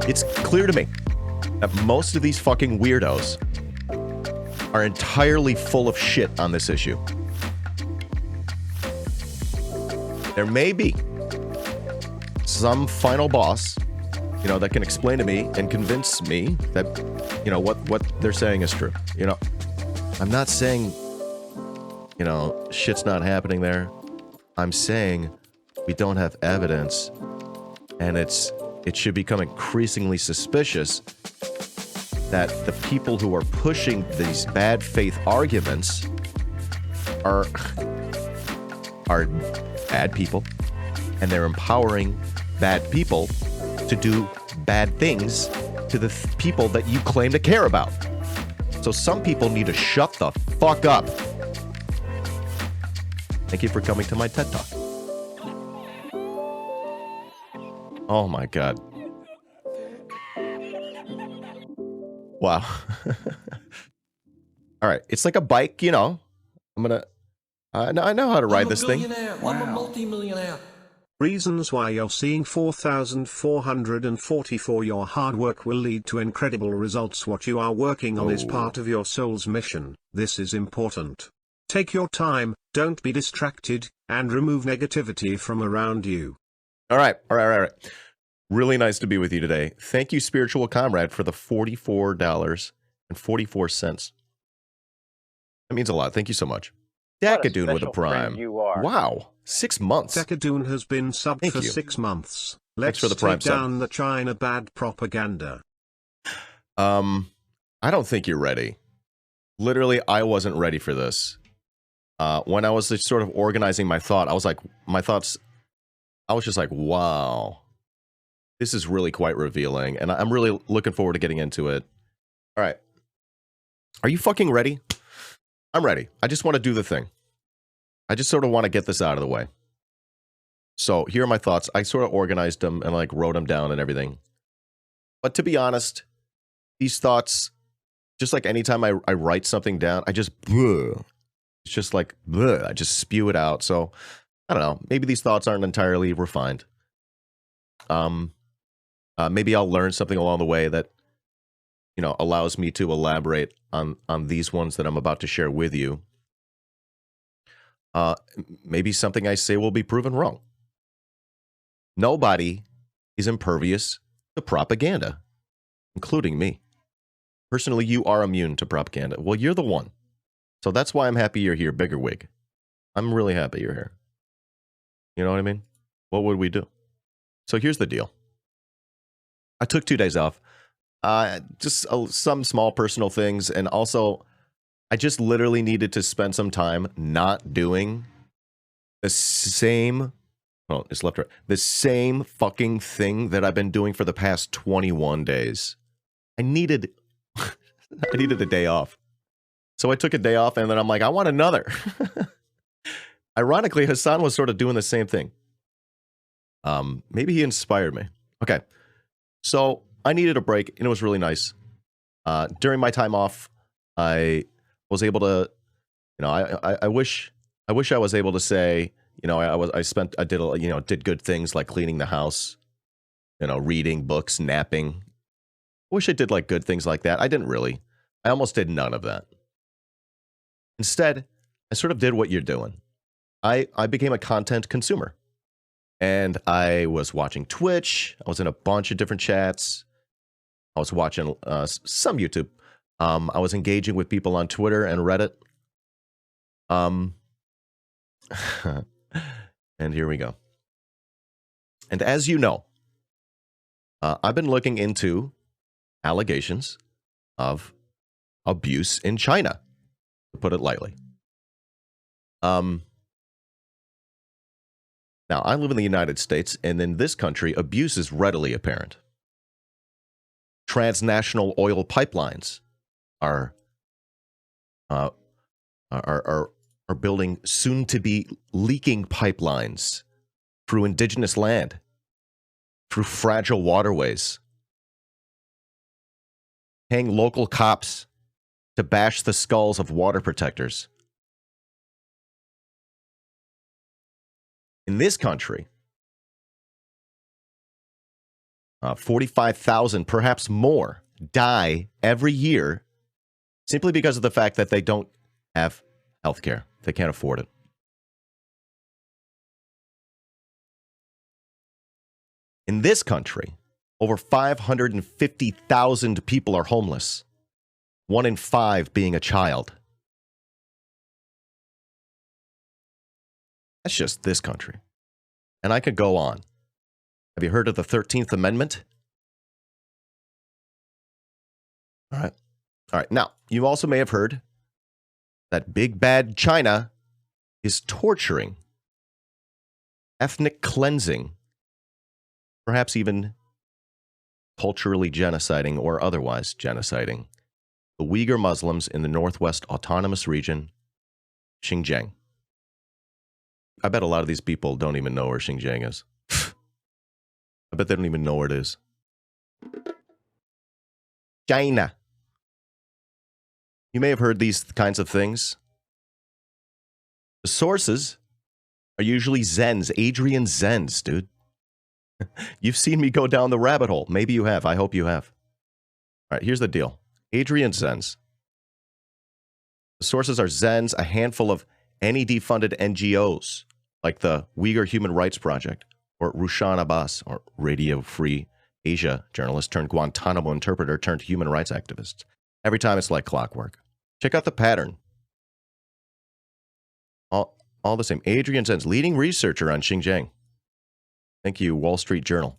It's clear to me that most of these fucking weirdos are entirely full of shit on this issue. There may be some final boss, you know, that can explain to me and convince me that, you know, what they're saying is true. You know, I'm not saying, you know, shit's not happening there. I'm saying we don't have evidence, and it should become increasingly suspicious that the people who are pushing these bad faith arguments are bad people, and they're empowering bad people to do bad things to the people that you claim to care about. So some people need to shut the fuck up. Thank you for coming to my TED Talk. Oh my God. Wow. All right. It's like a bike, you know. I know how to ride this thing. I'm a multi-millionaire. Reasons why you're seeing 4,444. Your hard work will lead to incredible results. What you are working on is part of your soul's mission. This is important. Take your time, don't be distracted, and remove negativity from around you. All right. Really nice to be with you today. Thank you, Spiritual Comrade, for the $44.44. That means a lot. Thank you so much. TAKEDOWN with a prime. You are. Wow. 6 months. TAKEDOWN has been subbed Thank for you. 6 months. Thanks Let's for the prime take down the China bad propaganda. I don't think you're ready. Literally, I wasn't ready for this. When I was sort of organizing my thought, I was just like, wow. This is really quite revealing, and I'm really looking forward to getting into it. All right. Are you fucking ready? I'm ready. I just want to do the thing. I just sort of want to get this out of the way. So here are my thoughts. I sort of organized them and like wrote them down and everything. But to be honest, these thoughts, just like anytime I write something down, I just, it's just like, I just spew it out. So I don't know. Maybe these thoughts aren't entirely refined. Maybe I'll learn something along the way that, you know, allows me to elaborate on these ones that I'm about to share with you. Maybe something I say will be proven wrong. Nobody is impervious to propaganda, including me. Personally, you are immune to propaganda. Well, you're the one. So that's why I'm happy you're here, Biggerwig. I'm really happy you're here. You know what I mean? What would we do? So here's the deal. I took 2 days off. Just some small personal things. And also, I just literally needed to spend some time not doing the same, well, it's left, right, the same fucking thing that I've been doing for the past 21 days. I needed a day off. So I took a day off, and then I'm like, I want another. Ironically, Hassan was sort of doing the same thing. Maybe he inspired me. Okay. So I needed a break, and it was really nice. During my time off, I was able to, you know, I wish I was able to say, you know, I did good things like cleaning the house, you know, reading books, napping. I wish I did like good things like that. I didn't really. I almost did none of that. Instead, I sort of did what you're doing. I became a content consumer. And I was watching Twitch. I was in a bunch of different chats. I was watching some YouTube. I was engaging with people on Twitter and Reddit. And here we go. And as you know, I've been looking into allegations of abuse in China, to put it lightly. Now, I live in the United States, and in this country, abuse is readily apparent. Transnational oil pipelines are building soon-to-be leaking pipelines through indigenous land, through fragile waterways, paying local cops to bash the skulls of water protectors. In this country, 45,000, perhaps more, die every year simply because of the fact that they don't have health care. They can't afford it. In this country, over 550,000 people are homeless, 1 in 5 being a child. That's just this country. And I could go on. Have you heard of the 13th Amendment? All right. All right. Now, you also may have heard that big bad China is torturing, ethnic cleansing, perhaps even culturally genociding or otherwise genociding the Uyghur Muslims in the Northwest Autonomous Region, Xinjiang. I bet a lot of these people don't even know where Xinjiang is. I bet they don't even know where it is. China. You may have heard these kinds of things. The sources are usually Zenz, Adrian Zenz, dude. You've seen me go down the rabbit hole. Maybe you have. I hope you have. All right, here's the deal. Adrian Zenz. The sources are Zenz, a handful of any defunded NGOs, like the Uyghur Human Rights Project, or Rushan Abbas, or Radio Free Asia journalist turned Guantanamo interpreter turned human rights activist. Every time it's like clockwork. Check out the pattern. All the same. Adrian Zenz, leading researcher on Xinjiang. Thank you, Wall Street Journal.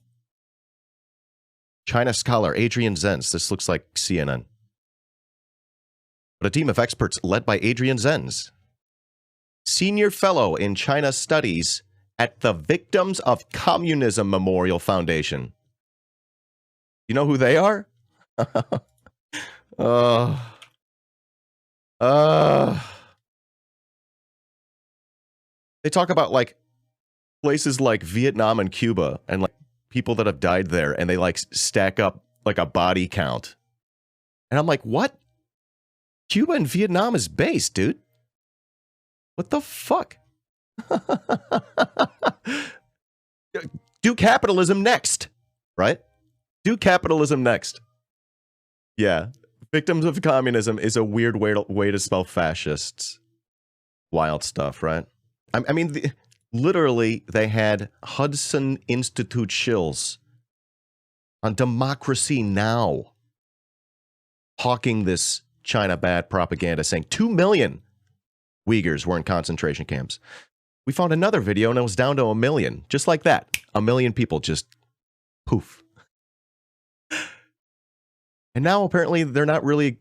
China scholar Adrian Zenz. This looks like CNN. But a team of experts led by Adrian Zenz, senior fellow in China studies at the Victims of Communism Memorial Foundation. You know who they are? They talk about like places like Vietnam and Cuba and like people that have died there, and they like stack up like a body count. And I'm like, what? Cuba and Vietnam is based, dude. What the fuck? Do capitalism next, right? Do capitalism next. Yeah. Victims of communism is a weird way to spell fascists. Wild stuff, right? I mean, literally, they had Hudson Institute shills on Democracy Now! Hawking this China bad propaganda, saying 2 million Uyghurs were in concentration camps. We found another video and it was down to 1 million. Just like that. 1 million people just poof. And now apparently they're not really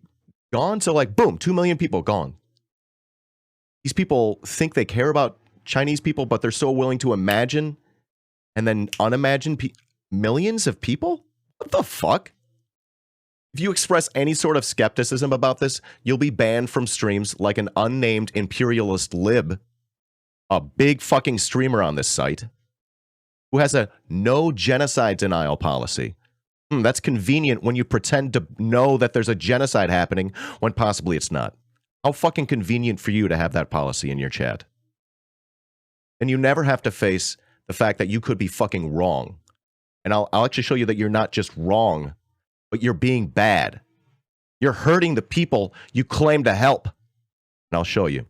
gone. So like, boom, 2 million people gone. These people think they care about Chinese people, but they're so willing to imagine and then unimagine millions of people? What the fuck? If you express any sort of skepticism about this, you'll be banned from streams like an unnamed imperialist lib, a big fucking streamer on this site, who has a no genocide denial policy. That's convenient when you pretend to know that there's a genocide happening when possibly it's not. How fucking convenient for you to have that policy in your chat. And you never have to face the fact that you could be fucking wrong. And I'll actually show you that you're not just wrong, but you're being bad. You're hurting the people you claim to help. And I'll show you.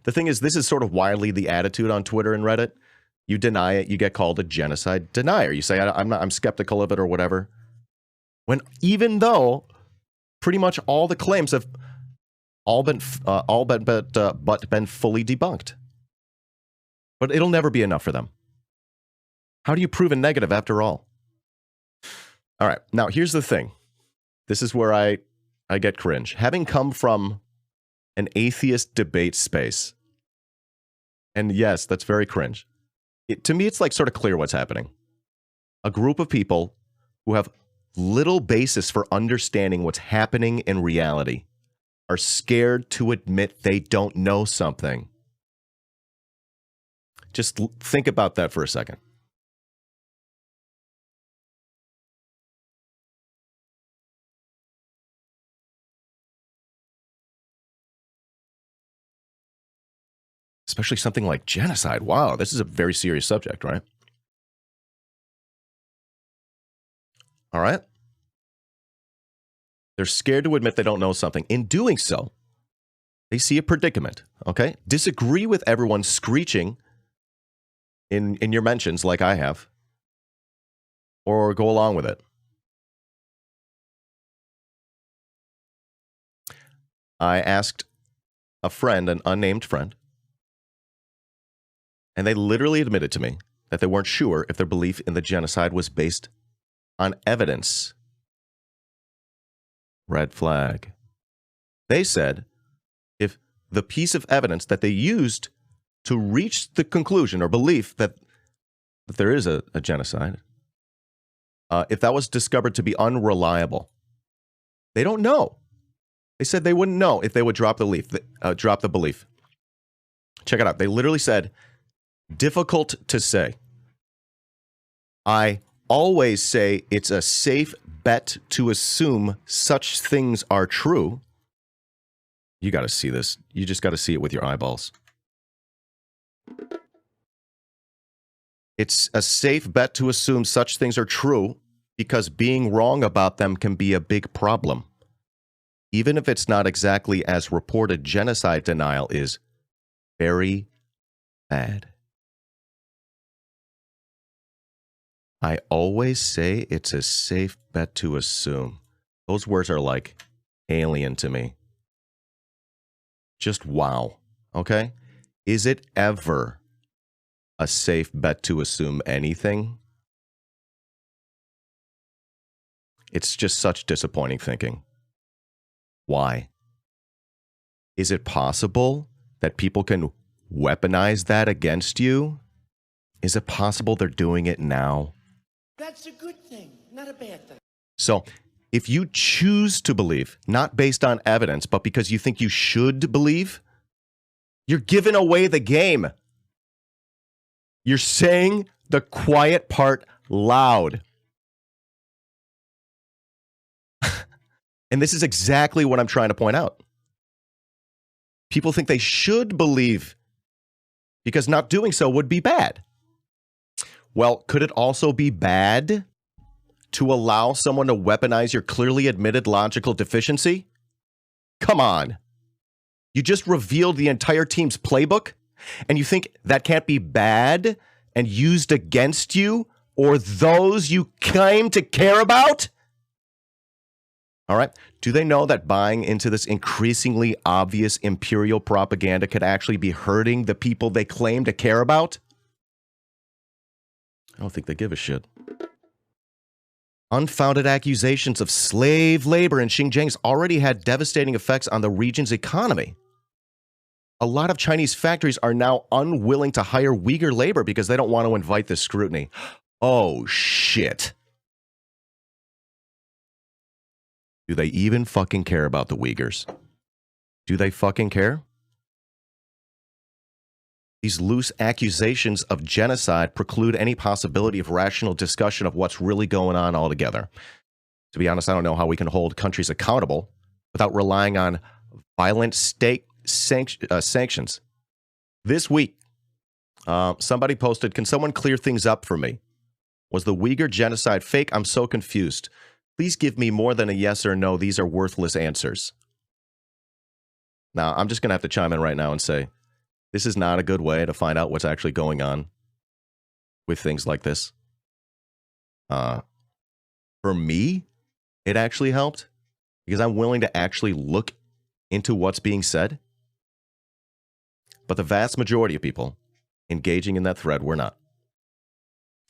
The thing is, this is sort of widely the attitude on Twitter and Reddit. You deny it, you get called a genocide denier. You say, I'm skeptical of it or whatever. When even though pretty much all the claims have been fully debunked. But it'll never be enough for them. How do you prove a negative after all? All right, now here's the thing. This is where I get cringe. Having come from an atheist debate space, and yes, that's very cringe. To me, it's like sort of clear what's happening. A group of people who have little basis for understanding what's happening in reality are scared to admit they don't know something. Just think about that for a second. Especially something like genocide. Wow, this is a very serious subject, right? All right? They're scared to admit they don't know something. In doing so, they see a predicament, okay? Disagree with everyone screeching in your mentions like I have, or go along with it. I asked a friend, an unnamed friend, and they literally admitted to me that they weren't sure if their belief in the genocide was based on evidence. Red flag. They said if the piece of evidence that they used to reach the conclusion or belief that there is a genocide, if that was discovered to be unreliable, they don't know. They said they wouldn't know if they would drop the belief. Check it out. They literally said, difficult to say. I always say it's a safe bet to assume such things are true. You got to see this. You just got to see it with your eyeballs. It's a safe bet to assume such things are true because being wrong about them can be a big problem. Even if it's not exactly as reported, genocide denial is very bad. I always say it's a safe bet to assume. Those words are like alien to me. Just wow. Okay? Is it ever a safe bet to assume anything? It's just such disappointing thinking. Why? Is it possible that people can weaponize that against you? Is it possible they're doing it now? That's a good thing, not a bad thing. So, if you choose to believe, not based on evidence, but because you think you should believe, you're giving away the game. You're saying the quiet part loud. And this is exactly what I'm trying to point out. People think they should believe because not doing so would be bad. Well, could it also be bad to allow someone to weaponize your clearly admitted logical deficiency? Come on. You just revealed the entire team's playbook, and you think that can't be bad and used against you or those you claim to care about? All right. Do they know that buying into this increasingly obvious imperial propaganda could actually be hurting the people they claim to care about? I don't think they give a shit. Unfounded accusations of slave labor in Xinjiang's already had devastating effects on the region's economy. A lot of Chinese factories are now unwilling to hire Uyghur labor because they don't want to invite this scrutiny. Oh, shit. Do they even fucking care about the Uyghurs? Do they fucking care? These loose accusations of genocide preclude any possibility of rational discussion of what's really going on altogether. To be honest, I don't know how we can hold countries accountable without relying on violent state sanctions. This week, somebody posted, "Can someone clear things up for me? Was the Uyghur genocide fake? I'm so confused. Please give me more than a yes or no. These are worthless answers." Now, I'm just going to have to chime in right now and say, this is not a good way to find out what's actually going on with things like this. For me, it actually helped because I'm willing to actually look into what's being said. But the vast majority of people engaging in that thread were not.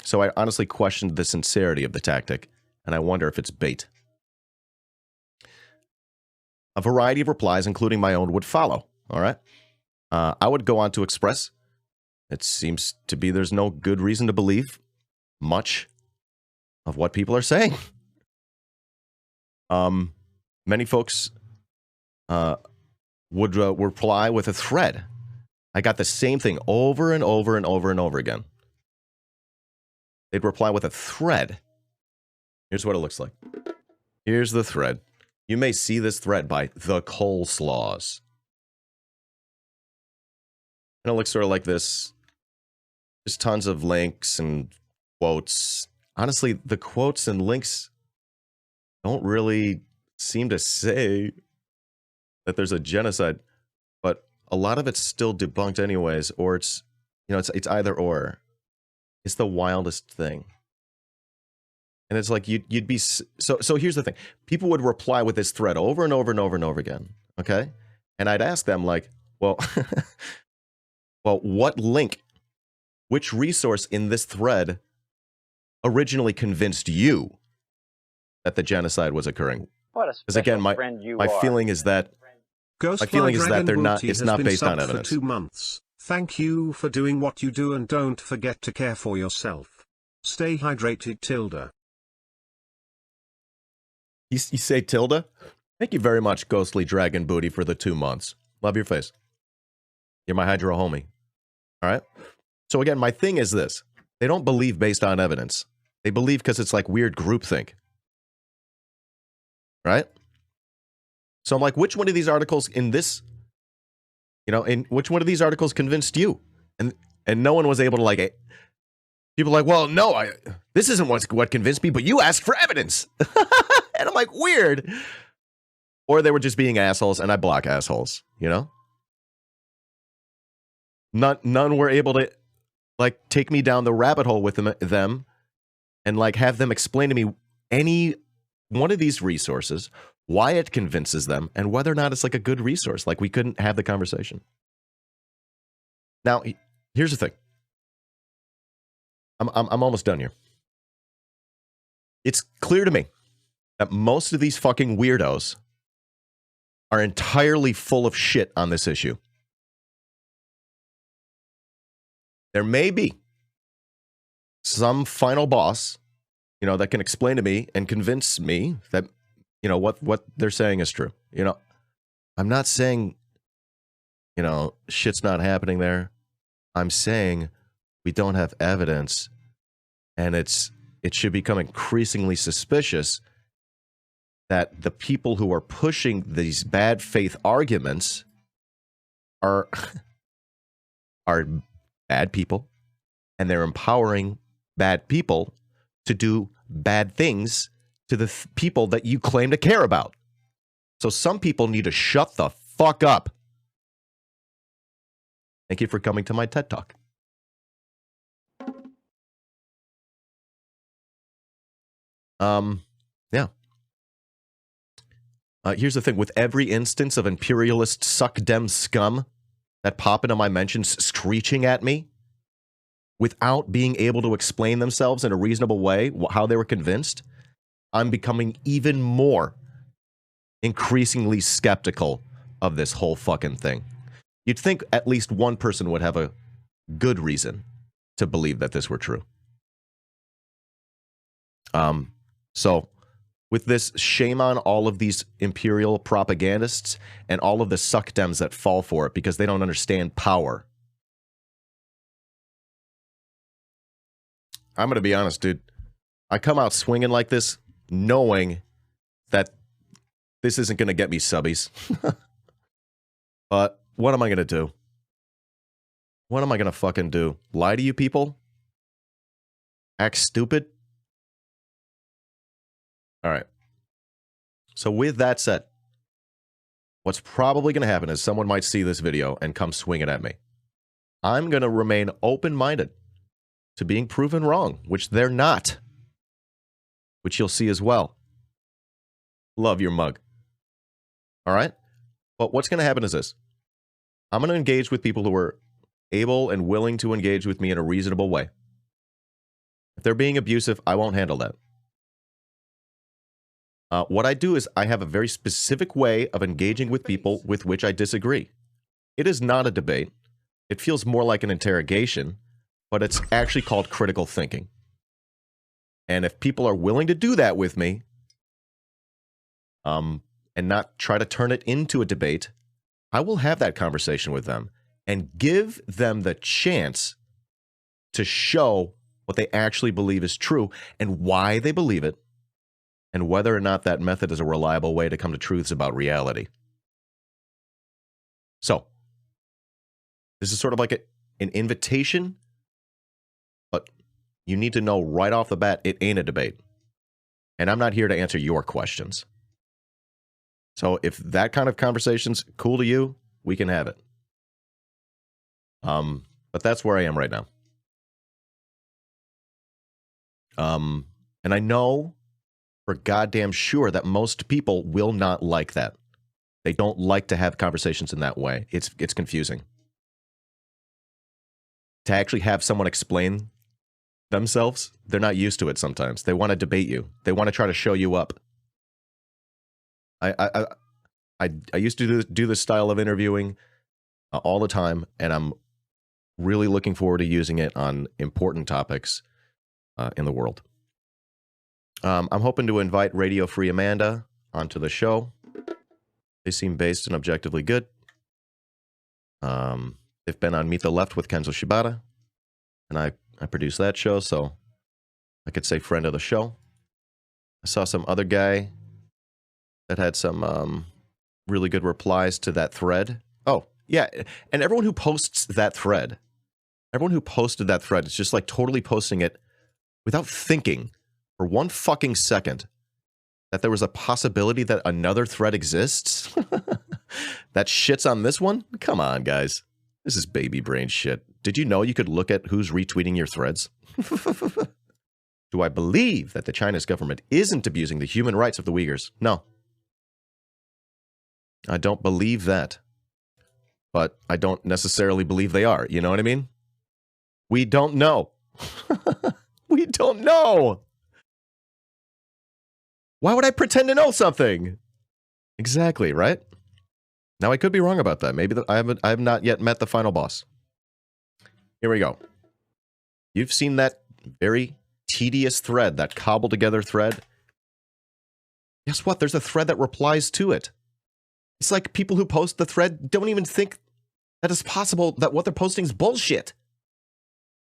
So I honestly questioned the sincerity of the tactic, and I wonder if it's bait. A variety of replies, including my own, would follow, all right? I would go on to express, it seems to be there's no good reason to believe much of what people are saying. Many folks would reply with a thread. I got the same thing over and over and over and over again. They'd reply with a thread. Here's what it looks like. Here's the thread. You may see this thread by the coleslaws. And it looks sort of like this. There's tons of links and quotes. Honestly, the quotes and links don't really seem to say that there's a genocide, but a lot of it's still debunked anyways, or it's, it's either or. It's the wildest thing. And it's like you'd be so here's the thing. People would reply with this thread over and over and over and over again, okay? And I'd ask them like, well, well, what link, which resource in this thread originally convinced you that the genocide was occurring? Because again, my feeling is that it's not based on evidence. For 2 months. Thank you for doing what you do, and don't forget to care for yourself. Stay hydrated, Tilda. You say Tilda? Thank you very much, Ghostly Dragon Booty, for the 2 months. Love your face. You're my hydro homie. All right? So again, my thing is this. They don't believe based on evidence. They believe because it's like weird groupthink. Right? So I'm like, which one of these articles in this, in which one of these articles convinced you? And no one was able to like, people are like, well, no, this isn't what convinced me, but you asked for evidence. And I'm like, weird. Or they were just being assholes, and I block assholes, None were able to, like, take me down the rabbit hole with them and, like, have them explain to me any one of these resources, why it convinces them, and whether or not it's, like, a good resource. Like, we couldn't have the conversation. Now, here's the thing. I'm almost done here. It's clear to me that most of these fucking weirdos are entirely full of shit on this issue. There may be some final boss, that can explain to me and convince me that, what they're saying is true. I'm not saying, shit's not happening there. I'm saying we don't have evidence, and it should become increasingly suspicious that the people who are pushing these bad faith arguments are bad people, and they're empowering bad people to do bad things to the people that you claim to care about. So some people need to shut the fuck up. Thank you for coming to my TED Talk. Yeah. Here's the thing. With every instance of imperialist suck-dem scum that pop into my mentions screeching at me without being able to explain themselves in a reasonable way, how they were convinced, I'm becoming even more increasingly skeptical of this whole fucking thing. You'd think at least one person would have a good reason to believe that this were true. So with this, shame on all of these imperial propagandists and all of the suck-dems that fall for it because they don't understand power. I'm going to be honest, dude. I come out swinging like this knowing that this isn't going to get me subbies. But what am I going to do? What am I going to fucking do? Lie to you people? Act stupid? All right. So with that said, what's probably going to happen is someone might see this video and come swinging at me. I'm going to remain open-minded to being proven wrong, which they're not, which you'll see as well. Love your mug. All right? But what's going to happen is this. I'm going to engage with people who are able and willing to engage with me in a reasonable way. If they're being abusive, I won't handle that. What I do is I have a very specific way of engaging with people with which I disagree. It is not a debate. It feels more like an interrogation, but it's actually called critical thinking. And if people are willing to do that with me, and not try to turn it into a debate, I will have that conversation with them and give them the chance to show what they actually believe is true and why they believe it, and whether or not that method is a reliable way to come to truths about reality. So, this is sort of like an invitation, but you need to know right off the bat, it ain't a debate. And I'm not here to answer your questions. So if that kind of conversation's cool to you, we can have it. But that's where I am right now. And I know for goddamn sure that most people will not like that. They don't like to have conversations in that way. It's confusing. To actually have someone explain themselves, they're not used to it sometimes. They want to debate you. They want to try to show you up. I used to do this style of interviewing all the time, and I'm really looking forward to using it on important topics in the world. I'm hoping to invite Radio Free Amanda onto the show. They seem based and objectively good. They've been on Meet the Left with Kenzo Shibata, and I produce that show, so I could say friend of the show. I saw some other guy that had some really good replies to that thread. Oh, yeah, and everyone who posts that thread, everyone who posted that thread is just like totally posting it without thinking for one fucking second that there was a possibility that another thread exists that shits on this one. Come on, guys. This is baby brain shit. Did you know you could look at who's retweeting your threads? Do I believe that the Chinese government isn't abusing the human rights of the Uyghurs? No. I don't believe that. But I don't necessarily believe they are. You know what I mean? We don't know. We don't know. Why would I pretend to know something? Exactly, right? Now, I could be wrong about that. Maybe I have not yet met the final boss. Here we go. You've seen that very tedious thread, that cobbled together thread. Guess what? There's a thread that replies to it. It's like people who post the thread don't even think that it's possible that what they're posting is bullshit.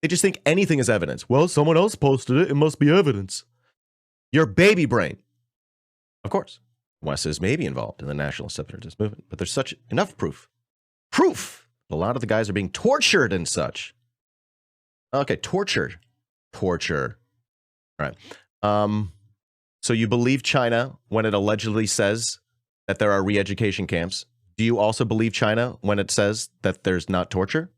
They just think anything is evidence. Well, someone else posted it. It must be evidence. Your baby brain. Of course. West is maybe involved in the national separatist movement, but there's such enough proof. Proof! A lot of the guys are being tortured and such. Okay, torture. Torture. All right. So you believe China when it allegedly says that there are re-education camps. Do you also believe China when it says that there's not torture?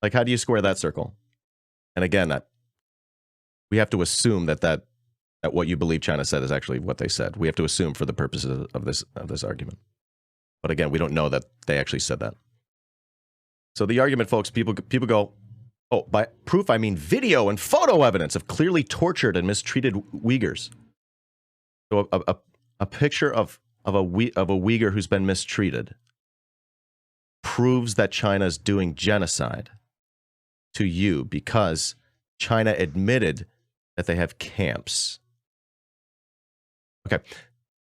Like, how do you square that circle? And again, we have to assume that what you believe China said is actually what they said. We have to assume for the purposes of this argument. But again, we don't know that they actually said that. So the argument, folks, people go, oh, by proof I mean video and photo evidence of clearly tortured and mistreated Uyghurs. So a picture of a Uyghur who's been mistreated proves that China's doing genocide to you because China admitted that they have camps. Okay,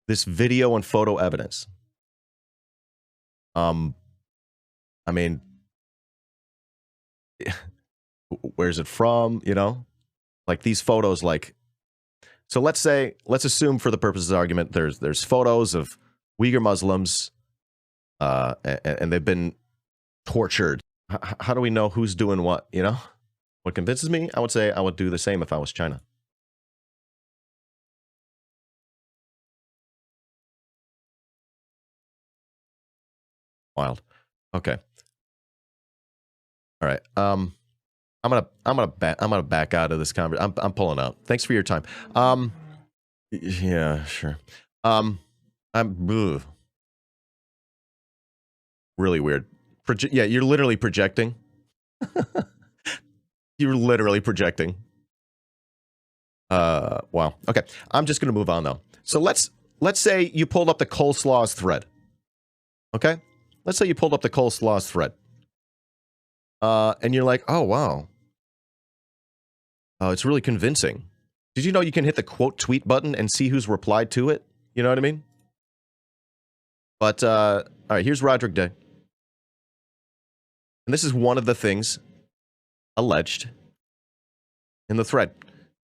this video and photo evidence. I mean, where's it from? You know, like these photos, like, so let's assume for the purposes of argument, there's photos of Uyghur Muslims, and they've been tortured. How do we know who's doing what? You know, what convinces me, I would say I would do the same if I was China. Wild. Okay. All right. I'm gonna back out of this conversation. I'm pulling out. Thanks for your time. Yeah, sure. I'm really weird. Yeah, you're literally projecting. You're literally projecting. Wow. Okay. I'm just gonna move on though. So let's say you pulled up the coleslaws thread. Okay? Let's say you pulled up the coleslaws thread. And you're like, oh, wow. Oh, it's really convincing. Did you know you can hit the quote tweet button and see who's replied to it? You know what I mean? But, all right, here's Roderick Day. And this is one of the things alleged in the thread.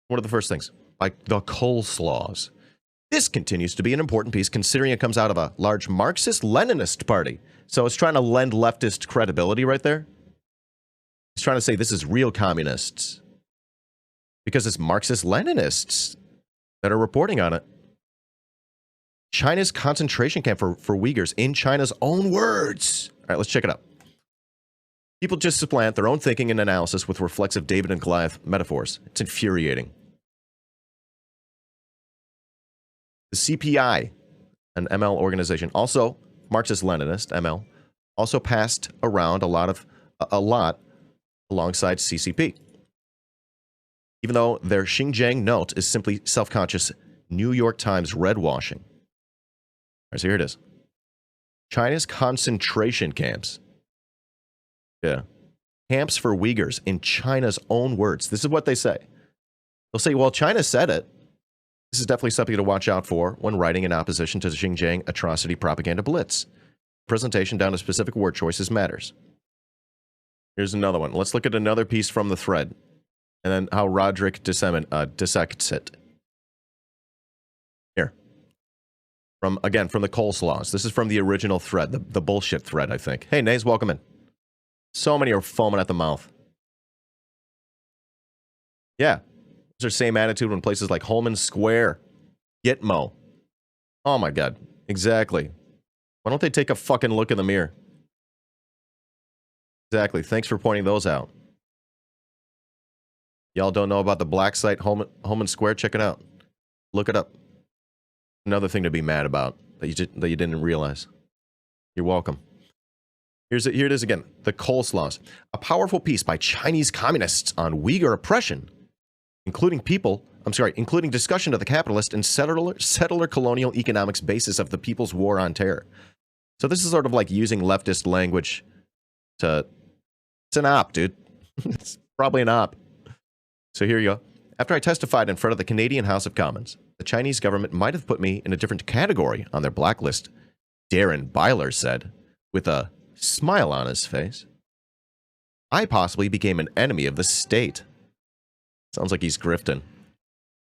One of the first things. Like the coleslaws. This continues to be an important piece considering it comes out of a large Marxist-Leninist party. So it's trying to lend leftist credibility right there. He's trying to say this is real communists. because it's Marxist-Leninists that are reporting on it. China's concentration camp for Uyghurs in China's own words. All right, let's check it out. People just supplant their own thinking and analysis with reflexive David and Goliath metaphors. It's infuriating. The CPI, an ML organization, also Marxist-Leninist, ML, also passed around a lot alongside CCP. Even though their Xinjiang note is simply self-conscious New York Times redwashing. All right, so here it is. China's concentration camps. Yeah. Camps for Uyghurs in China's own words. This is what they say. They'll say, well, China said it. This is definitely something to watch out for when writing in opposition to the Xinjiang atrocity propaganda blitz. Presentation down to specific word choices matters. Here's another one. Let's look at another piece from the thread. And then how Roderick dissects it. Here. From the coleslaws. This is from the original thread, the bullshit thread, I think. Hey, Nays, welcome in. So many are foaming at the mouth. Yeah. It's their same attitude when places like Holman Square, Gitmo. Oh my God. Exactly. Why don't they take a fucking look in the mirror? Exactly. Thanks for pointing those out. Y'all don't know about the black site Holman Square? Check it out. Look it up. Another thing to be mad about that you didn't realize. You're welcome. Here it is again. The coleslaws. A powerful piece by Chinese communists on Uyghur oppression, including discussion of the capitalist and settler colonial economics basis of the people's war on terror. So this is sort of like using leftist language to... It's an op, dude. It's probably an op. So here you go. After I testified in front of the Canadian House of Commons, the Chinese government might have put me in a different category on their blacklist, Darren Byler said, with a smile on his face. I possibly became an enemy of the state. Sounds like he's grifting.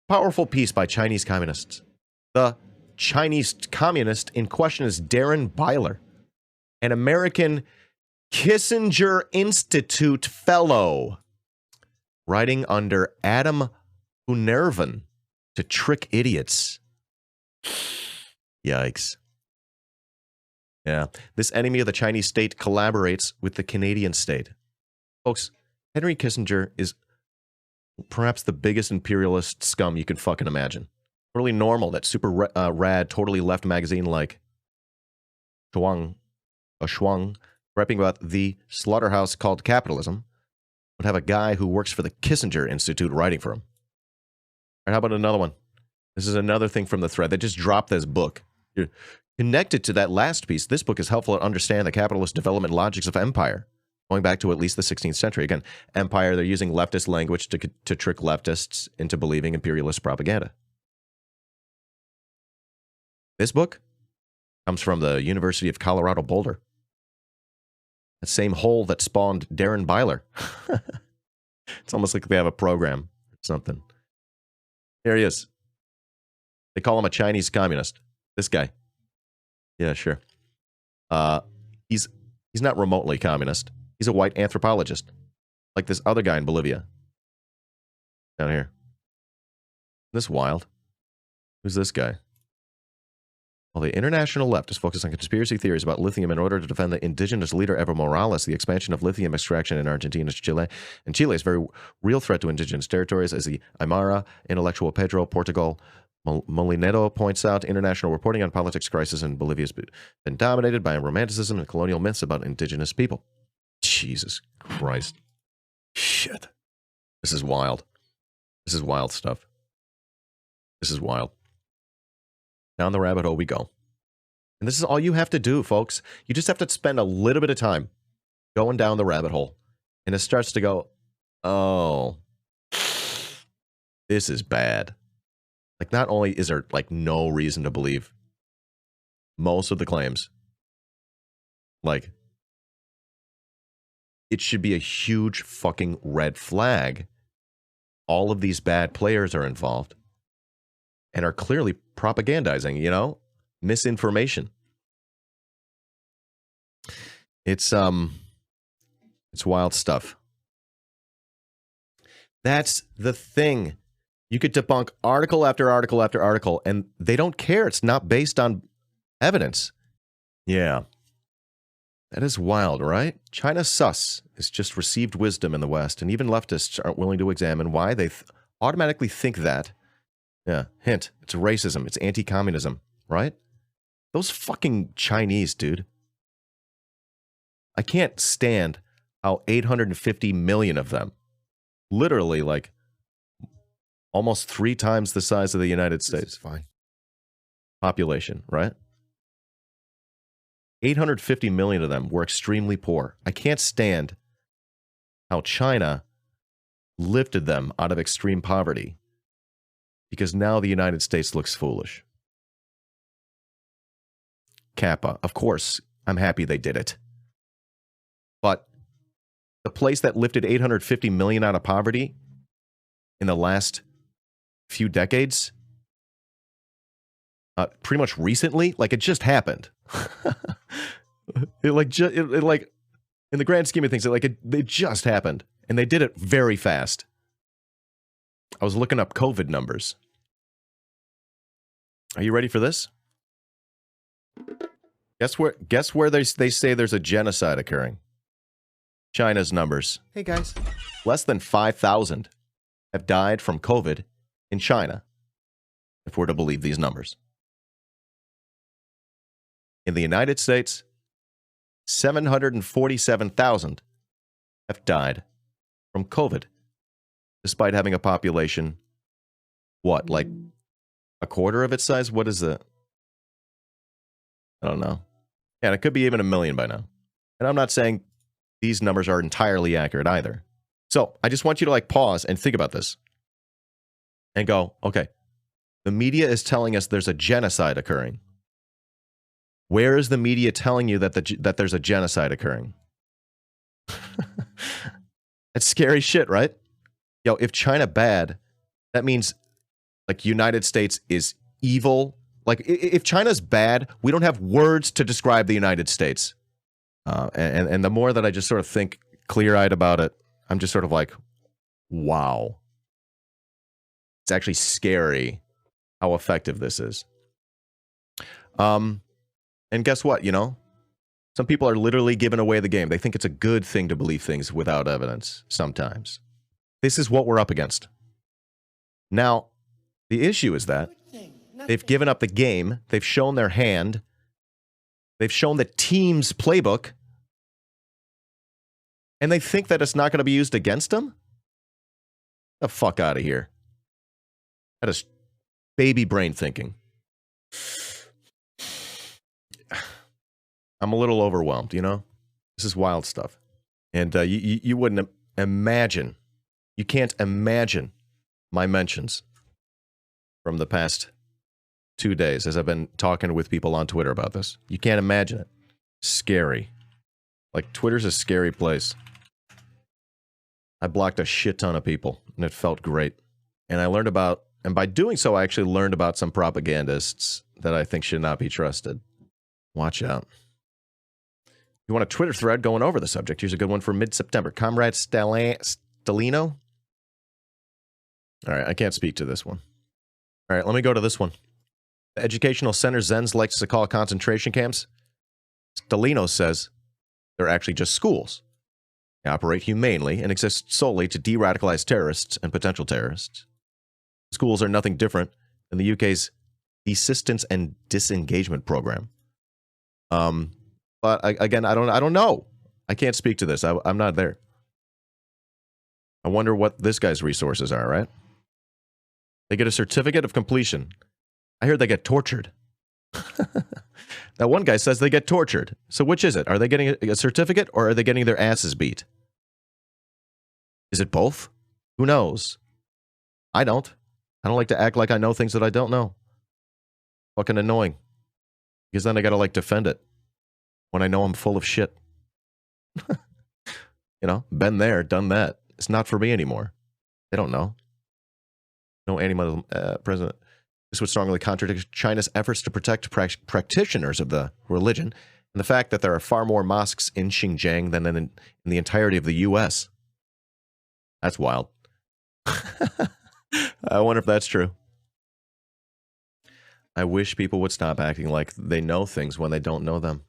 Powerful piece by Chinese communists. The Chinese communist in question is Darren Byler, an American Kissinger Institute fellow, writing under Adam Unervan to trick idiots. Yikes. Yeah, this enemy of the Chinese state collaborates with the Canadian state. Folks, Henry Kissinger is perhaps the biggest imperialist scum you can fucking imagine. Totally normal that super rad, totally left magazine like Shuang, rapping about the slaughterhouse called Capitalism, would have a guy who works for the Kissinger Institute writing for him. All right, how about another one? This is another thing from the thread. They just dropped this book. Connected to that last piece, this book is helpful to understand the capitalist development logics of empire, going back to at least the 16th century. Again, empire, they're using leftist language to trick leftists into believing imperialist propaganda. This book comes from the University of Colorado Boulder. The same hole that spawned Darren Byler. It's almost like they have a program or something. Here he is. They call him a Chinese communist. This guy. Yeah, sure. He's not remotely communist. He's a white anthropologist, like this other guy in Bolivia. Down here. Isn't this wild? Who's this guy? Well, the international left is focused on conspiracy theories about lithium in order to defend the indigenous leader Evo Morales, the expansion of lithium extraction in Argentina to Chile. And Chile is a very real threat to indigenous territories, as the Aymara, intellectual Pedro Portugal Molinero points out. International reporting on politics crisis in Bolivia has been dominated by romanticism and colonial myths about indigenous people. Jesus Christ. Shit. This is wild. This is wild stuff. This is wild. Down the rabbit hole we go. And this is all you have to do, folks. You just have to spend a little bit of time going down the rabbit hole. And it starts to go, oh, this is bad. Like, not only is there, like, no reason to believe most of the claims, like, it should be a huge fucking red flag. All of these bad players are involved and are clearly propagandizing, you know, misinformation. It's wild stuff. That's the thing. You could debunk article after article after article, and they don't care. It's not based on evidence. Yeah. That is wild, right? China's sus. It's just received wisdom in the West, and even leftists aren't willing to examine why they automatically think that. Yeah, hint, it's racism. It's anti-communism, right? Those fucking Chinese, dude. I can't stand how 850 million of them, literally like almost 3 times the size of the United States. Fine. Population, right? 850 million of them were extremely poor. I can't stand how China lifted them out of extreme poverty because now the United States looks foolish. Kappa, of course, I'm happy they did it. But the place that lifted 850 million out of poverty in the last few decades, pretty much recently, like it just happened. It in the grand scheme of things, it just happened, and they did it very fast. I was looking up COVID numbers. Are you ready for this? Guess where they say there's a genocide occurring? China's numbers. Hey, guys. Less than 5,000 have died from COVID in China, if we're to believe these numbers. In the United States, 747,000 have died from COVID, despite having a population, what, like a quarter of its size? What is the... I don't know. And it could be even 1 million by now. And I'm not saying these numbers are entirely accurate either. So I just want you to like pause and think about this and go, okay, the media is telling us there's a genocide occurring. Where is the media telling you that there's a genocide occurring? That's scary shit, right? Yo, if China bad, that means like United States is evil. Like if China's bad, we don't have words to describe the United States. And the more that I just sort of think clear-eyed about it, I'm just sort of like, wow. It's actually scary how effective this is. And guess what, you know? Some people are literally giving away the game. They think it's a good thing to believe things without evidence sometimes. This is what we're up against. Now, the issue is that they've given up the game. They've shown their hand. They've shown the team's playbook. And they think that it's not going to be used against them? Get the fuck out of here. That is baby brain thinking. I'm a little overwhelmed, you know? This is wild stuff. And you wouldn't imagine, you can't imagine my mentions from the past 2 days as I've been talking with people on Twitter about this. You can't imagine it. Scary. Like, Twitter's a scary place. I blocked a shit ton of people, and it felt great. And I learned about, and by doing so, I actually learned about some propagandists that I think should not be trusted. Watch out. You want a Twitter thread going over the subject? Here's a good one for mid-September. Comrade Stalino? All right, I can't speak to this one. All right, let me go to this one. The educational center Zenz likes to call concentration camps. Stalino says they're actually just schools. They operate humanely and exist solely to de-radicalize terrorists and potential terrorists. Schools are nothing different than the UK's desistance and disengagement program. But again, I don't know. I can't speak to this. I'm not there. I wonder what this guy's resources are, right? They get a certificate of completion. I hear they get tortured. That one guy says they get tortured. So which is it? Are they getting a certificate or are they getting their asses beat? Is it both? Who knows? I don't. I don't like to act like I know things that I don't know. Fucking annoying. Because then I gotta like defend it when I know I'm full of shit. You know, been there, done that. It's not for me anymore. They don't know. No anti-Muslim president. This would strongly contradict China's efforts to protect practitioners of the religion and the fact that there are far more mosques in Xinjiang than in the entirety of the U.S. That's wild. I wonder if that's true. I wish people would stop acting like they know things when they don't know them.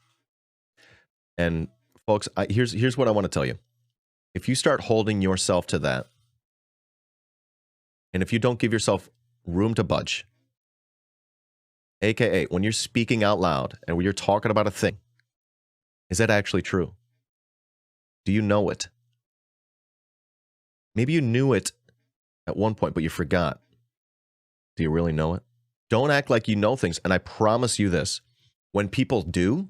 And folks, here's what I want to tell you. If you start holding yourself to that, and if you don't give yourself room to budge, aka when you're speaking out loud and when you're talking about a thing, is that actually true? Do you know it? Maybe you knew it at one point, but you forgot. Do you really know it? Don't act like you know things, and I promise you this. When people do,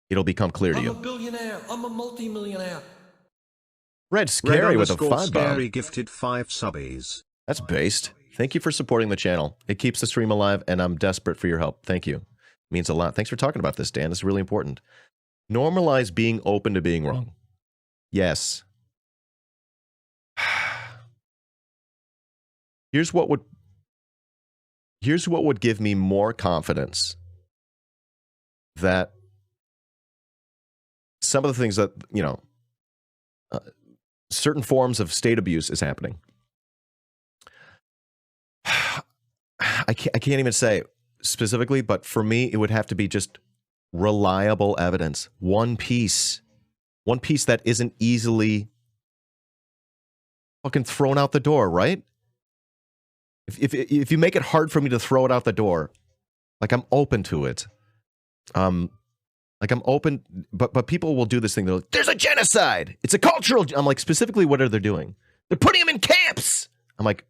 it'll become clear to you. I'm a billionaire. I'm a multimillionaire. Red Scary with a $5. Scary gifted 5 subbies. That's based. Thank you for supporting the channel. It keeps the stream alive, and I'm desperate for your help. Thank you. It means a lot. Thanks for talking about this, Dan. This is really important. Normalize being open to being wrong. Yes. Here's what would give me more confidence that some of the things that, you know, certain forms of state abuse is happening. I can't even say specifically, but for me, it would have to be just reliable evidence. One piece that isn't easily fucking thrown out the door, right? If you make it hard for me to throw it out the door, like I'm open to it. Like I'm open, but people will do this thing. They're like, there's a genocide. It's a cultural. I'm like, specifically, what are they doing? They're putting them in camps. I'm like,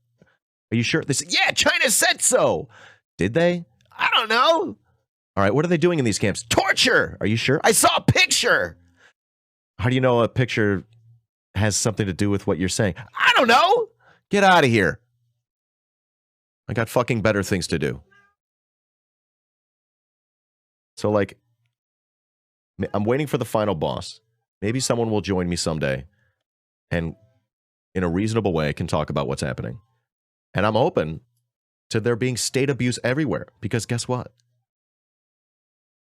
are you sure? They said, yeah, China said so. Did they? I don't know. All right, what are they doing in these camps? Torture. Are you sure? I saw a picture. How do you know a picture has something to do with what you're saying? I don't know. Get out of here. I got fucking better things to do. So, like, I'm waiting for the final boss. Maybe someone will join me someday and in a reasonable way can talk about what's happening. And I'm open to there being state abuse everywhere, because guess what?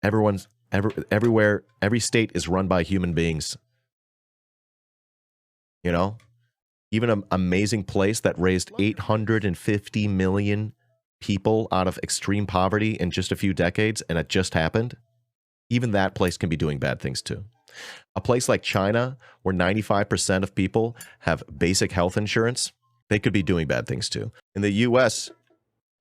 Everywhere, every state is run by human beings. You know? Even an amazing place that raised 850 million people out of extreme poverty in just a few decades, and it just happened. Even that place can be doing bad things too. A place like China, where 95% of people have basic health insurance, they could be doing bad things too. In the US,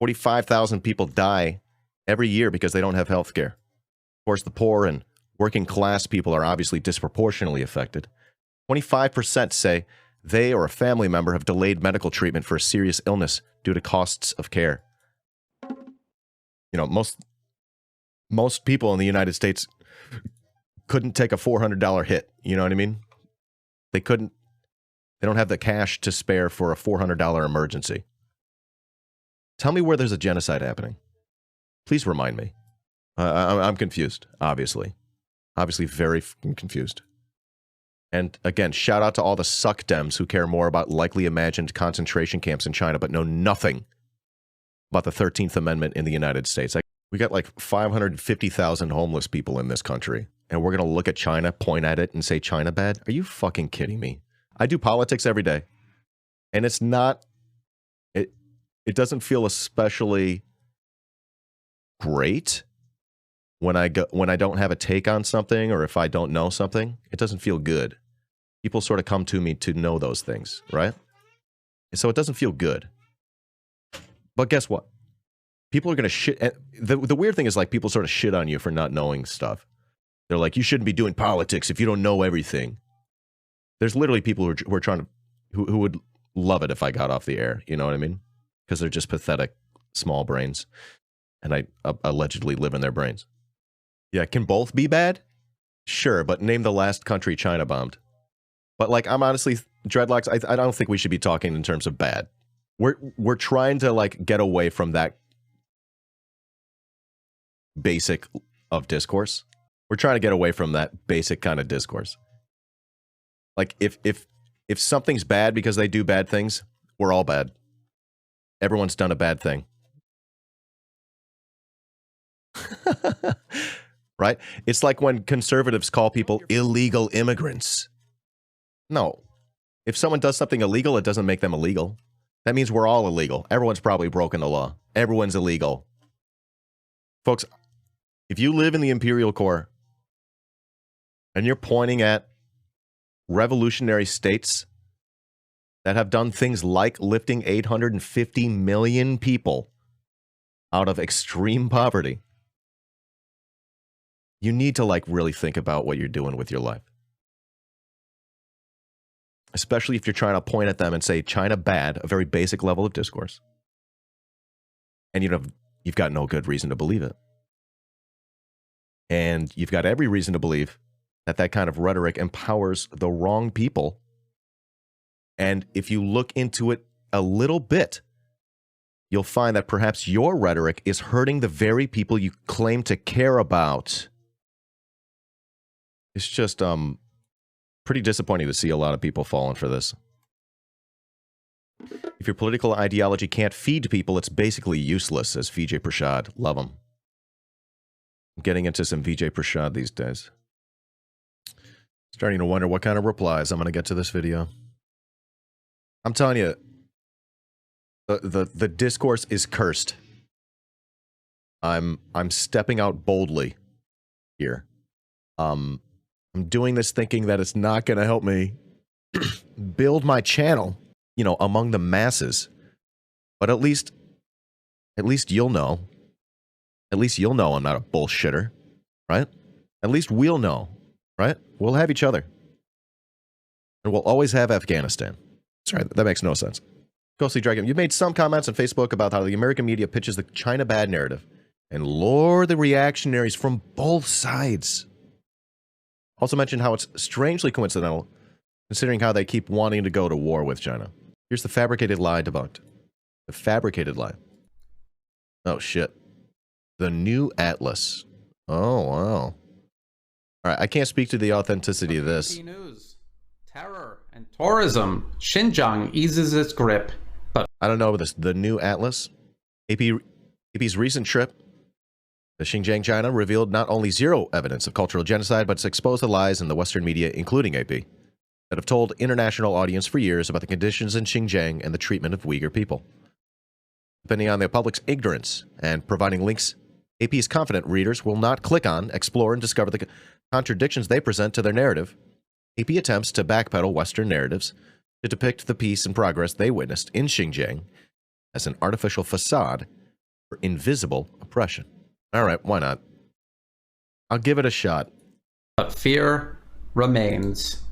45,000 people die every year because they don't have health care. Of course, the poor and working class people are obviously disproportionately affected. 25% say they or a family member have delayed medical treatment for a serious illness due to costs of care. You know, most people in the United States couldn't take a $400 hit. You know what I mean? They couldn't. They don't have the cash to spare for a $400 emergency. Tell me where there's a genocide happening. Please remind me. I'm confused, obviously. Obviously very confused. And again, shout out to all the suck Dems who care more about likely imagined concentration camps in China, but know nothing about the 13th Amendment in the United States. We got like 550,000 homeless people in this country, and we're going to look at China, point at it, and say China bad? Are you fucking kidding me? I do politics every day, and it's not, it doesn't feel especially great when I don't have a take on something, or if I don't know something. It doesn't feel good. People sort of come to me to know those things, right? So it doesn't feel good. But guess what? People are going to shit. The weird thing is, like, people sort of shit on you for not knowing stuff. They're like, you shouldn't be doing politics if you don't know everything. There's literally people who are trying to, who would love it if I got off the air. You know what I mean? Because they're just pathetic, small brains. And I allegedly live in their brains. Yeah, can both be bad? Sure, but name the last country China bombed. But, like, I'm honestly, Dreadlocks, I don't think we should be talking in terms of bad. We're trying to, like, get away from that basic of discourse. We're trying to get away from that basic kind of discourse. Like, if something's bad because they do bad things, we're all bad. Everyone's done a bad thing. Right? It's like when conservatives call people illegal immigrants. No. If someone does something illegal, it doesn't make them illegal. That means we're all illegal. Everyone's probably broken the law. Everyone's illegal. Folks, if you live in the imperial core and you're pointing at revolutionary states that have done things like lifting 850 million people out of extreme poverty, you need to like really think about what you're doing with your life. Especially if you're trying to point at them and say China bad, a very basic level of discourse. And you've got no good reason to believe it. And you've got every reason to believe that that kind of rhetoric empowers the wrong people. And if you look into it a little bit, you'll find that perhaps your rhetoric is hurting the very people you claim to care about. It's just pretty disappointing to see a lot of people falling for this. If your political ideology can't feed people, it's basically useless, says Vijay Prashad. Love him. I'm getting into some Vijay Prashad these days. Starting to wonder what kind of replies I'm going to get to this video. I'm telling you, the discourse is cursed. I'm stepping out boldly here. I'm doing this thinking that it's not going to help me build my channel, you know, among the masses. But at least you'll know. At least you'll know I'm not a bullshitter, right? At least we'll know, right? We'll have each other. And we'll always have Afghanistan. That's right. That makes no sense. Ghostly Dragon, you've made some comments on Facebook about how the American media pitches the China bad narrative. And lure the reactionaries from both sides. Also mentioned how it's strangely coincidental, considering how they keep wanting to go to war with China. Here's the fabricated lie debunked. The fabricated lie. Oh, shit. The new Atlas. Oh, wow. All right, I can't speak to the authenticity of this. News, terror, and tourism. Xinjiang eases its grip, but I don't know about this. The new Atlas. AP's recent trip to Xinjiang, China, revealed not only zero evidence of cultural genocide, but it's exposed the lies in the Western media, including AP, that have told international audience for years about the conditions in Xinjiang and the treatment of Uyghur people. Depending on the public's ignorance and providing links, AP is confident readers will not click on, explore, and discover the contradictions they present to their narrative. AP attempts to backpedal Western narratives to depict the peace and progress they witnessed in Xinjiang as an artificial facade for invisible oppression. All right, why not? I'll give it a shot. But fear remains.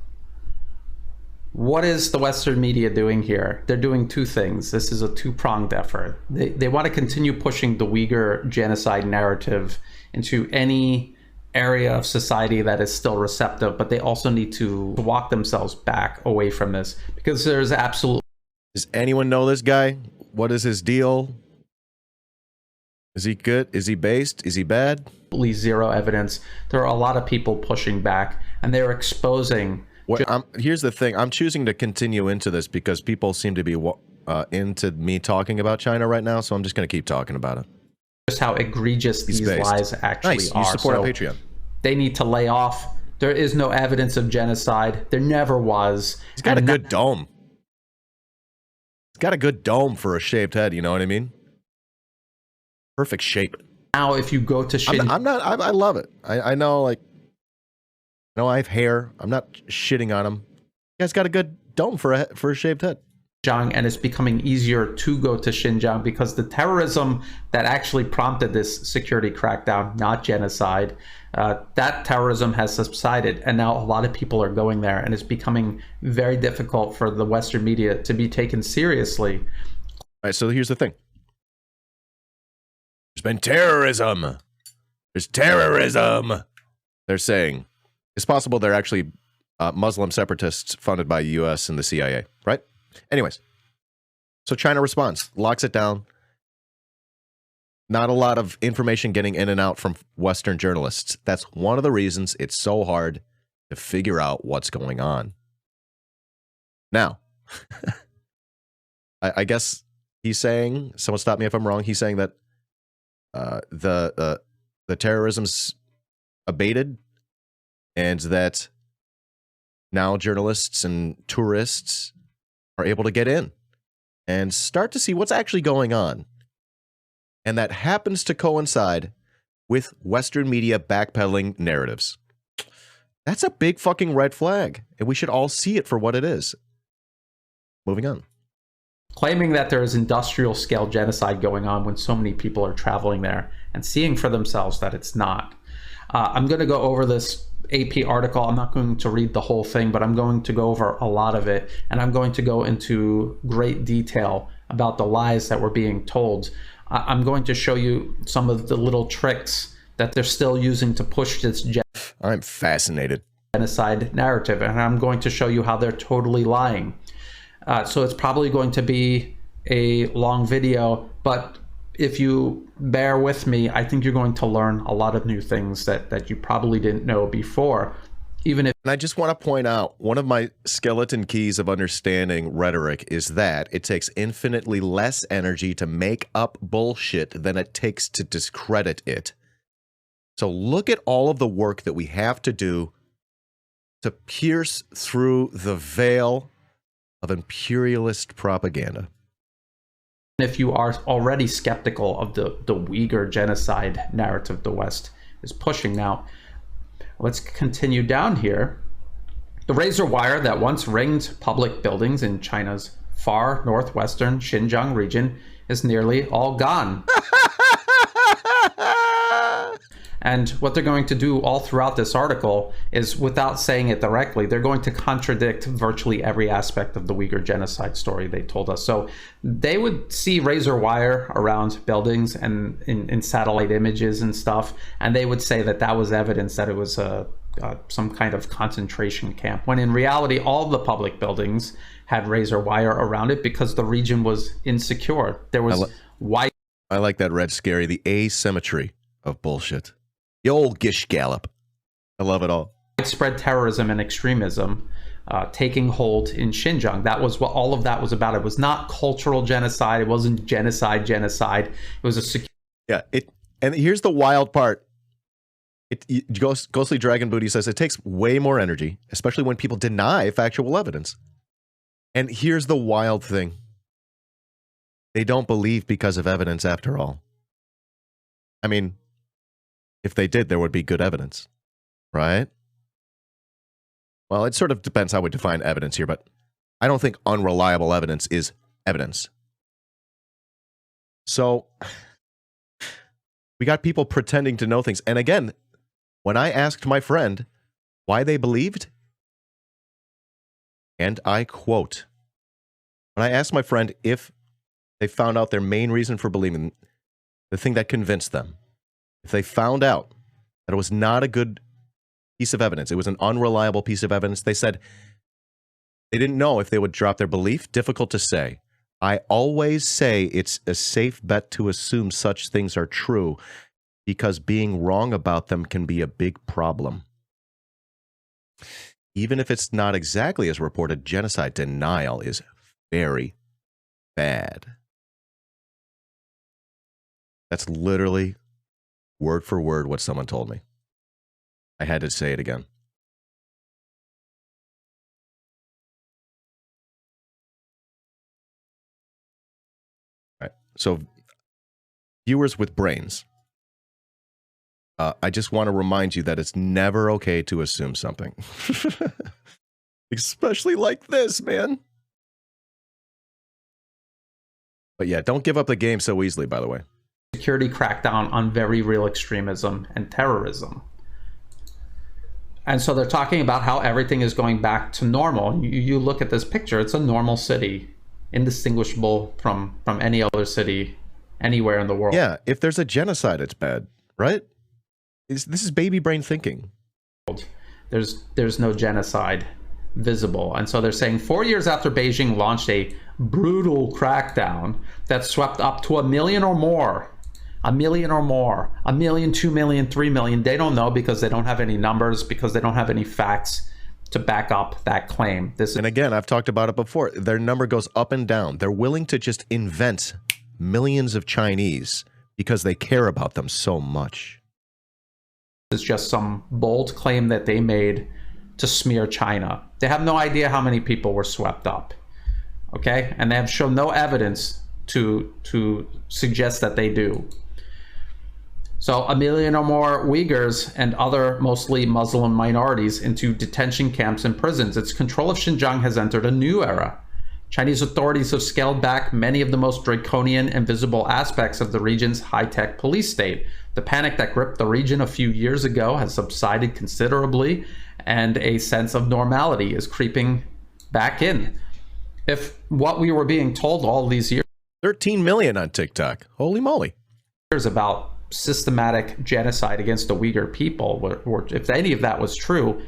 What is the Western media doing here? They're doing two things. This is a two-pronged effort. They want to continue pushing the Uyghur genocide narrative into any area of society that is still receptive, but they also need to walk themselves back away from this because there's absolutely... Does anyone know this guy? What is his deal? Is he good? Is he based? Is he bad? Zero evidence. There are a lot of people pushing back, and they're exposing... Here's the thing. I'm choosing to continue into this because people seem to be into me talking about China right now, so I'm just going to keep talking about it. Just how egregious these lies actually are. You support our Patreon. They need to lay off. There is no evidence of genocide. There never was. He's got a good dome. He's got a good dome for a shaved head, you know what I mean? Perfect shape. Now, if you go to I love it. I know, like, no, I have hair. I'm not shitting on him. You guy's got a good dome for a shaved head. And it's becoming easier to go to Xinjiang because the terrorism that actually prompted this security crackdown, not genocide, that terrorism has subsided, and now a lot of people are going there, and it's becoming very difficult for the Western media to be taken seriously. All right, so here's the thing. There's been terrorism. There's terrorism. They're saying. It's possible they're actually Muslim separatists funded by the U.S. and the CIA, right? Anyways, so China responds, locks it down. Not a lot of information getting in and out from Western journalists. That's one of the reasons it's so hard to figure out what's going on. Now, I guess he's saying, someone stop me if I'm wrong, he's saying that the terrorism's abated and that now journalists and tourists are able to get in and start to see what's actually going on. And that happens to coincide with Western media backpedaling narratives. That's a big fucking red flag, and we should all see it for what it is. Moving on. Claiming that there is industrial scale genocide going on when so many people are traveling there and seeing for themselves that it's not. I'm going to go over this AP article. I'm not going to read the whole thing, but I'm going to go over a lot of it, and I'm going to go into great detail about the lies that were being told. I'm going to show you some of the little tricks that they're still using to push this I'm fascinated. genocide narrative, and I'm going to show you how they're totally lying. So it's probably going to be a long video, but if you bear with me, I think you're going to learn a lot of new things that you probably didn't know before. Even if, and I just want to point out, one of my skeleton keys of understanding rhetoric is that it takes infinitely less energy to make up bullshit than it takes to discredit it. So look at all of the work that we have to do to pierce through the veil of imperialist propaganda. if you are already skeptical of the Uyghur genocide narrative the West is pushing now, let's continue down here. The razor wire that once ringed public buildings in China's far northwestern Xinjiang region is nearly all gone. And what they're going to do all throughout this article is, without saying it directly, they're going to contradict virtually every aspect of the Uyghur genocide story they told us. So they would see razor wire around buildings and in satellite images and stuff, and they would say that that was evidence that it was some kind of concentration camp, when in reality all the public buildings had razor wire around it because the region was insecure. There was white. I like that, Red Scary, the asymmetry of bullshit. The old Gish Gallop. I love it all. Widespread terrorism and extremism taking hold in Xinjiang. That was what all of that was about. It was not cultural genocide. It wasn't genocide. It was a yeah. And here's the wild part. Ghostly Dragon Booty says it takes way more energy, especially when people deny factual evidence. And here's the wild thing. They don't believe because of evidence after all. I mean, if they did, there would be good evidence, right? Well, it sort of depends how we define evidence here, but I don't think unreliable evidence is evidence. So we got people pretending to know things. And again, when I asked my friend why they believed, and I quote, when I asked my friend if they found out their main reason for believing, the thing that convinced them, if they found out that it was not a good piece of evidence, it was an unreliable piece of evidence, they said they didn't know if they would drop their belief. Difficult to say. I always say it's a safe bet to assume such things are true because being wrong about them can be a big problem. Even if it's not exactly as reported, genocide denial is very bad. That's literally word for word what someone told me. I had to say it again. All right. So, viewers with brains, I just want to remind you that it's never okay to assume something. Especially like this, man. But yeah, don't give up the game so easily, by the way. Security crackdown on very real extremism and terrorism. And so they're talking about how everything is going back to normal. You look at this picture, it's a normal city, indistinguishable from any other city anywhere in the world. Yeah, if there's a genocide, it's bad, right? This is baby brain thinking. There's no genocide visible. And so they're saying 4 years after Beijing launched a brutal crackdown that swept up to 1 million or more, 1 million or more, 1 million, 2 million, 3 million. They don't know because they don't have any numbers, because they don't have any facts to back up that claim. And again, I've talked about it before. Their number goes up and down. They're willing to just invent millions of Chinese because they care about them so much. It's just some bold claim that they made to smear China. They have no idea how many people were swept up. Okay? And they have shown no evidence to suggest that they do. So 1 million or more Uyghurs and other mostly Muslim minorities into detention camps and prisons. Its control of Xinjiang has entered a new era. Chinese authorities have scaled back many of the most draconian and visible aspects of the region's high-tech police state. The panic that gripped the region a few years ago has subsided considerably, and a sense of normality is creeping back in. If what we were being told all these years 13 million on TikTok. Holy moly. about systematic genocide against the Uyghur people, or if any of that was true,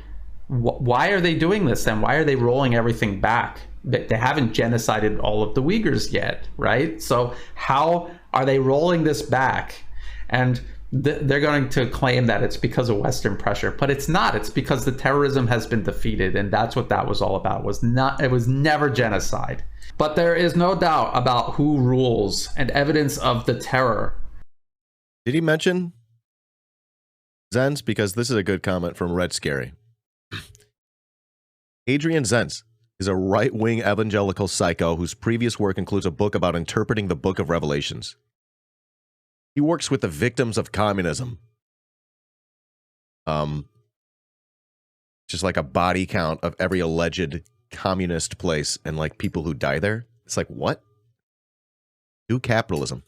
why are they doing this then? Why are they rolling everything back? They haven't genocided all of the Uyghurs yet, right? So how are they rolling this back? And they're going to claim that it's because of Western pressure, but it's not. It's because the terrorism has been defeated, and that's what that was all about. It was never genocide. But there is no doubt about who rules and evidence of the terror. Did he mention Zenz? Because this is a good comment from Red Scary. Adrian Zenz is a right-wing evangelical psycho whose previous work includes a book about interpreting the Book of Revelations. He works with the victims of communism. Just like a body count of every alleged communist place and like people who die there. It's like, what? New capitalism.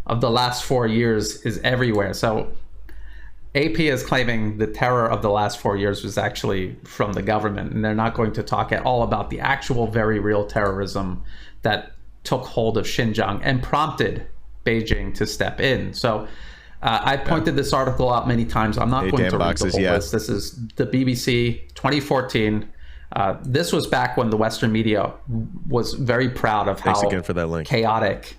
Of the last 4 years is everywhere. So AP is claiming the terror of the last 4 years was actually from the government, and they're not going to talk at all about the actual very real terrorism that took hold of Xinjiang and prompted Beijing to step in. So I pointed this article out many times. I'm not going to read the whole list. This is the BBC 2014. This was back when the Western media was very proud of how again for that link. Chaotic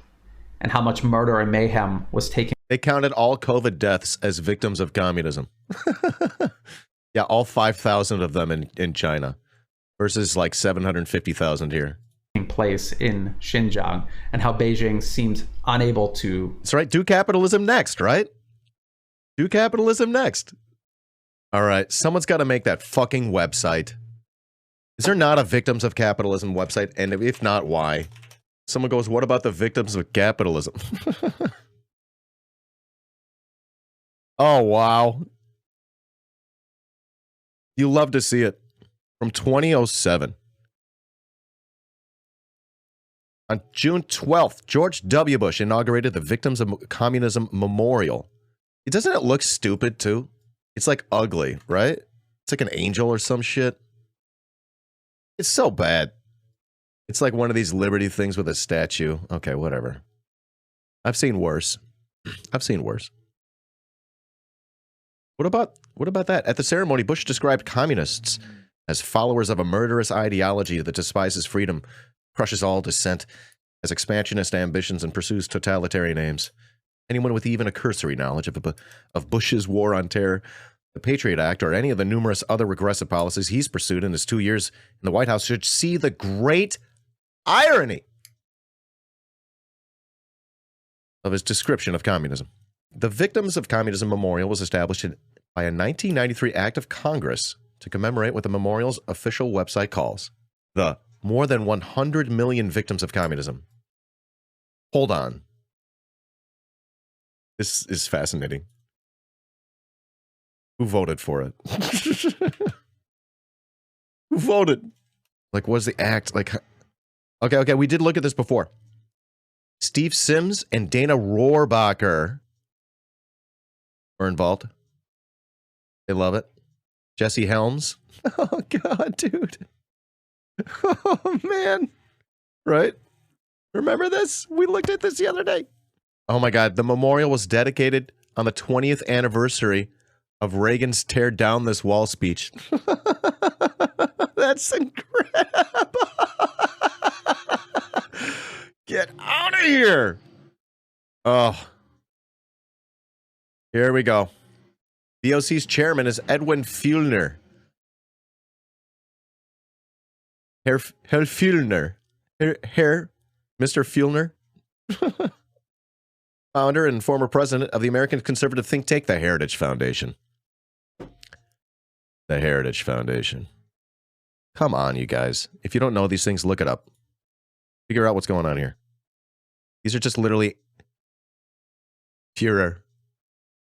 and how much murder and mayhem was taking. They counted all COVID deaths as victims of communism. Yeah, all 5,000 of them in China versus like 750,000 here. Place in Xinjiang, and how Beijing seems unable to. That's right. Do capitalism next, right? Do capitalism next. All right. Someone's got to make that fucking website. Is there not a victims of capitalism website? And if not, why? Someone goes, what about the victims of capitalism? Oh, wow. You love to see it. From 2007. On June 12th, George W. Bush inaugurated the Victims of Communism Memorial. Doesn't it look stupid, too? It's like ugly, right? It's like an angel or some shit. It's so bad. It's like one of these Liberty things with a statue. Okay, whatever. I've seen worse. I've seen worse. What about that? At the ceremony, Bush described communists as followers of a murderous ideology that despises freedom, crushes all dissent, has expansionist ambitions, and pursues totalitarian aims. Anyone with even a cursory knowledge of Bush's war on terror, the Patriot Act, or any of the numerous other regressive policies he's pursued in his 2 years in the White House should see the great irony of his description of communism. The Victims of Communism Memorial was established by a 1993 act of Congress to commemorate what the memorial's official website calls the more than 100 million victims of communism. Hold on. This is fascinating. Who voted for it? Who voted? Like, what is the act? Like, okay, we did look at this before. Steve Sims and Dana Rohrabacher were involved. They love it. Jesse Helms. Oh, God, dude. Oh, man. Right? Remember this? We looked at this the other day. Oh, my God. The memorial was dedicated on the 20th anniversary of Reagan's Tear Down This Wall speech. That's incredible. Get out of here. Oh. Here we go. The OC's chairman is Edwin Fuellner. Herr Fuellner. Herr Mr. Fuellner. Founder and former president of the American conservative think tank, the Heritage Foundation. The Heritage Foundation. Come on, you guys. If you don't know these things, look it up. Figure out what's going on here. These are just literally Führer.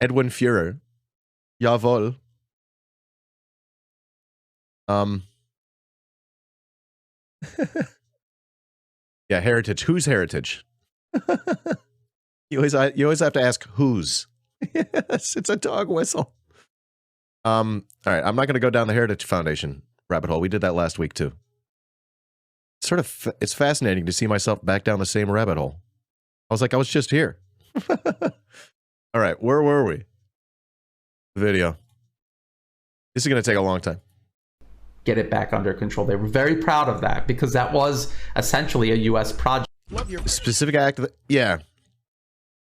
Edwin Führer. Jawohl. Yeah, heritage. Whose heritage? You always have to ask whose. Yes, it's a dog whistle. All right, I'm not going to go down the Heritage Foundation rabbit hole. We did that last week too. It's fascinating to see myself back down the same rabbit hole. I was just here. All right, where were we? Video. This is going to take a long time. Get it back under control. They were very proud of that because that was essentially a U.S. project. Specific act of yeah.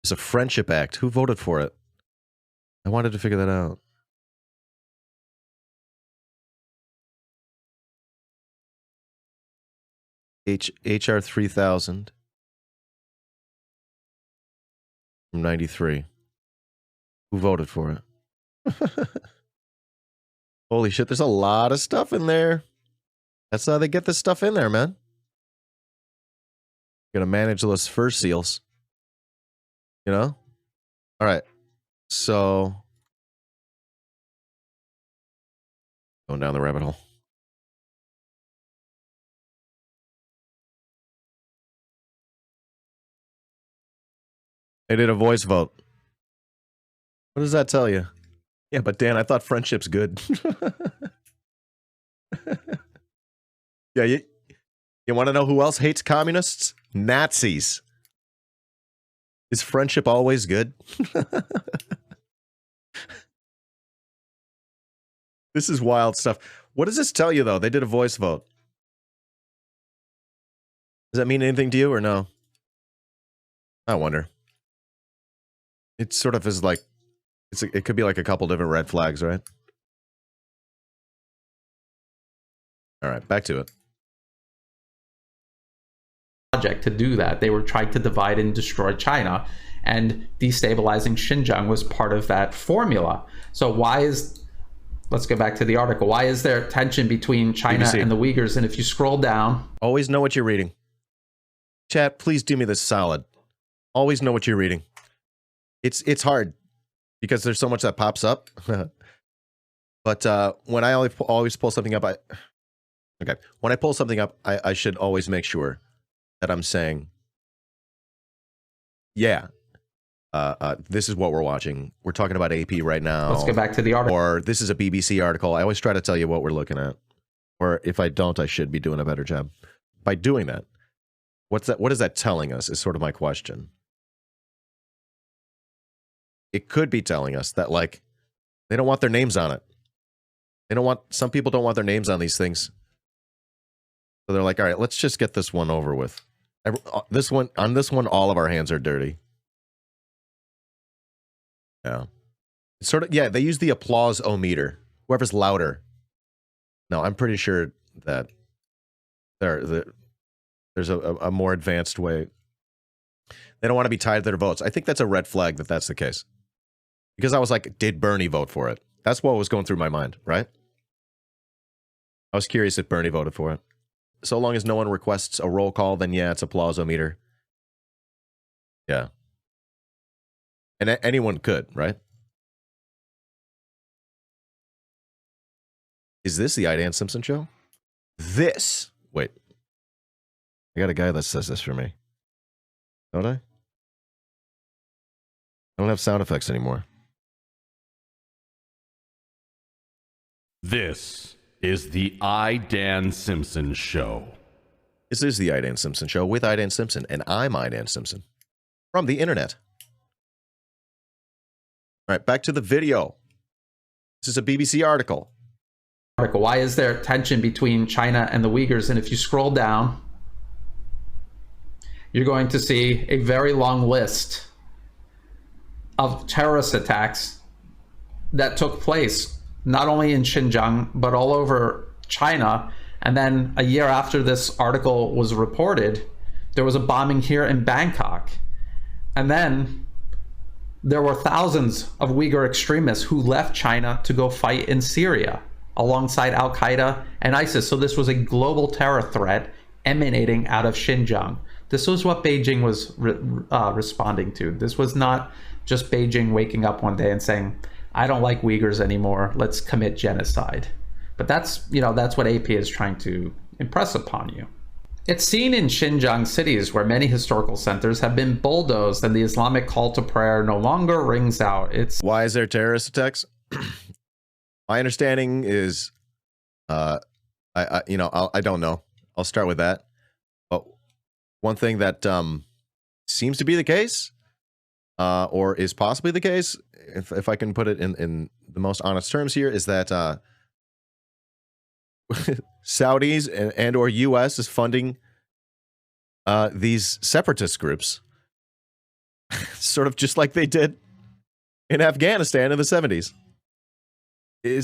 It's a friendship act. Who voted for it? I wanted to figure that out. HR 3000 from 93. Who voted for it? Holy shit, there's a lot of stuff in there. That's how they get this stuff in there, man. Gonna manage those fur seals. You know? All right. So, going down the rabbit hole. They did a voice vote. What does that tell you? Yeah, but Dan, I thought friendship's good. Yeah, you want to know who else hates communists? Nazis. Is friendship always good? This is wild stuff. What does this tell you, though? They did a voice vote. Does that mean anything to you or no? I wonder. It sort of is like, it could be like a couple different red flags, right? All right, back to it. Project to do that. They were trying to divide and destroy China, and destabilizing Xinjiang was part of that formula. So why is, let's go back to the article, why is there tension between China BBC. and the Uyghurs? And if you scroll down, Always know what you're reading. Chat, please do me this solid. Always know what you're reading. It's hard because there's so much that pops up. But when I always pull something up, when I pull something up, I should always make sure that I'm saying, yeah, this is what we're watching. We're talking about AP right now. let's go back to the article. Or this is a BBC article. I always try to tell you what we're looking at. Or if I don't, I should be doing a better job. By doing that, what is that telling us is sort of my question. It could be telling us that, like, they don't want their names on it. Some people don't want their names on these things. So they're like, all right, let's just get this one over with. On this one, all of our hands are dirty. Yeah. It's sort of, yeah, they use the applause-o-meter. Whoever's louder. No, I'm pretty sure that there's a more advanced way. They don't want to be tied to their votes. I think that's a red flag that that's the case. Because I was like, did Bernie vote for it? That's what was going through my mind, right? I was curious if Bernie voted for it. So long as no one requests a roll call, then yeah, it's applause-o-meter. Yeah. And anyone could, right? Is this the iDanSimpson show? This. Wait. I got a guy that says this for me. Don't I? I don't have sound effects anymore. This is the iDanSimpson show. This is the iDanSimpson show with iDanSimpson, and I'm iDanSimpson from the internet. All right, back to the video. This is a BBC article. Why is there tension between China and the Uyghurs? And if you scroll down, you're going to see a very long list of terrorist attacks that took place not only in Xinjiang, but all over China. And then a year after this article was reported, there was a bombing here in Bangkok. And then there were thousands of Uyghur extremists who left China to go fight in Syria. alongside Al-Qaeda and ISIS. So this was a global terror threat emanating out of Xinjiang. This was what Beijing was responding to. This was not just Beijing waking up one day and saying, I don't like Uyghurs anymore, let's commit genocide. But that's, that's what AP is trying to impress upon you. It's seen in Xinjiang cities where many historical centers have been bulldozed and the Islamic call to prayer no longer rings out. Why is there terrorist attacks? My understanding is, I don't know. I'll start with that. But one thing that seems to be the case, or is possibly the case, if I can put it in the most honest terms here, is that Saudis and or U.S. is funding these separatist groups, sort of just like they did in Afghanistan in the 70s. It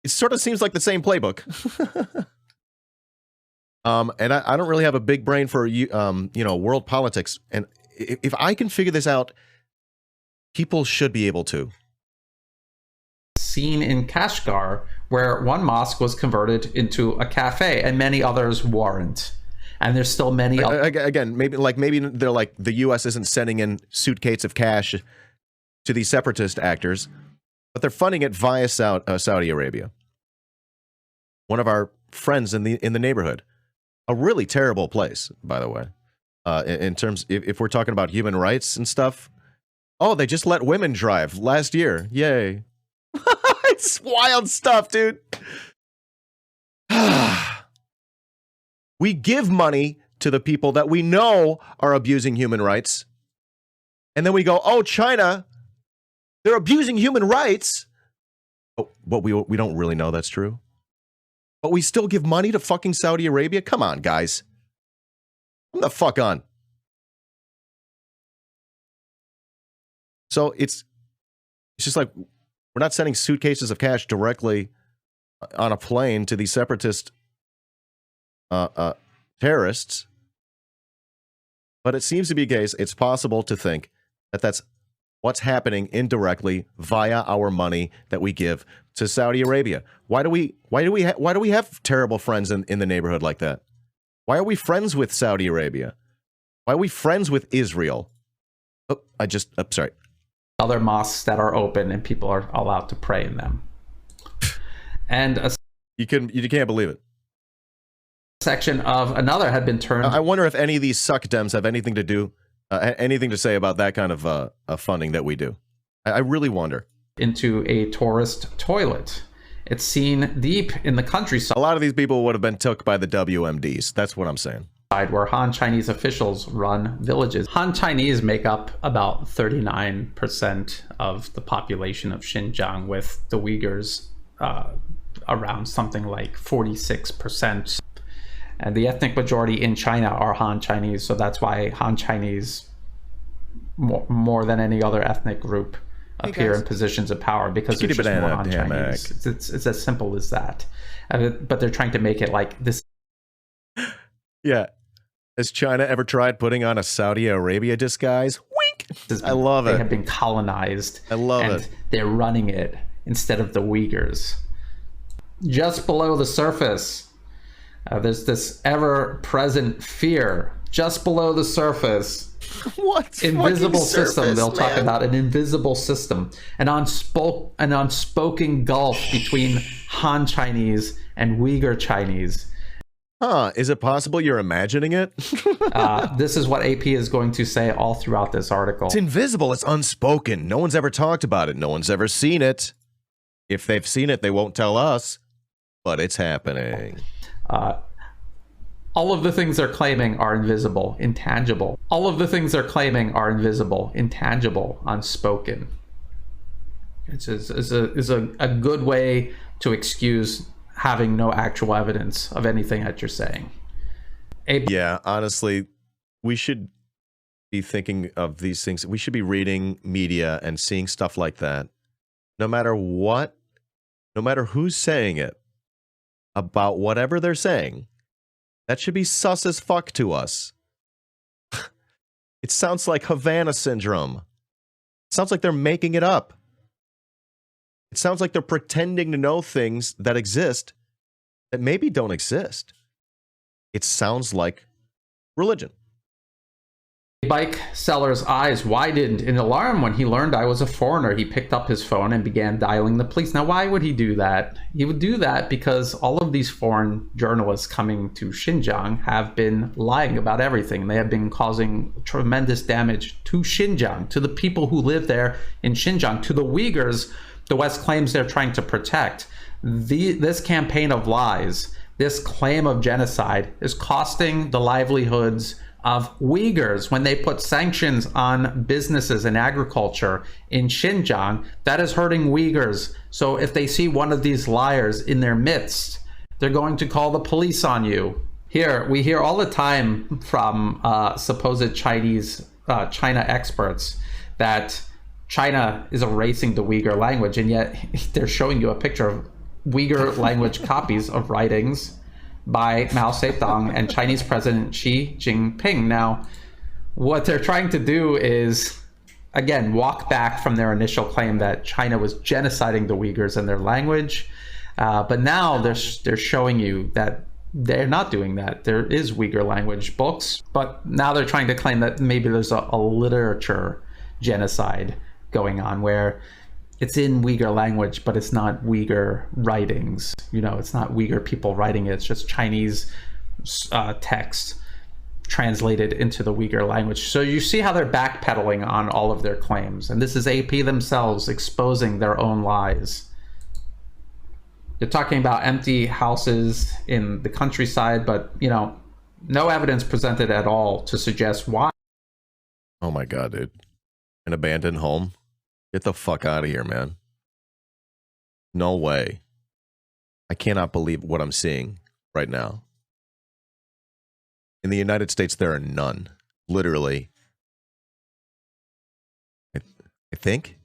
sort of seems like the same playbook. And I don't really have a big brain for world politics, and if I can figure this out, people should be able to. Seen in Kashgar, where one mosque was converted into a cafe and many others weren't. And there's still many again, maybe they're like, the US isn't sending in suitcases of cash to these separatist actors, but they're funding it via Saudi Arabia. One of our friends in the neighborhood, a really terrible place, by the way, in terms, if we're talking about human rights and stuff. Oh, they just let women drive last year. Yay. It's wild stuff, dude. We give money to the people that we know are abusing human rights. And then we go, oh, China, they're abusing human rights. Oh, but we don't really know that's true. But we still give money to fucking Saudi Arabia? Come on, guys. Come the fuck on. So it's just like, we're not sending suitcases of cash directly on a plane to these separatist terrorists. But it seems to be a case, it's possible to think that that's what's happening indirectly via our money that we give to Saudi Arabia. Why do we have terrible friends in the neighborhood like that? Why are we friends with Saudi Arabia? Why are we friends with Israel? Oh, sorry. Other mosques that are open and people are allowed to pray in them. And you can't believe it. Section of another had been turned. I wonder if any of these suck dems have anything to do, anything to say about that kind of funding that we do. I really wonder. Into a tourist toilet. It's seen deep in the countryside. A lot of these people would have been took by the WMDs. That's what I'm saying. Where Han Chinese officials run villages. Han Chinese make up about 39% of the population of Xinjiang, with the Uyghurs around something like 46%. And the ethnic majority in China are Han Chinese, so that's why Han Chinese, more than any other ethnic group, appear in positions of power, because there's just more Han Chinese. It's as simple as that. But they're trying to make it like this. Yeah. Has China ever tried putting on a Saudi Arabia disguise? Wink! I love it. They have been colonized. I love it. They're running it instead of the Uyghurs. Just below the surface, there's this ever-present fear. Just below the surface. What? Invisible system. Surface, They'll talk about an invisible system. An unspoken gulf between Han Chinese and Uyghur Chinese. Huh, is it possible you're imagining it? This is what AP is going to say all throughout this article. It's invisible, it's unspoken. No one's ever talked about it. No one's ever seen it. If they've seen it, they won't tell us. But it's happening. All of the things they're claiming are invisible, intangible. All of the things they're claiming are invisible, intangible, unspoken. It's a good way to excuse having no actual evidence of anything that you're saying. Yeah, honestly, we should be thinking of these things. We should be reading media and seeing stuff like that. No matter what, no matter who's saying it, about whatever they're saying, that should be sus as fuck to us. It sounds like Havana syndrome. It sounds like they're making it up. It sounds like they're pretending to know things that exist that maybe don't exist. It sounds like religion. Bike seller's eyes widened in alarm when he learned I was a foreigner. He picked up his phone and began dialing the police. Now, why would he do that? He would do that because all of these foreign journalists coming to Xinjiang have been lying about everything. They have been causing tremendous damage to Xinjiang, to the people who live there in Xinjiang, to the Uyghurs the West claims they're trying to protect. This campaign of lies, this claim of genocide, is costing the livelihoods of Uyghurs. When they put sanctions on businesses and agriculture in Xinjiang, that is hurting Uyghurs. So if they see one of these liars in their midst, they're going to call the police on you. Here, we hear all the time from supposed China experts that China is erasing the Uyghur language, and yet they're showing you a picture of Uyghur language copies of writings by Mao Zedong and Chinese President Xi Jinping. Now, what they're trying to do is, again, walk back from their initial claim that China was genociding the Uyghurs and their language. But now they're showing you that they're not doing that. There is Uyghur language books, but now they're trying to claim that maybe there's a literature genocide going on where it's in Uyghur language, but it's not Uyghur writings. You know, it's not Uyghur people writing it. It's just Chinese text translated into the Uyghur language. So you see how they're backpedaling on all of their claims. And this is AP themselves exposing their own lies. They're talking about empty houses in the countryside, but, you know, no evidence presented at all to suggest why. Oh my God, dude. An abandoned home? Get the fuck out of here, man. No way. I cannot believe what I'm seeing right now. In the United States, there are none. Literally. I think?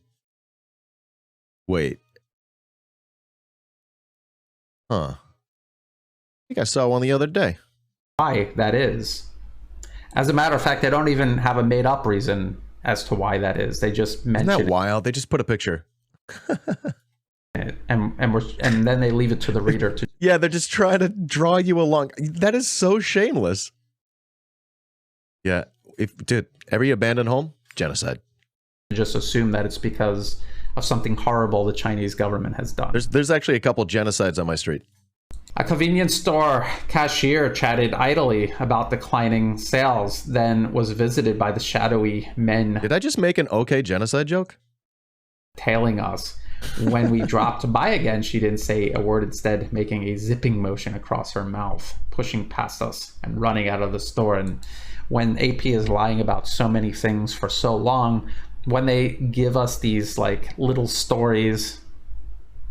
Wait. Huh. I think I saw one the other day. Why that is. As a matter of fact, they don't even have a made-up reason as to why that is. They just mention Isn't that wild? They just put a picture. it, and then they leave it to the reader to. Yeah, they're just trying to draw you along. That is so shameless. Yeah, dude, every abandoned home, genocide. Just assume that it's because of something horrible the Chinese government has done. There's actually a couple genocides on my street. A convenience store cashier chatted idly about declining sales, then was visited by the shadowy men. Did I just make an okay genocide joke? Tailing us. When we dropped by again, she didn't say a word, instead making a zipping motion across her mouth, pushing past us and running out of the store. And when AP is lying about so many things for so long, when they give us these like little stories,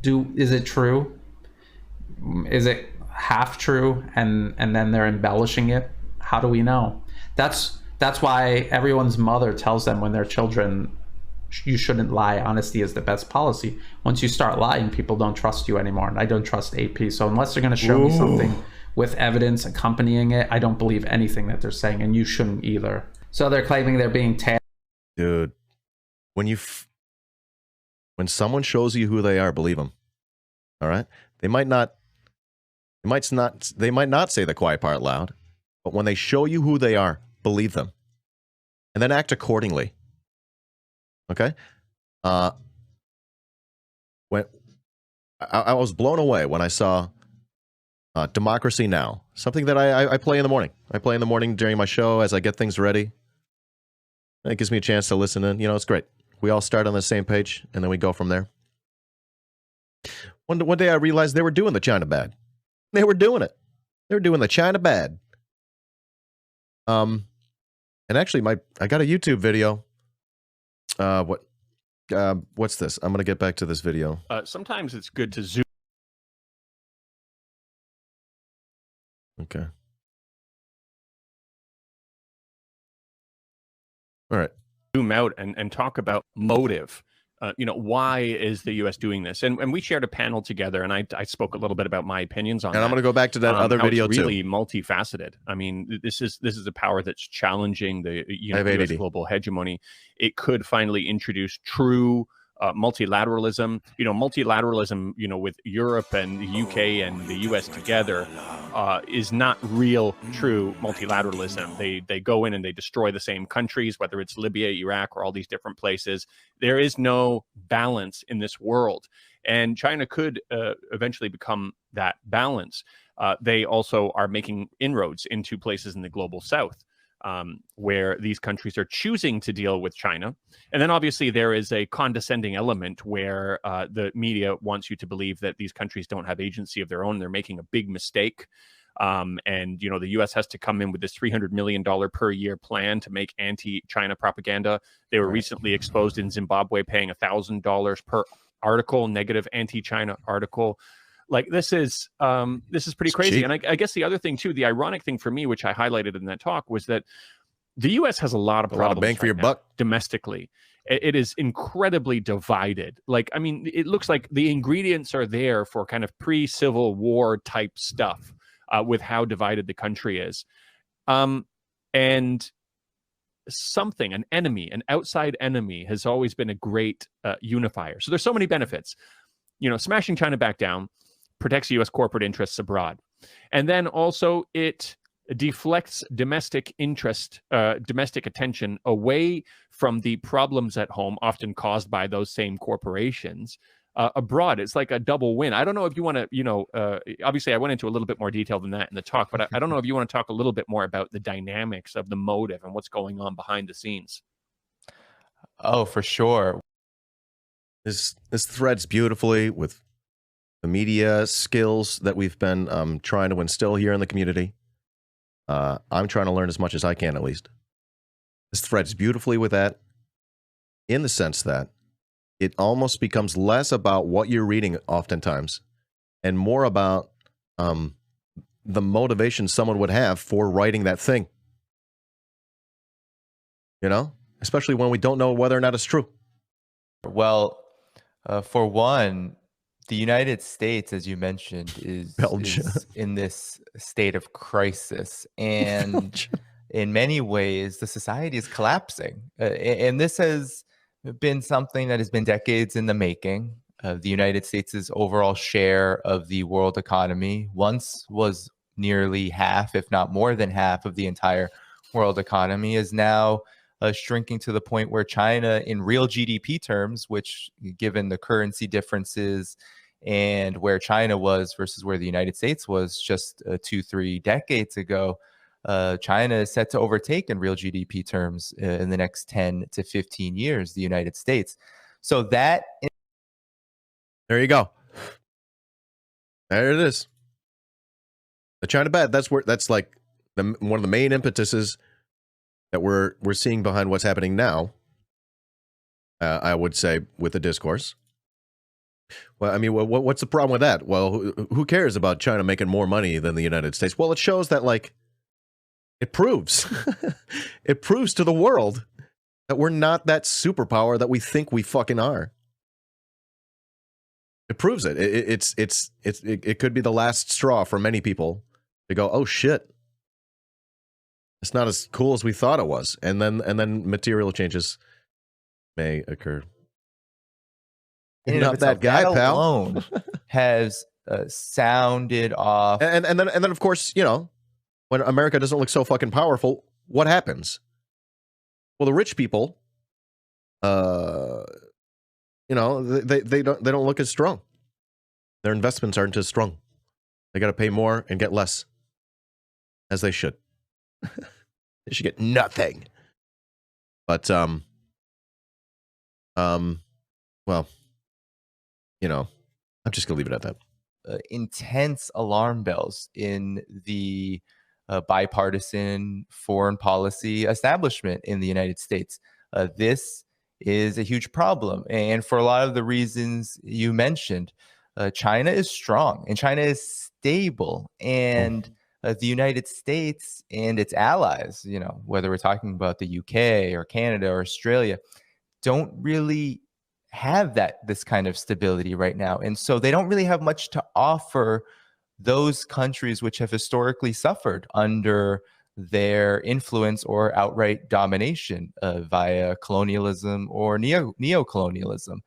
is it true? Is it half true and then they're embellishing it? How do we know? That's why everyone's mother tells them when they're children, you shouldn't lie. Honesty is the best policy. Once you start lying, people don't trust you anymore. And I don't trust AP. So unless they're going to show me something with evidence accompanying it, I don't believe anything that they're saying, and you shouldn't either. So they're claiming they're being tailed. Dude, when someone shows you who they are, believe them. All right? They might not say the quiet part loud, but when they show you who they are, believe them. And then act accordingly. Okay? When I was blown away when I saw Democracy Now! Something that I play in the morning. I play in the morning during my show as I get things ready. It gives me a chance to listen in. You know, it's great. We all start on the same page, and then we go from there. One day I realized they were doing the China bad. They were doing it. They were doing the China bad. And actually, I got a YouTube video. What's this? I'm gonna get back to this video. Sometimes it's good to zoom. Okay. All right. Zoom out and talk about motive. Why is the U.S. doing this? And we shared a panel together, and I spoke a little bit about my opinions on that. And I'm going to go back to that other video it's really too. Multifaceted. I mean, this is a power that's challenging the US global hegemony. It could finally introduce true multilateralism. Multilateralism, with Europe and the UK and the US together is not real, true multilateralism. They go in and they destroy the same countries, whether it's Libya, Iraq, or all these different places. There is no balance in this world. And China could eventually become that balance. They also are making inroads into places in the global south where these countries are choosing to deal with China. And then obviously there is a condescending element where the media wants you to believe that these countries don't have agency of their own. They're making a big mistake. And the U.S. has to come in with this $300 million per year plan to make anti-China propaganda. They were recently exposed in Zimbabwe paying $1,000 per article, negative anti-China article. Like this is pretty crazy. Cheap. And I guess the other thing too, the ironic thing for me, which I highlighted in that talk, was that the U.S. has a lot of problems bang for your buck domestically. It is incredibly divided. It looks like the ingredients are there for kind of pre-Civil War type stuff with how divided the country is. And an enemy, an outside enemy has always been a great unifier. So there's so many benefits. Smashing China back down protects U.S. corporate interests abroad. And then also it deflects domestic attention away from the problems at home, often caused by those same corporations abroad. It's like a double win. I don't know if you want to, obviously I went into a little bit more detail than that in the talk, but I don't know if you want to talk a little bit more about the dynamics of the motive and what's going on behind the scenes. Oh, for sure. This threads beautifully with the media skills that we've been trying to instill here in the community. I'm trying to learn as much as I can, at least. This threads beautifully with that, in the sense that it almost becomes less about what you're reading oftentimes and more about the motivation someone would have for writing that thing. Especially when we don't know whether or not it's true. Well, for one, the United States, as you mentioned, is in this state of crisis. And in many ways, the society is collapsing. And this has been something that has been decades in the making. The United States' overall share of the world economy once was nearly half, if not more than half, of the entire world economy, is now shrinking to the point where China, in real GDP terms, which given the currency differences and where China was versus where the United States was just 2-3 decades ago, China is set to overtake in real GDP terms in the next 10 to 15 years, the United States. So that... There you go. There it is. The China bet, that's like one of the main impetuses that we're seeing behind what's happening now, I would say, with the discourse. Well, what's the problem with that? Well, who cares about China making more money than the United States? Well, it shows that, it proves. It proves to the world that we're not that superpower that we think we fucking are. It proves it. It could be the last straw for many people to go, oh shit, it's not as cool as we thought it was, and then material changes may occur. Not that guy, that pal. Alone has sounded off. And then of course, when America doesn't look so fucking powerful, what happens? Well, the rich people, they don't look as strong. Their investments aren't as strong. They got to pay more and get less, as they should. They should get nothing. But well, I'm just gonna leave it at that. Intense alarm bells in the bipartisan foreign policy establishment in the United States. This is a huge problem, and for a lot of the reasons you mentioned, China is strong and China is stable, and the United States and its allies, whether we're talking about the UK or Canada or Australia, don't really have this kind of stability right now. And so they don't really have much to offer those countries which have historically suffered under their influence or outright domination via colonialism or neo-colonialism.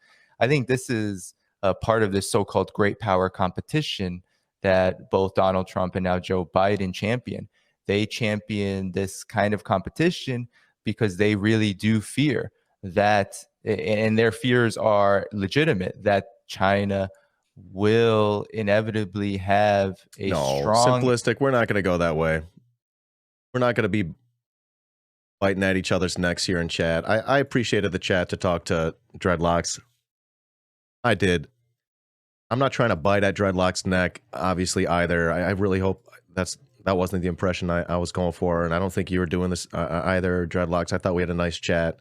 I think this is a part of this so-called great power competition that both Donald Trump and now Joe Biden champion. They champion this kind of competition because they really do fear that, and their fears are legitimate, that China will inevitably have a strong... simplistic. We're not going to go that way. We're not going to be biting at each other's necks here in chat. I appreciated the chat to talk to Dreadlocks. I did. I'm not trying to bite at Dreadlock's neck, obviously, either. I really hope that wasn't the impression I was going for, and I don't think you were doing this either, Dreadlocks. I thought we had a nice chat.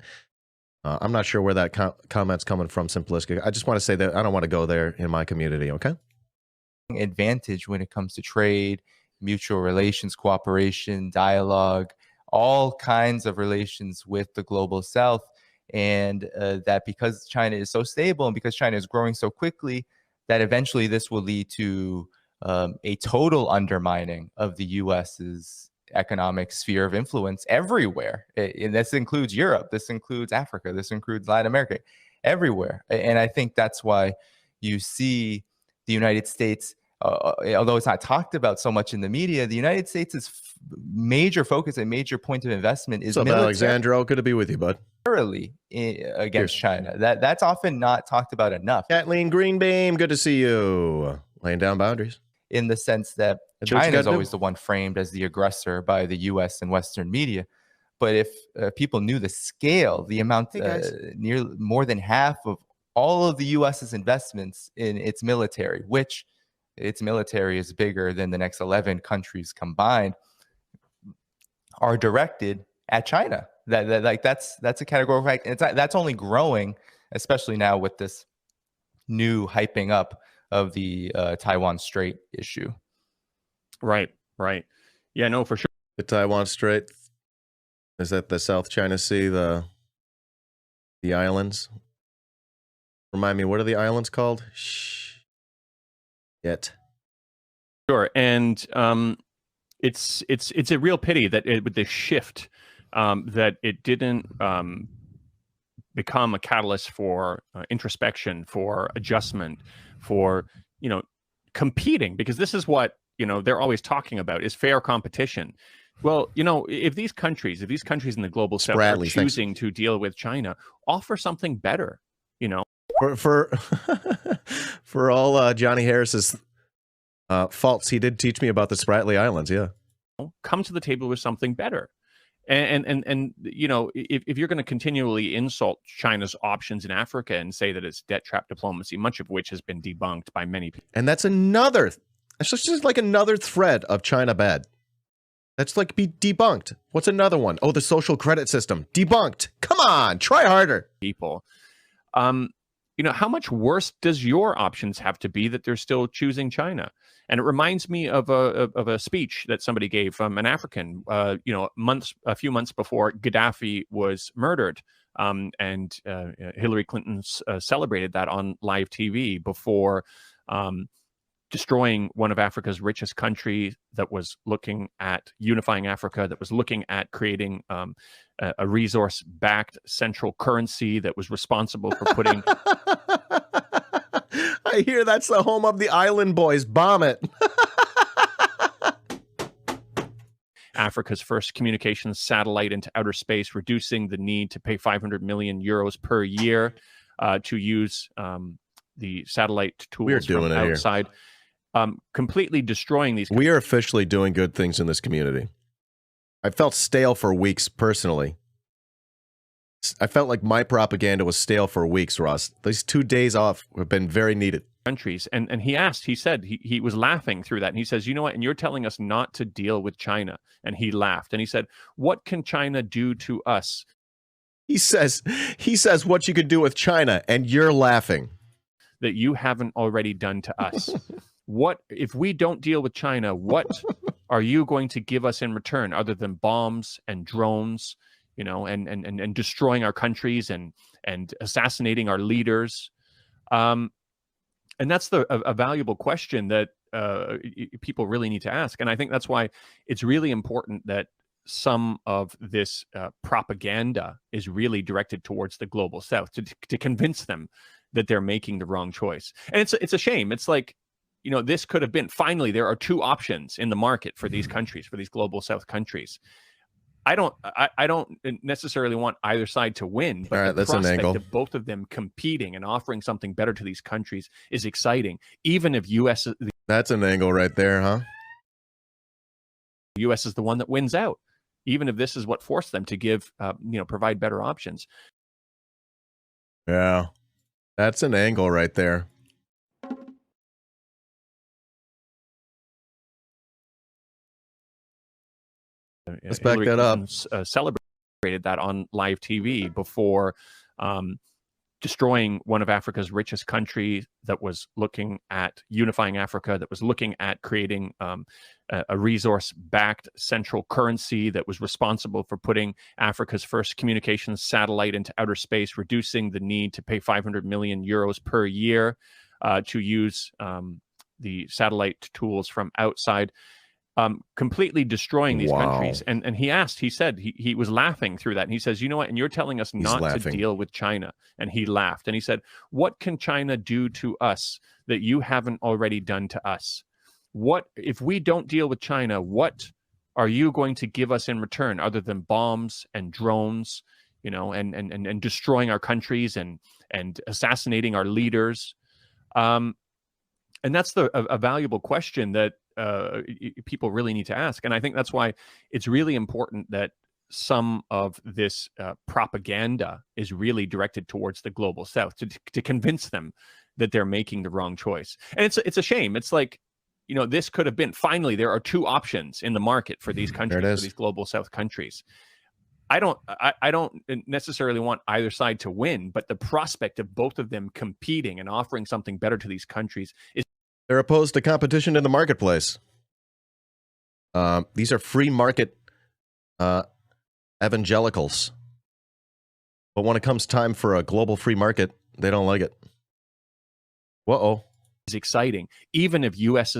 I'm not sure where that comment's coming from, simplistic. I just want to say that I don't want to go there in my community, okay? Advantage when it comes to trade, mutual relations, cooperation, dialogue, all kinds of relations with the global south, and that because China is so stable and because China is growing so quickly, that eventually this will lead to a total undermining of the US's economic sphere of influence everywhere. And this includes Europe, this includes Africa, this includes Latin America, everywhere. And I think that's why you see the United States, although it's not talked about so much in the media, the United States' major focus and major point of investment is military. Alexandro, good to be with you, bud. Against China. That's often not talked about enough. Kathleen Greenbeam, good to see you. Laying down boundaries. In the sense that China is always the one framed as the aggressor by the U.S. and Western media. But if people knew the scale, the amount, more than half of all of the U.S.'s investments in its military, which its military is bigger than the next 11 countries combined, are directed at China. That's a categorical fact. And that's only growing, especially now with this new hyping up of the Taiwan Strait issue. Right. Yeah, no, for sure. The Taiwan Strait, is that the South China Sea, the islands? Remind me, what are the islands called? Sure, and it's a real pity that with this shift, that it didn't become a catalyst for introspection, for adjustment, for competing, because this is what they're always talking about, is fair competition. Well, if these countries in the global south are choosing to deal with China, offer something better. For all Johnny Harris's faults, he did teach me about the Spratly Islands. Yeah, come to the table with something better. And if you're going to continually insult China's options in Africa and say that it's debt trap diplomacy, much of which has been debunked by many people, and that's just like another thread of China bad. That's like be debunked. What's another one? Oh, the social credit system, debunked. Come on, try harder, people. How much worse does your options have to be that they're still choosing China? And it reminds me of a speech that somebody gave from an African, a few months before Gaddafi was murdered, and Hillary Clinton celebrated that on live TV before destroying one of Africa's richest countries that was looking at unifying Africa, that was looking at creating a resource-backed central currency that was responsible for putting... I hear that's the home of the Island Boys. Bomb it. Africa's first communications satellite into outer space, reducing the need to pay 500 million euros per year to use the satellite tools from outside. Completely destroying these. We are officially doing good things in this community. I felt stale for weeks personally. I felt like my propaganda was stale for weeks, Ross. These 2 days off have been very needed. Countries. And he said, he was laughing through that. And he says, you know what? And you're telling us not to deal with China. And he laughed. And he said, what can China do to us? He says what you could do with China. And you're laughing. That you haven't already done to us. What, if we don't deal with China, what are you going to give us in return other than bombs and drones, and destroying our countries and assassinating our leaders? And that's a valuable question that people really need to ask. And I think that's why it's really important that some of this propaganda is really directed towards the global south to convince them that they're making the wrong choice. And it's a shame. It's like, you know, this could have been, finally, there are two options in the market for these countries, for these global South countries. I don't necessarily want either side to win, but the that's an prospect angle. of both of them competing and offering something better to these countries is exciting. Even if That's an angle right there, huh? the U.S. is the one that wins out, even if this is what forced them to give, provide better options. Yeah, that's an angle right there. Let's back Hillary that up. Clinton, celebrated that on live TV before destroying one of Africa's richest countries that was looking at unifying Africa, that was looking at creating a resource-backed central currency that was responsible for putting Africa's first communications satellite into outer space, reducing the need to pay 500 million euros per year to use the satellite tools from outside. Completely destroying these countries. And he said he was laughing through that. And he says, you know what? And you're telling us not to deal with China. And he laughed. And he said, what can China do to us that you haven't already done to us? What, if we don't deal with China, what are you going to give us in return other than bombs and drones, you know, and destroying our countries and assassinating our leaders? And that's a valuable question that people really need to ask. And I think that's why it's really important that some of this propaganda is really directed towards the global South to convince them that they're making the wrong choice. And it's a shame. It's like, you know, this could have been, finally, there are two options in the market for these countries, for these global South countries. I don't necessarily want either side to win, but the prospect of both of them competing and offering something better to these countries is. They're opposed to competition in the marketplace. These are free market evangelicals. But when it comes time for a global free market, they don't like it. Whoa. Is exciting, even if the U.S.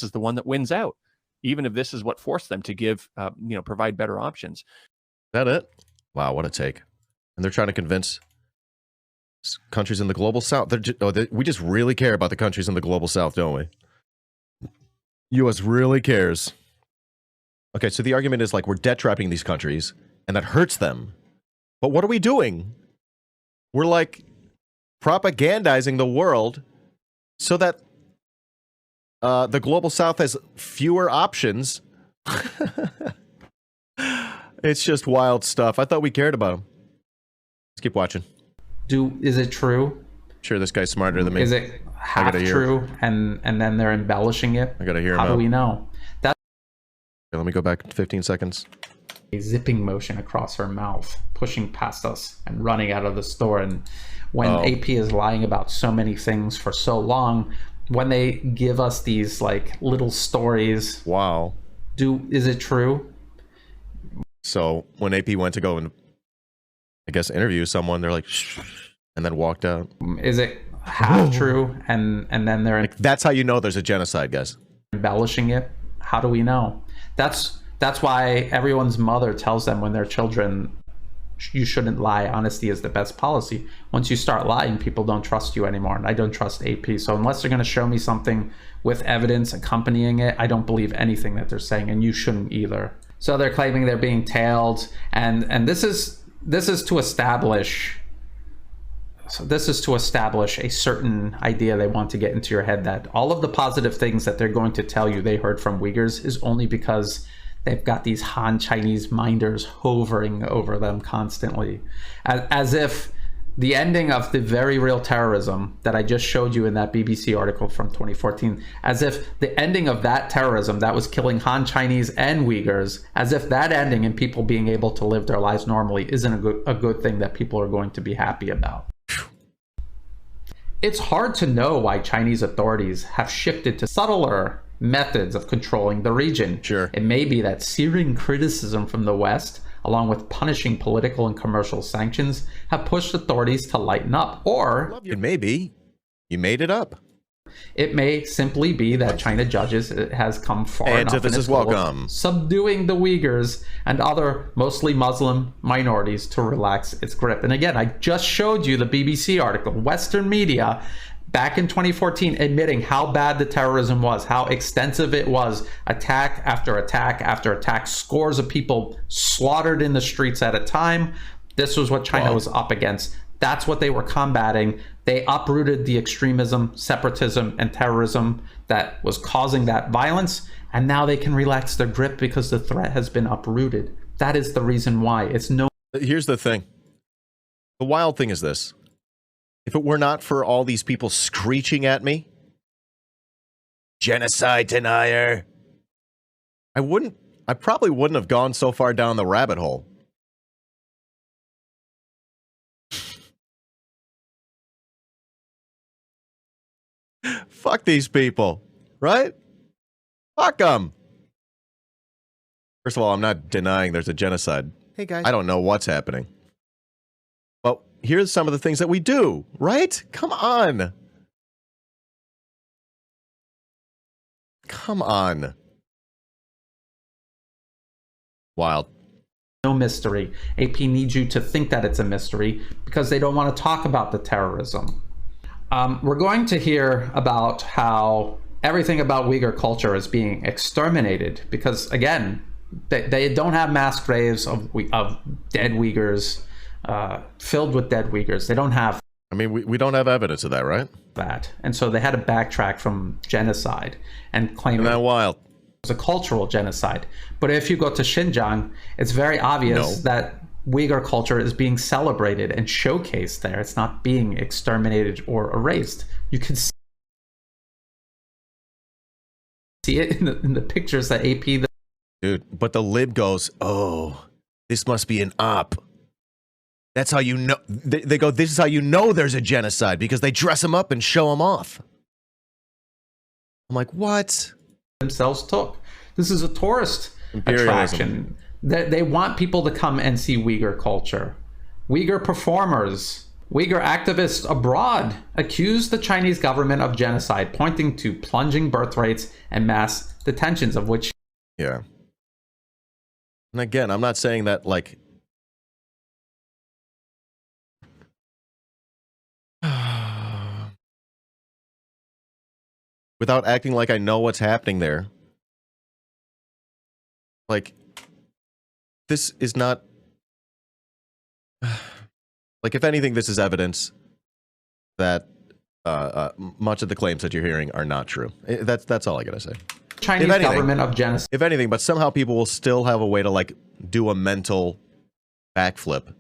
is the one that wins out, even if this is what forced them to give, provide better options. Is that it? Wow, what a take. And they're trying to convince countries in the global South. We just really care about the countries in the global South, don't we? U.S. really cares. Okay, so the argument is like we're debt trapping these countries, and that hurts them. But what are we doing? We're like propagandizing the world so that the global South has fewer options. It's just wild stuff. I thought we cared about them. Let's keep watching. Is it true? Sure, this guy's smarter than me. Is it half true and then they're embellishing it? I gotta hear him How do out. we know? That's Okay, let me go back 15 seconds. a zipping motion across her mouth, pushing past us and running out of the store. And when AP is lying about so many things for so long, when they give us these like little stories, Wow. is it true? So when AP went to go and, I guess, interview someone, they're like, shh, and then walked out. Is it half true and then they're That's how you know there's a genocide, guys. embellishing it? How do we know? That's why everyone's mother tells them when they're children, you shouldn't lie. Honesty is the best policy. Once you start lying, people don't trust you anymore. And I don't trust AP. So unless they're going to show me something with evidence accompanying it, I don't believe anything that they're saying, and you shouldn't either. So they're claiming they're being tailed, and this is to establish. So this is to establish a certain idea they want to get into your head, that all of the positive things that they're going to tell you they heard from Uyghurs is only because they've got these Han Chinese minders hovering over them constantly. As if the ending of the very real terrorism that I just showed you in that BBC article from 2014, as if the ending of that terrorism that was killing Han Chinese and Uyghurs, as if that ending and people being able to live their lives normally isn't a good thing that people are going to be happy about. It's hard to know why Chinese authorities have shifted to subtler methods of controlling the region. Sure. It may be that searing criticism from the West, along with punishing political and commercial sanctions, have pushed authorities to lighten up. Or It may be. You made it up. It may simply be that China judges it has come far enough in Antithesis its goal of welcome. subduing the Uyghurs and other mostly Muslim minorities to relax its grip. And again, I just showed you the BBC article, Western media, back in 2014, admitting how bad the terrorism was, how extensive it was, attack after attack after attack, scores of people slaughtered in the streets at a time. This was what China was up against. That's what they were combating. They uprooted the extremism, separatism, and terrorism that was causing that violence, and now they can relax their grip because the threat has been uprooted. That is the reason why. It's no. Here's the thing. The wild thing is this. If it were not for all these people screeching at me, genocide denier, I probably wouldn't have gone so far down the rabbit hole. Fuck these people, right? Fuck them. First of all, I'm not denying there's a genocide. Hey guys. I don't know what's happening. But here's some of the things that we do, right? Come on. Come on. Wild. No mystery. AP needs you to think that it's a mystery because they don't want to talk about the terrorism. We're going to hear about how everything about Uyghur culture is being exterminated because, again, they don't have mass graves of dead Uyghurs, filled with dead Uyghurs. They don't have. I mean, we don't have evidence of that, right? That. And so they had to backtrack from genocide and claim Isn't that wild? it was a cultural genocide. But if you go to Xinjiang, it's very obvious that Uyghur culture is being celebrated and showcased there. It's not being exterminated or erased. You can see it in the pictures that AP... Dude, but the lib goes, oh, this must be an op. That's how you know. They go, this is how you know there's a genocide, because they dress them up and show them off. I'm like, what? Themselves took. This is a tourist Imperialism. attraction. They want people to come and see Uyghur culture. Uyghur performers, Uyghur activists abroad accuse the Chinese government of genocide, pointing to plunging birth rates and mass detentions, of which... Yeah. And again, I'm not saying that, like... without acting like I know what's happening there. Like... this is not... like, if anything, this is evidence that much of the claims that you're hearing are not true. That's all I gotta say. Chinese government of genocide. If anything, but somehow people will still have a way to, like, do a mental backflip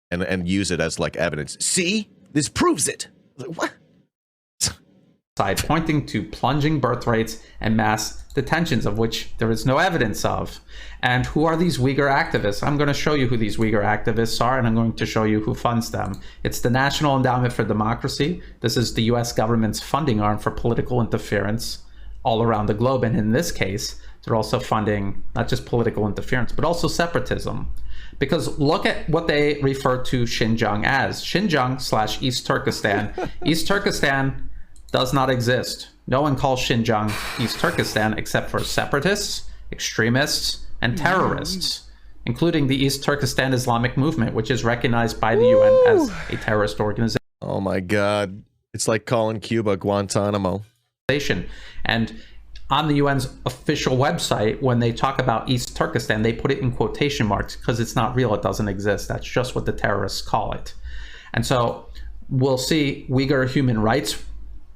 and use it as, like, evidence. See? This proves it. What? Pointing to plunging birth rates and mass detentions, of which there is no evidence of. And who are these Uyghur activists? I'm going to show you who these Uyghur activists are, and I'm going to show you who funds them. It's the National Endowment for Democracy. This is the US government's funding arm for political interference all around the globe. And in this case, they're also funding not just political interference, but also separatism. Because look at what they refer to Xinjiang as. Xinjiang / East Turkestan. East Turkestan does not exist. No one calls Xinjiang East Turkestan except for separatists, extremists, and terrorists, including the East Turkestan Islamic Movement, which is recognized by the UN as a terrorist organization. Oh my God. It's like calling Cuba Guantanamo. And on the UN's official website, when they talk about East Turkestan, they put it in quotation marks because it's not real. It doesn't exist. That's just what the terrorists call it. And so we'll see Uyghur Human Rights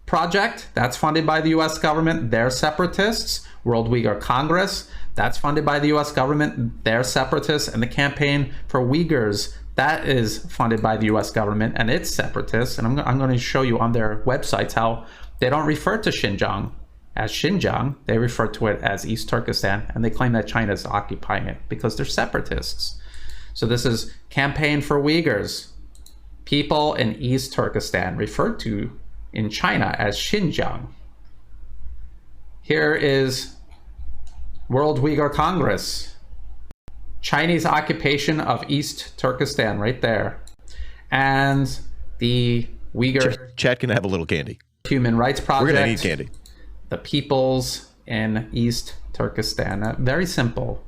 Project, that's funded by the US government. They're separatists. World Uyghur Congress, that's funded by the US government. They're separatists. And the Campaign for Uyghurs, that is funded by the US government, and it's separatists. And I'm going to show you on their websites how they don't refer to Xinjiang as Xinjiang. They refer to it as East Turkestan, and they claim that China is occupying it because they're separatists. So this is Campaign for Uyghurs, people in East Turkestan, referred to in China as Xinjiang. Here is World Uyghur Congress, Chinese occupation of East Turkestan right there. And the Uyghur... Chat can have a little candy. Human Rights Project. We're gonna need candy. The peoples in East Turkestan. Very simple.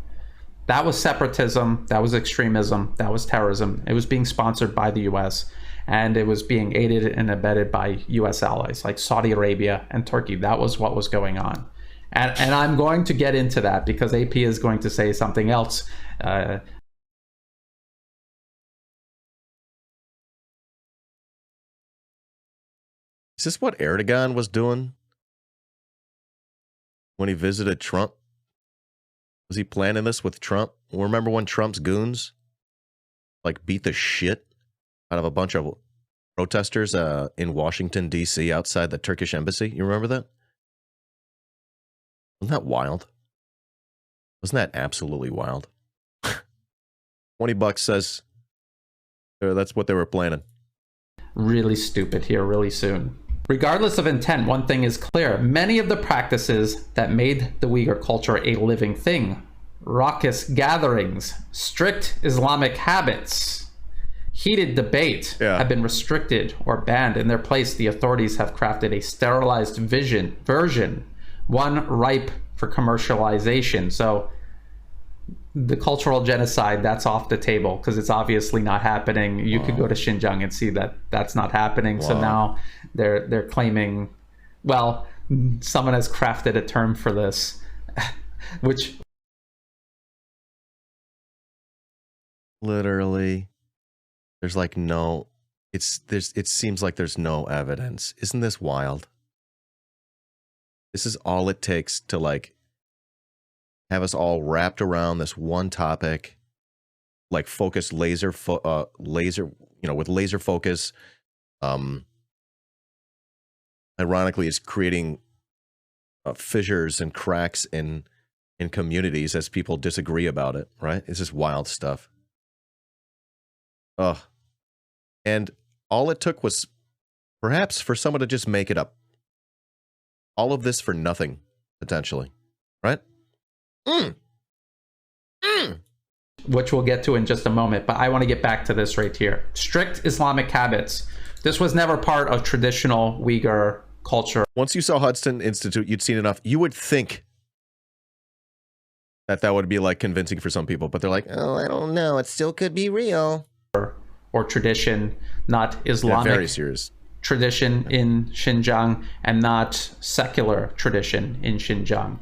That was separatism. That was extremism. That was terrorism. It was being sponsored by the U.S. and it was being aided and abetted by U.S. allies like Saudi Arabia and Turkey. That was what was going on. And I'm going to get into that because AP is going to say something else. Is this what Erdogan was doing when he visited Trump? Was he planning this with Trump? Remember when Trump's goons like beat the shit out of a bunch of protesters in Washington, D.C. outside the Turkish embassy? You remember that? Wasn't that wild? Wasn't that absolutely wild? $20 says that's what they were planning. Really stupid here really soon. Regardless of intent, one thing is clear. Many of the practices that made the Uyghur culture a living thing, raucous gatherings, strict Islamic habits, heated debate, have been restricted or banned. In their place, the authorities have crafted a sterilized version, one ripe for commercialization. So the cultural genocide, that's off the table because it's obviously not happening. You could go to Xinjiang and see that that's not happening. So now they're claiming, well, someone has crafted a term for this, which literally there's like no, it seems like there's no evidence. Isn't this wild? This is all it takes to like have us all wrapped around this one topic, like focused laser, with laser focus. Ironically, is creating fissures and cracks in communities as people disagree about it. Right? It's just wild stuff. And all it took was perhaps for someone to just make it up. All of this for nothing, potentially, right? Which we'll get to in just a moment, but I want to get back to this right here. Strict Islamic habits. This was never part of traditional Uyghur culture. Once you saw Hudson Institute, you'd seen enough. You would think that would be like convincing for some people, but they're like, oh, I don't know. It still could be real. Or tradition, not Islamic. Yeah, very serious. Tradition in Xinjiang and not secular tradition in Xinjiang.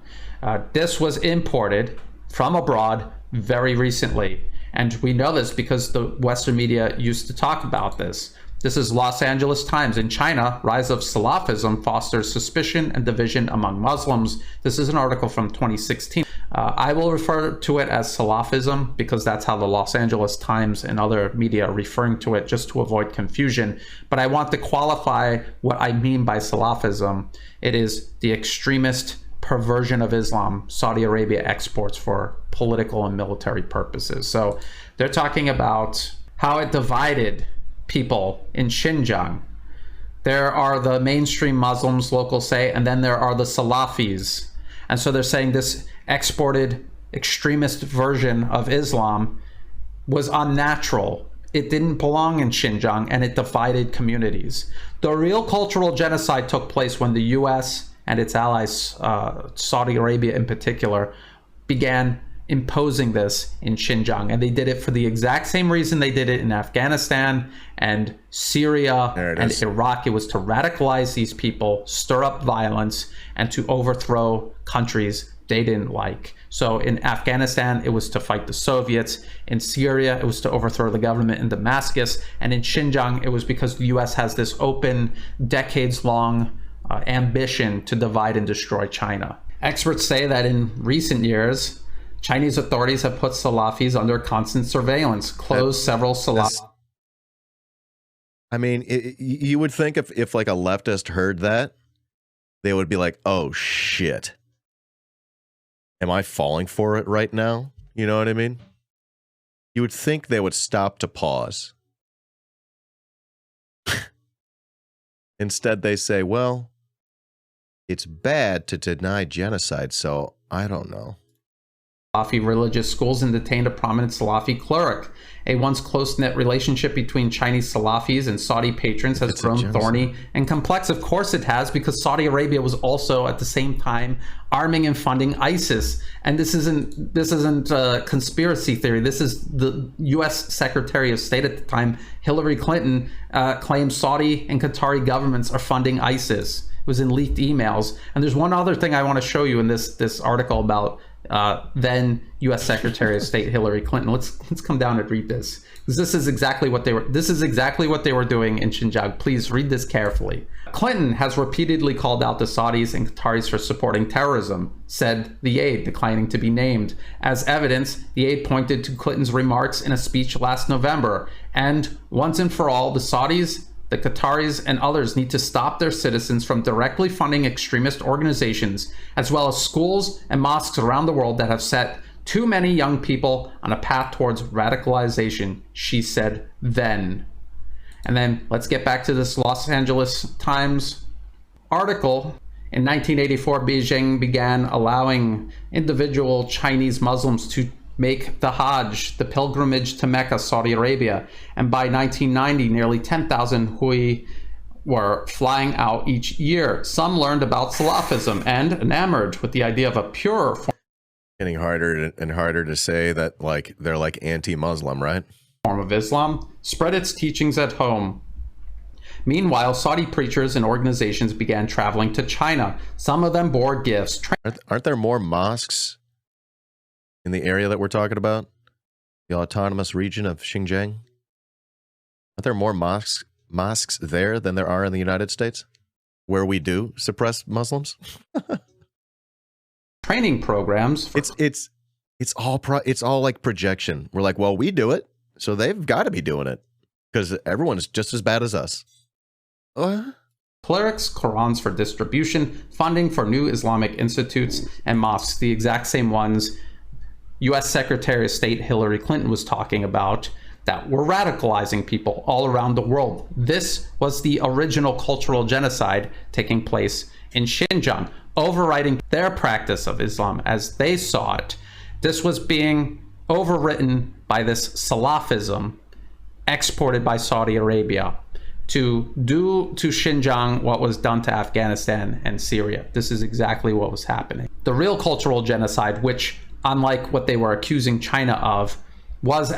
This was imported from abroad very recently. And we know this because the Western media used to talk about this. This is Los Angeles Times. In China, rise of Salafism fosters suspicion and division among Muslims. This is an article from 2016. I will refer to it as Salafism because that's how the Los Angeles Times and other media are referring to it, just to avoid confusion. But I want to qualify what I mean by Salafism. It is the extremist perversion of Islam Saudi Arabia exports for political and military purposes. So they're talking about how it divided people in Xinjiang. There are the mainstream Muslims, locals say, and then there are the Salafis. And so they're saying this exported extremist version of Islam was unnatural. It didn't belong in Xinjiang and it divided communities. The real cultural genocide took place when the US and its allies, Saudi Arabia in particular, began imposing this in Xinjiang. And they did it for the exact same reason they did it in Afghanistan and Syria and Iraq. It was to radicalize these people, stir up violence, and to overthrow countries they didn't like. So in Afghanistan, it was to fight the Soviets. In Syria, it was to overthrow the government in Damascus. And in Xinjiang, it was because the US has this open, decades-long ambition to divide and destroy China. Experts say that in recent years, Chinese authorities have put Salafis under constant surveillance, closed several Salafis. I mean, you would think if like a leftist heard that, they would be like, oh shit. Am I falling for it right now? You know what I mean? You would think they would stop to pause. Instead, they say, well, it's bad to deny genocide, so I don't know. Salafi religious schools and detained a prominent Salafi cleric. A once close-knit relationship between Chinese Salafis and Saudi patrons has grown thorny and complex. Of course it has, because Saudi Arabia was also at the same time arming and funding ISIS. And this isn't a conspiracy theory. This is the U.S. Secretary of State at the time, Hillary Clinton, claims Saudi and Qatari governments are funding ISIS. It was in leaked emails. And there's one other thing I want to show you in this article about then U.S. Secretary of State Hillary Clinton. Let's come down and read this, because this is exactly what they were doing in Xinjiang. Please read this carefully. Clinton has repeatedly called out the Saudis and Qataris for supporting terrorism, said the aide, declining to be named. As evidence, the aide pointed to Clinton's remarks in a speech last November. And once and for all, the Saudis, the Qataris, and others need to stop their citizens from directly funding extremist organizations, as well as schools and mosques around the world that have set too many young people on a path towards radicalization, she said then. And then let's get back to this Los Angeles Times article. In 1984, Beijing began allowing individual Chinese Muslims to make the Hajj, the pilgrimage to Mecca, Saudi Arabia. And by 1990, nearly 10,000 Hui were flying out each year. Some learned about Salafism and enamored with the idea of a pure Getting harder and harder to say that, like, they're like anti-Muslim, right? Form of Islam, spread its teachings at home. Meanwhile, Saudi preachers and organizations began traveling to China. Some of them bore gifts. Aren't there more mosques in the area that we're talking about? The autonomous region of Xinjiang? Aren't there more mosques there than there are in the United States, where we do suppress Muslims? Training programs. It's all like projection. We're like, well, we do it, so they've got to be doing it, because everyone's just as bad as us. Clerics, Qurans for distribution, funding for new Islamic institutes and mosques, the exact same ones U.S. Secretary of State Hillary Clinton was talking about, that were radicalizing people all around the world. This was the original cultural genocide taking place in Xinjiang, overriding their practice of Islam as they saw it. This was being overwritten by this Salafism exported by Saudi Arabia to do to Xinjiang what was done to Afghanistan and Syria. This is exactly what was happening. The real cultural genocide, which, unlike what they were accusing China of, was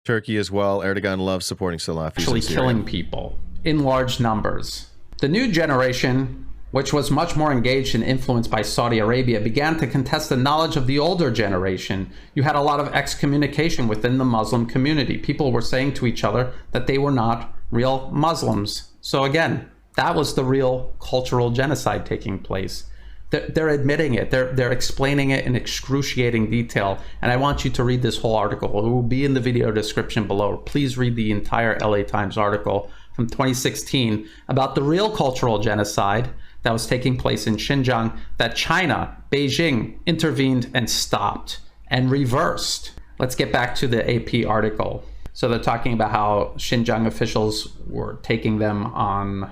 Turkey as well. Erdogan loves supporting Salafis. Actually killing people in large numbers. The new generation, which was much more engaged and influenced by Saudi Arabia, began to contest the knowledge of the older generation. You had a lot of excommunication within the Muslim community. People were saying to each other that they were not real Muslims. So again, that was the real cultural genocide taking place. They're admitting it. They're explaining it in excruciating detail. And I want you to read this whole article. It will be in the video description below. Please read the entire LA Times article from 2016 about the real cultural genocide that was taking place in Xinjiang, that China, Beijing, intervened and stopped and reversed. Let's get back to the AP article. So they're talking about how Xinjiang officials were taking them on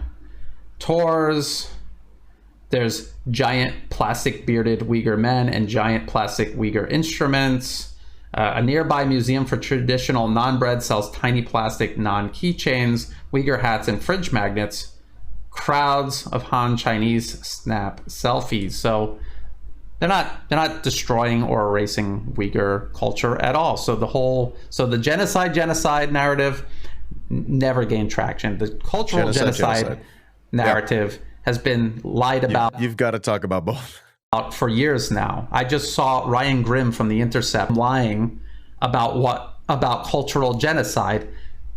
tours. There's giant plastic bearded Uyghur men and giant plastic Uyghur instruments. A nearby museum for traditional non-bread sells tiny plastic non-keychains, Uyghur hats, and fridge magnets. Crowds of Han Chinese snap selfies. So they're not destroying or erasing Uyghur culture at all. So the genocide narrative never gained traction. The cultural genocide narrative has been lied about. You've got to talk about both for years now. I just saw Ryan Grimm from The Intercept lying about cultural genocide.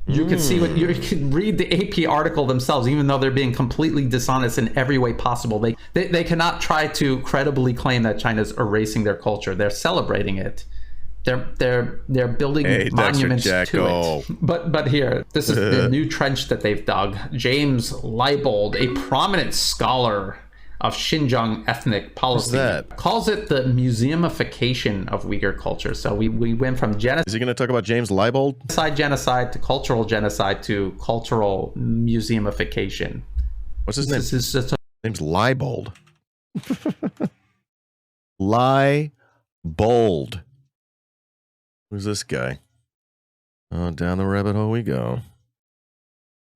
You can see what you can read the AP article themselves, even though they're being completely dishonest in every way possible. They cannot try to credibly claim that China's erasing their culture. They're celebrating it. They're building monuments to it. But here, this is the new trench that they've dug. James Leibold, a prominent scholar of Xinjiang ethnic policy, calls it the museumification of Uyghur culture. So we went from genocide. Is he going to talk about James Leibold? Genocide to cultural genocide to cultural museumification. What's his name? His name's Leibold. Leibold. Who's this guy? Oh, down the rabbit hole we go.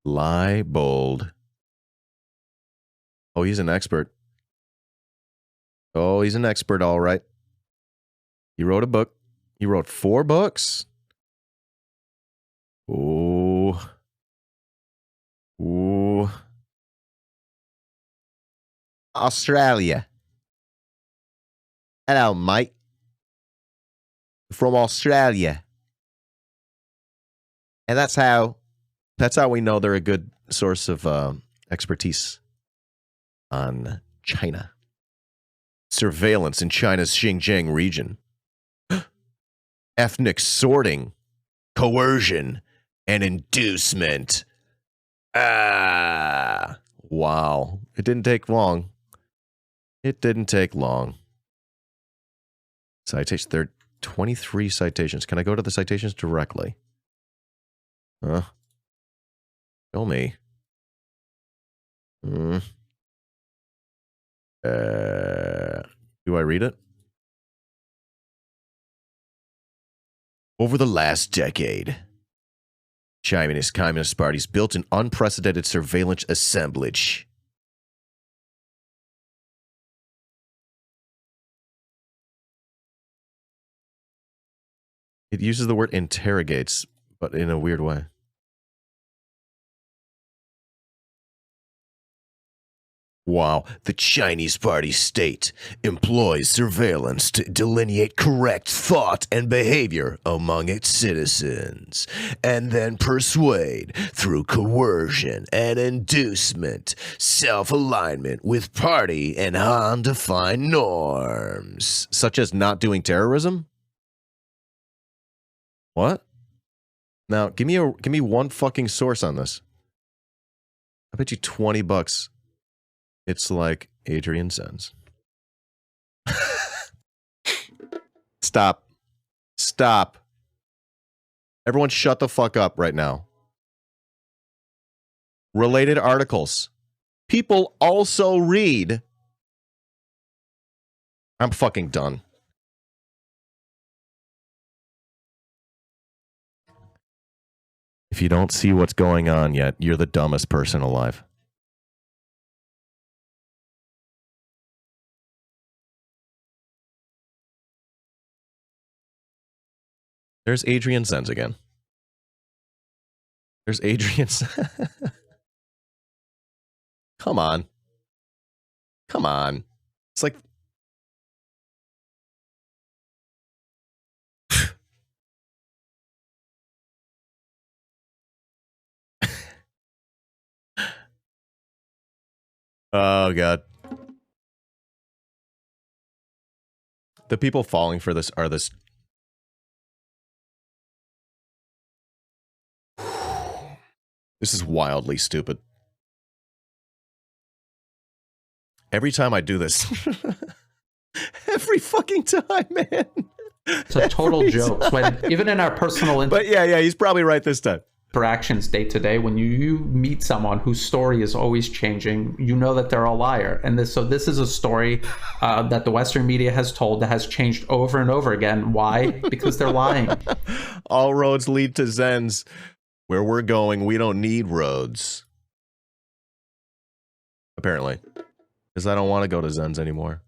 Lie bold. Oh, he's an expert. Oh, he's an expert, all right. He wrote a book. He wrote 4 books. Ooh. Ooh. Australia. Hello, mate. From Australia. And that's how we know they're a good source of expertise on China. Surveillance in China's Xinjiang region. Ethnic sorting, coercion, and inducement. Ah, wow. It didn't take long. It didn't take long. Citation. There are 23 citations. Can I go to the citations directly? Huh? Show me. Do I read it? Over the last decade, Chinese Communist parties built an unprecedented surveillance assemblage. It uses the word interrogates, but in a weird way. Wow, the Chinese Party state employs surveillance to delineate correct thought and behavior among its citizens, and then persuade through coercion and inducement, self-alignment with party and undefined norms, such as not doing terrorism? What? Now, give me one fucking source on this. I bet you $20. It's like Adrian Zenz. Stop. Stop. Everyone shut the fuck up right now. Related articles. People also read. I'm fucking done. If you don't see what's going on yet, you're the dumbest person alive. There's Adrian Zenz again. There's Adrian. Come on. Come on. It's like. Oh, God. The people falling for this are this. This is wildly stupid. Every time I do this. Every fucking time, man. It's a total joke. When, even in our personal But yeah, he's probably right this time. Interactions day to day, when you meet someone whose story is always changing, you know that they're a liar. And this is a story that the Western media has told that has changed over and over again. Why? Because they're lying. All roads lead to Zenz. Where we're going, we don't need roads. Apparently. Because I don't want to go to Zenz anymore.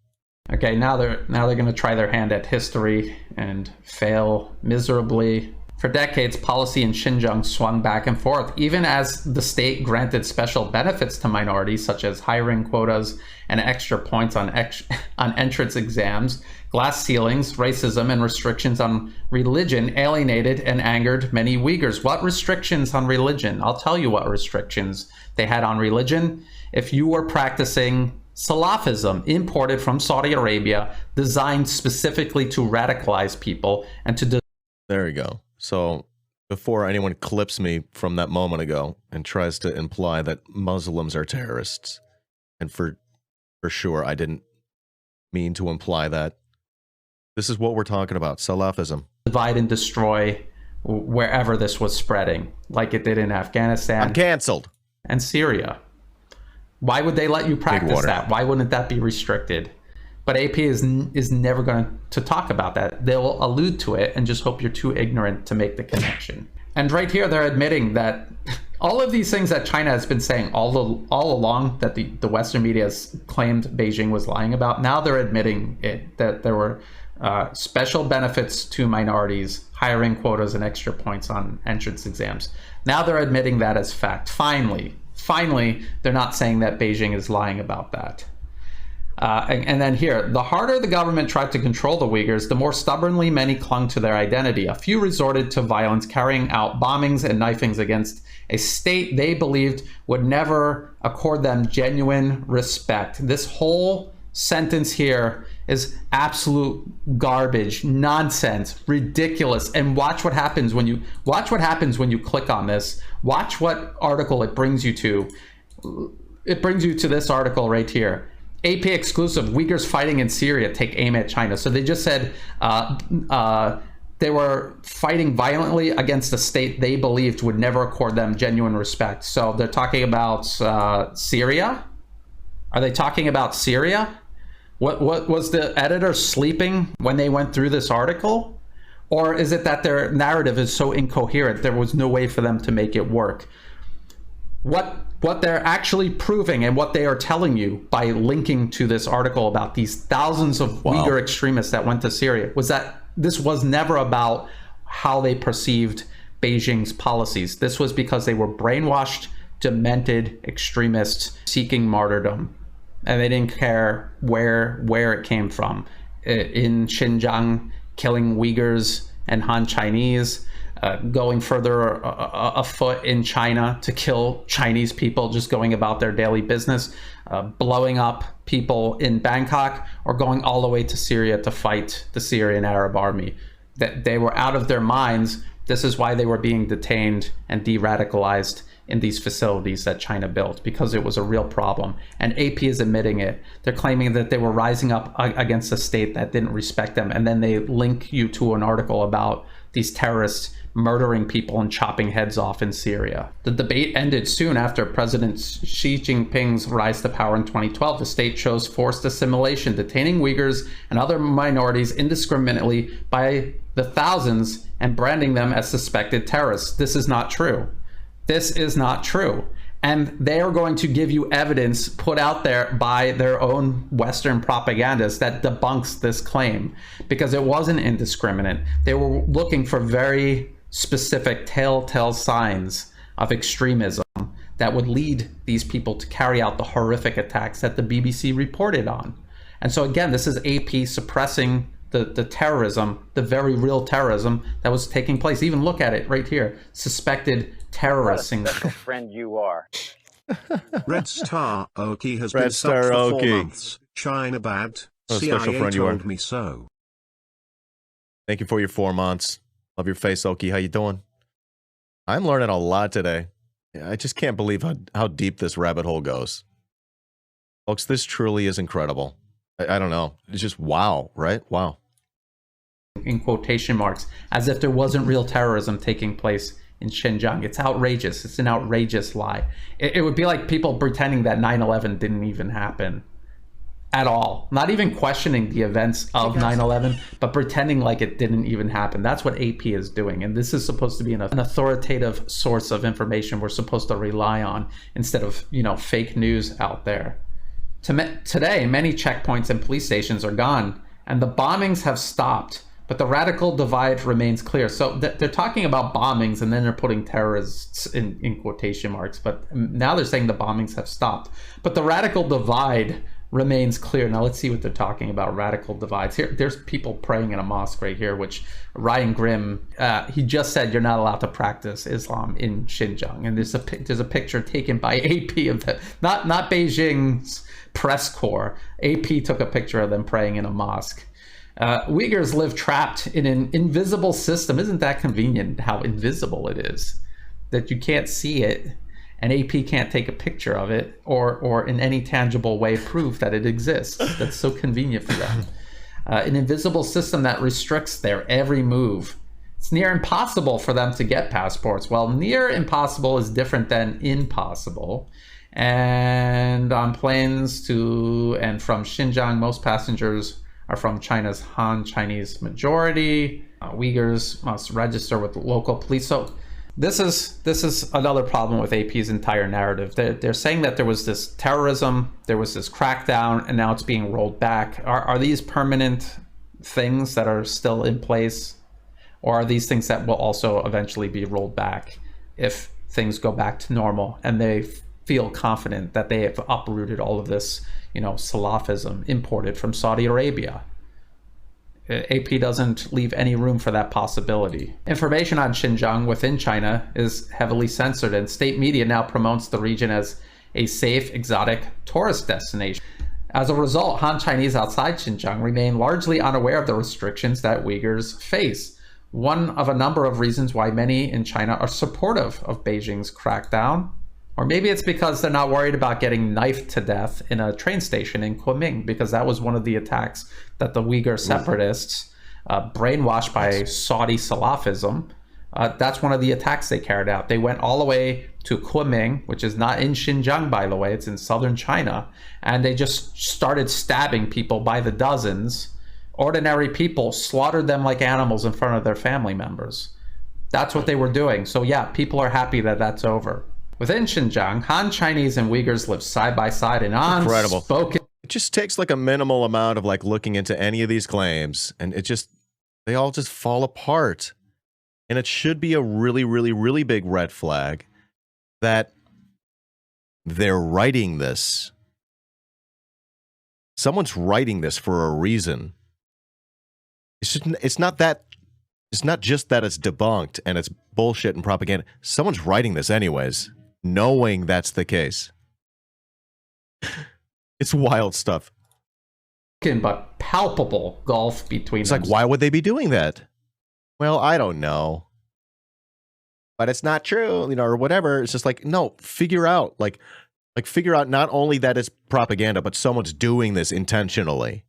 Okay, now they're going to try their hand at history and fail miserably. For decades, policy in Xinjiang swung back and forth, even as the state granted special benefits to minorities, such as hiring quotas and extra points on entrance exams. Glass ceilings, racism, and restrictions on religion alienated and angered many Uyghurs. What restrictions on religion? I'll tell you what restrictions they had on religion. If you were practicing Salafism, imported from Saudi Arabia, designed specifically to radicalize people and to... There you go. So before anyone clips me from that moment ago and tries to imply that Muslims are terrorists, and for sure I didn't mean to imply that, this is what we're talking about, Salafism. Divide and destroy wherever this was spreading, like it did in Afghanistan. I'm canceled. And Syria. Why would they let you practice that? Why wouldn't that be restricted? But AP is never going to talk about that. They'll allude to it and just hope you're too ignorant to make the connection. And right here, they're admitting that all of these things that China has been saying all along, that the Western media has claimed Beijing was lying about, now they're admitting it, that there were special benefits to minorities, hiring quotas, and extra points on entrance exams. Now they're admitting that as fact. Finally, they're not saying that Beijing is lying about that. And then here, the harder the government tried to control the Uyghurs, the more stubbornly many clung to their identity. A few resorted to violence, carrying out bombings and knifings against a state they believed would never accord them genuine respect. This whole sentence here is absolute garbage, nonsense, ridiculous. And watch what happens when you click on this. Watch what article it brings you to. It brings you to this article right here. AP exclusive, Uyghurs fighting in Syria take aim at China. So they just said they were fighting violently against a state they believed would never accord them genuine respect. So they're talking about Syria? Are they talking about Syria? What was the editor sleeping when they went through this article? Or is it that their narrative is so incoherent there was no way for them to make it work? What they're actually proving and what they are telling you by linking to this article about these thousands of Uyghur extremists that went to Syria was that this was never about how they perceived Beijing's policies. This was because they were brainwashed, demented extremists seeking martyrdom. And they didn't care where it came from. In Xinjiang, killing Uyghurs and Han Chinese, going further afoot in China to kill Chinese people just going about their daily business, blowing up people in Bangkok, or going all the way to Syria to fight the Syrian Arab army. That they were out of their minds. This is why they were being detained and de-radicalized in these facilities that China built, because it was a real problem. And AP is admitting it. They're claiming that they were rising up against a state that didn't respect them. And then they link you to an article about these terrorists murdering people and chopping heads off in Syria. The debate ended soon after President Xi Jinping's rise to power in 2012. The state chose forced assimilation, detaining Uyghurs and other minorities indiscriminately by the thousands and branding them as suspected terrorists. This is not true. This is not true. And they are going to give you evidence put out there by their own Western propagandists that debunks this claim, because it wasn't indiscriminate. They were looking for very specific telltale signs of extremism that would lead these people to carry out the horrific attacks that the BBC reported on. And so again, this is AP suppressing the terrorism, the very real terrorism that was taking place. Even look at it right here. Suspected terrorists. What a special friend you are. Red Star Oki has Red been Star subbed for 4 Oki. months. China bad. What a special CIA friend you are. told me so. Thank you for your 4 months. Love your face, Oki. How you doing? I'm learning a lot today. I just can't believe how deep this rabbit hole goes. Folks, this truly is incredible. I don't know. It's just wow, right? Wow. In quotation marks, as if there wasn't real terrorism taking place in Xinjiang. It's outrageous. It's an outrageous lie. It would be like people pretending that 9/11 didn't even happen at all. Not even questioning the events of 9/11, but pretending like it didn't even happen. That's what AP is doing. And this is supposed to be an authoritative source of information we're supposed to rely on instead of, fake news out there. Today, many checkpoints and police stations are gone, and the bombings have stopped. But the radical divide remains clear. So they're talking about bombings, and then they're putting terrorists in quotation marks. But now they're saying the bombings have stopped. But the radical divide remains clear. Now let's see what they're talking about, radical divides. Here, there's people praying in a mosque right here, which Ryan Grimm, he just said you're not allowed to practice Islam in Xinjiang. And there's a picture taken by AP of that, not Beijing's press corps. AP took a picture of them praying in a mosque. Uyghurs live trapped in an invisible system. Isn't that convenient how invisible it is? That you can't see it, and AP can't take a picture of it or in any tangible way prove that it exists. That's so convenient for them. An invisible system that restricts their every move. It's near impossible for them to get passports. Well, near impossible is different than impossible. And on planes to and from Xinjiang, most passengers are from China's Han Chinese majority. Uyghurs must register with local police. So this is another problem with AP's entire narrative. They're saying that there was this terrorism, there was this crackdown, and now it's being rolled back. Are these permanent things that are still in place? Or are these things that will also eventually be rolled back if things go back to normal and they feel confident that they have uprooted all of this, Salafism imported from Saudi Arabia? AP doesn't leave any room for that possibility. Information on Xinjiang within China is heavily censored, and state media now promotes the region as a safe, exotic tourist destination. As a result, Han Chinese outside Xinjiang remain largely unaware of the restrictions that Uyghurs face. One of a number of reasons why many in China are supportive of Beijing's crackdown. Or maybe it's because they're not worried about getting knifed to death in a train station in Kunming, because that was one of the attacks that the Uyghur separatists, brainwashed by Saudi Salafism, that's one of the attacks they carried out. They went all the way to Kunming, which is not in Xinjiang, by the way, it's in southern China, and they just started stabbing people by the dozens. Ordinary people, slaughtered them like animals in front of their family members. That's what they were doing. So yeah, people are happy that that's over. Within Xinjiang, Han Chinese and Uyghurs live side by side in unspoken. It just takes like a minimal amount of like looking into any of these claims, and they all just fall apart. And it should be a really, really, really big red flag that they're writing this. Someone's writing this for a reason. It's not just that it's debunked and it's bullshit and propaganda. Someone's writing this anyways, knowing that's the case. It's wild stuff. But palpable gulf between It's them. like, why would they be doing that? Well, I don't know. But it's not true, or whatever. It's just like, no, figure out not only that it's propaganda, but someone's doing this intentionally.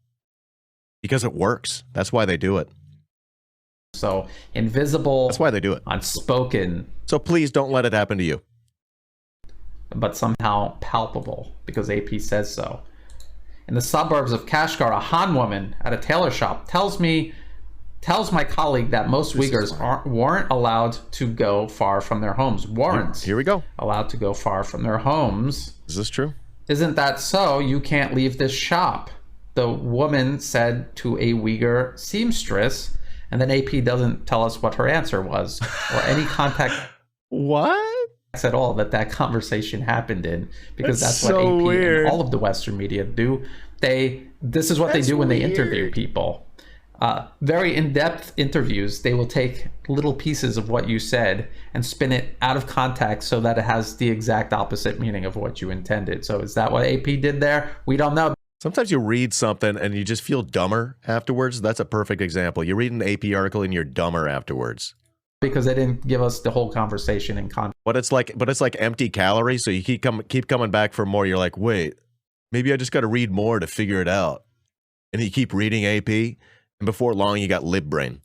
Because it works. That's why they do it. So invisible. That's why they do it. Unspoken. So please don't let it happen to you. But somehow palpable, because AP says so. In the suburbs of Kashgar, a Han woman at a tailor shop tells my colleague that most Uyghurs weren't allowed to go far from their homes. Here we go. Allowed to go far from their homes. Is this true? Isn't that so? You can't leave this shop, the woman said to a Uyghur seamstress, and then AP doesn't tell us what her answer was or any contact what at all that conversation happened in, because that's what so AP weird. and all of the Western media do. This is what they do when they interview people. Very in-depth interviews, they will take little pieces of what you said and spin it out of context so that it has the exact opposite meaning of what you intended. So is that what AP did there? We don't know. Sometimes you read something and you just feel dumber afterwards. That's a perfect example. You read an AP article and you're dumber afterwards. Because they didn't give us the whole conversation in context. But it's like empty calories, so you keep coming back for more. You're like, wait, maybe I just got to read more to figure it out. And you keep reading AP, and before long you got lib brain.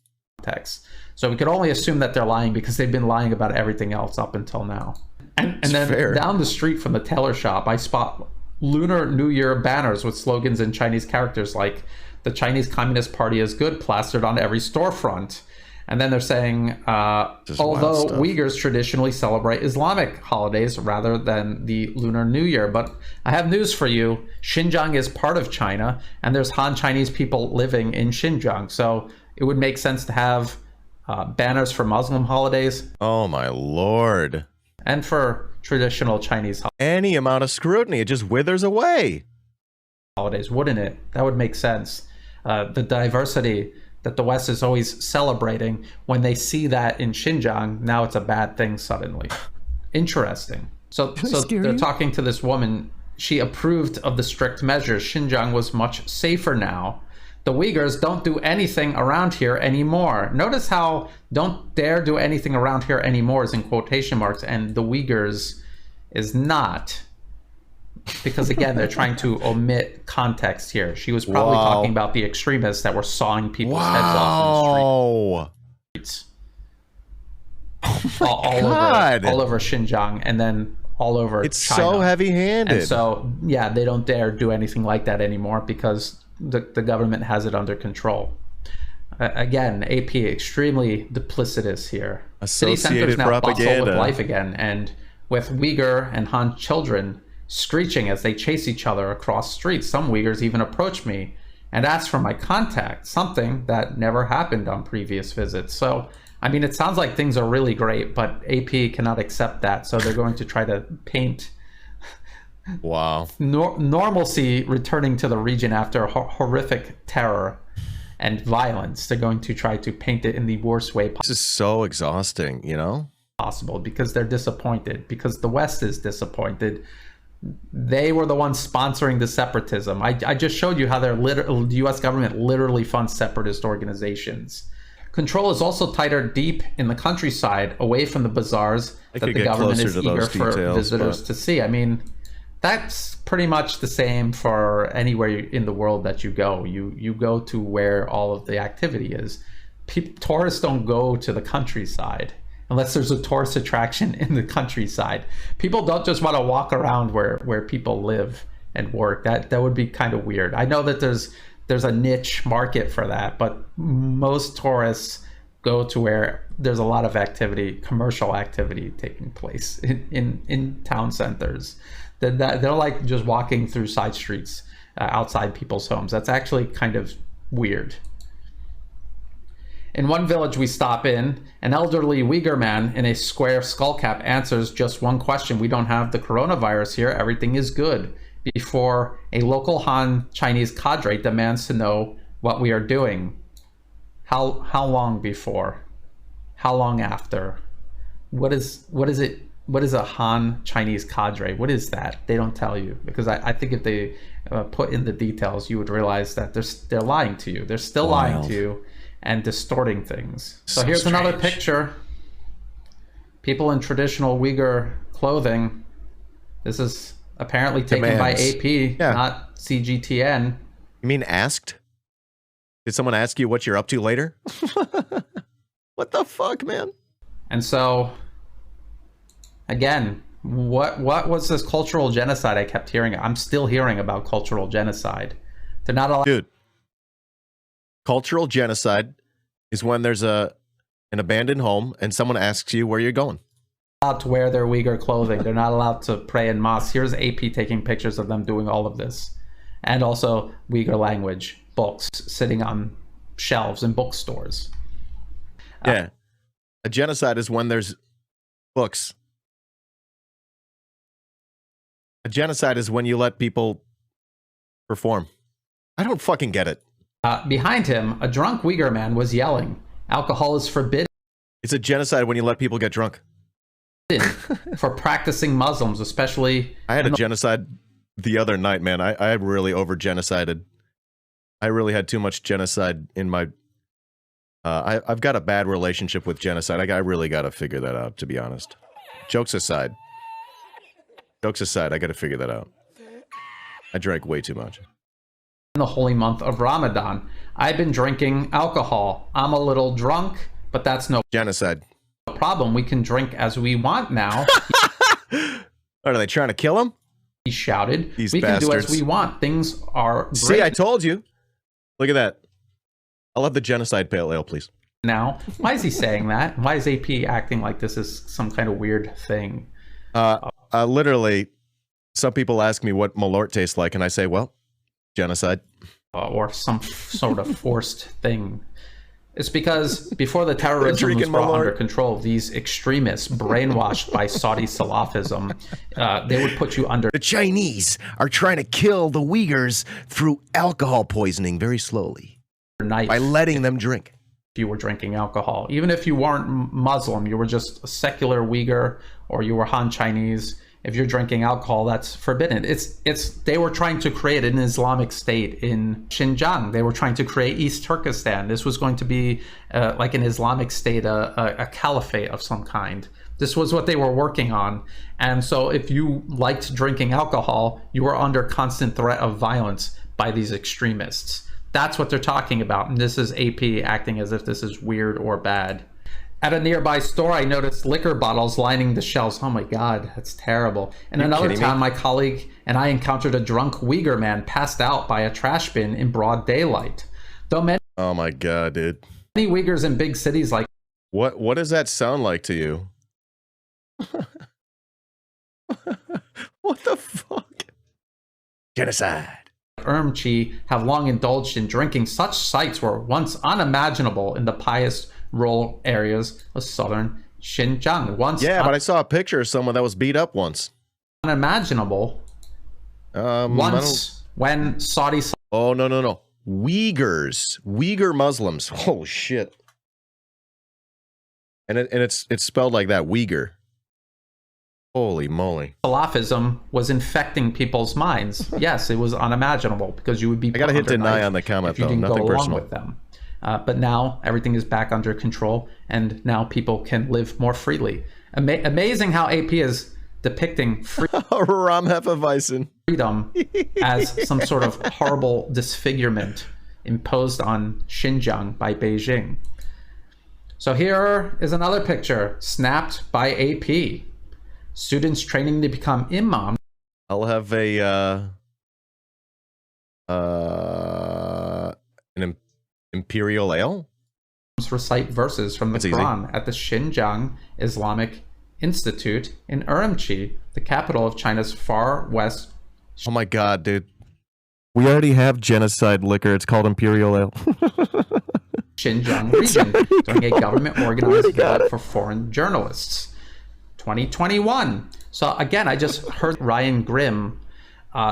So we could only assume that they're lying because they've been lying about everything else up until now. And then fair. Down the street from the tailor shop, I spot Lunar New Year banners with slogans in Chinese characters like "The Chinese Communist Party is good" plastered on every storefront. And then they're saying, although Uyghurs traditionally celebrate Islamic holidays rather than the Lunar New Year. But I have news for you. Xinjiang is part of China, and there's Han Chinese people living in Xinjiang. So it would make sense to have banners for Muslim holidays. Oh, my Lord. And for traditional Chinese any amount of scrutiny, it just withers away. Holidays, wouldn't it? That would make sense. The diversity that the West is always celebrating, when they see that in Xinjiang, now it's a bad thing suddenly. Interesting. So they're talking to this woman. She approved of the strict measures. Xinjiang was much safer now. The Uyghurs don't do anything around here anymore. Notice how "don't dare do anything around here anymore" is in quotation marks, and the Uyghurs is not. Because again, they're trying to omit context here. She was probably talking about the extremists that were sawing people's heads off in the streets. Oh my God. All over Xinjiang, and then all over It's China. so heavy-handed. And so, yeah, they don't dare do anything like that anymore because the government has it under control. Again, AP extremely duplicitous here. City centers Associated now bustle with propaganda. life again, and with Uyghur and Han children screeching as they chase each other across streets. Some Uyghurs even approach me and ask for my contact, something that never happened on previous visits. So, I mean, it sounds like things are really great, but AP cannot accept that. So they're going to try to paint Wow. normalcy returning to the region after horrific terror and violence. They're going to try to paint it in the worst way This is so exhausting, you know? possible because they're disappointed, because the West is disappointed. They were the ones sponsoring the separatism. I just showed you how the U.S. government literally funds separatist organizations. Control is also tighter deep in the countryside, away from the bazaars that the government is eager for visitors to see. I mean, that's pretty much the same for anywhere in the world that you go. You go to where all of the activity is. Tourists don't go to the countryside unless there's a tourist attraction in the countryside. People don't just want to walk around where people live and work. That would be kind of weird. I know that there's a niche market for that, but most tourists go to where there's a lot of activity, commercial activity taking place in town centers. They're like just walking through side streets outside people's homes. That's actually kind of weird. In one village we stop in, an elderly Uyghur man in a square skullcap answers just one question. We don't have the coronavirus here. Everything is good. Before a local Han Chinese cadre demands to know what we are doing. How long before? How long after? What is it? What is a Han Chinese cadre? What is that? They don't tell you, because I think if they put in the details, you would realize that they're lying to you. They're still lying to you and distorting things. So here's another picture. People in traditional Uyghur clothing. This is apparently taken by AP, not CGTN. You mean asked? Did someone ask you what you're up to later? What the fuck, man? And so, again, what was this cultural genocide I kept hearing? I'm still hearing about cultural genocide. They're not allowed. Dude, cultural genocide is when there's an abandoned home and someone asks you where you're going. To wear their Uyghur clothing. They're not allowed to pray in mosques. Here's AP taking pictures of them doing all of this. And also Uyghur language books sitting on shelves in bookstores. Yeah. A genocide is when there's books. A genocide is when you let people perform. I don't fucking get it. Behind him, a drunk Uyghur man was yelling, "Alcohol is forbidden." It's a genocide when you let people get drunk. For practicing Muslims, especially. I had a genocide the other night, man. I really over genocided. I really had too much genocide in my. I've got a bad relationship with genocide. I really got to figure that out, to be honest. Jokes aside, I got to figure that out. I drank way too much. In the holy month of Ramadan, I've been drinking alcohol. I'm a little drunk, but that's no genocide. Problem. We can drink as we want now. Are they trying to kill him? He shouted. These we bastards. can do as we want. Things are great. See, I told you. Look at that. I'll have the genocide pale ale, please. Now, why is he saying that? Why is AP acting like this is some kind of weird thing? Literally, some people ask me what Malort tastes like, and I say, well, genocide. Or some sort of forced thing. It's because before the terrorism was brought under control, these extremists, brainwashed by Saudi Salafism, they would put you under. The Chinese are trying to kill the Uyghurs through alcohol poisoning very slowly. Knife by letting them drink. If you were drinking alcohol, even if you weren't Muslim, you were just a secular Uyghur or you were Han Chinese. If you're drinking alcohol, that's forbidden. They were trying to create an Islamic state in Xinjiang. They were trying to create East Turkestan. This was going to be like an Islamic state, a caliphate of some kind. This was what they were working on. And so if you liked drinking alcohol, you were under constant threat of violence by these extremists. That's what they're talking about. And this is AP acting as if this is weird or bad. At a nearby store, I noticed liquor bottles lining the shelves. Oh my God, that's terrible. In another town, my colleague and I encountered a drunk Uyghur man passed out by a trash bin in broad daylight. Though many Oh my God, dude. Uyghurs in big cities like What does that sound like to you? What the fuck? Genocide. Urumqi have long indulged in drinking, such sights were once unimaginable in the pious rural areas of southern Xinjiang. Once but I saw a picture of someone that was beat up once. Unimaginable. Once when Saudi. Oh no. Uyghur Muslims. Oh shit. And it's spelled like that, Uyghur. Holy moly. Salafism was infecting people's minds. Yes, it was unimaginable because you would be. I gotta hit deny on the comment though. Nothing personal with them. But now everything is back under control, and now people can live more freely. Amazing how AP is depicting Ram Hefeweizen. freedom as some sort of horrible disfigurement imposed on Xinjiang by Beijing. So here is another picture snapped by AP. Students training to become imams. I'll have an imperial ale. Recite verses from the Quran at the Xinjiang Islamic Institute in Urumqi, the capital of China's far west. Oh my God, dude. We already have genocide liquor. It's called imperial ale. Xinjiang region during a government-organized vote for foreign journalists. 2021. So again, I just heard Ryan Grimm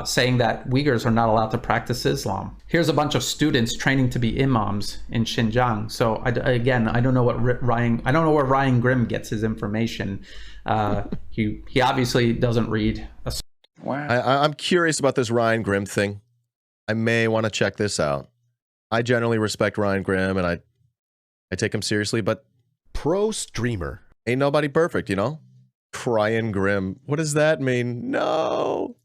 saying that Uyghurs are not allowed to practice Islam. Here's a bunch of students training to be imams in Xinjiang. So again, I don't know what where Ryan Grimm gets his information. He obviously doesn't read. Wow. I'm curious about this Ryan Grimm thing. I may want to check this out. I generally respect Ryan Grimm and I take him seriously, but pro streamer ain't nobody perfect, you know? Ryan Grimm. What does that mean? No.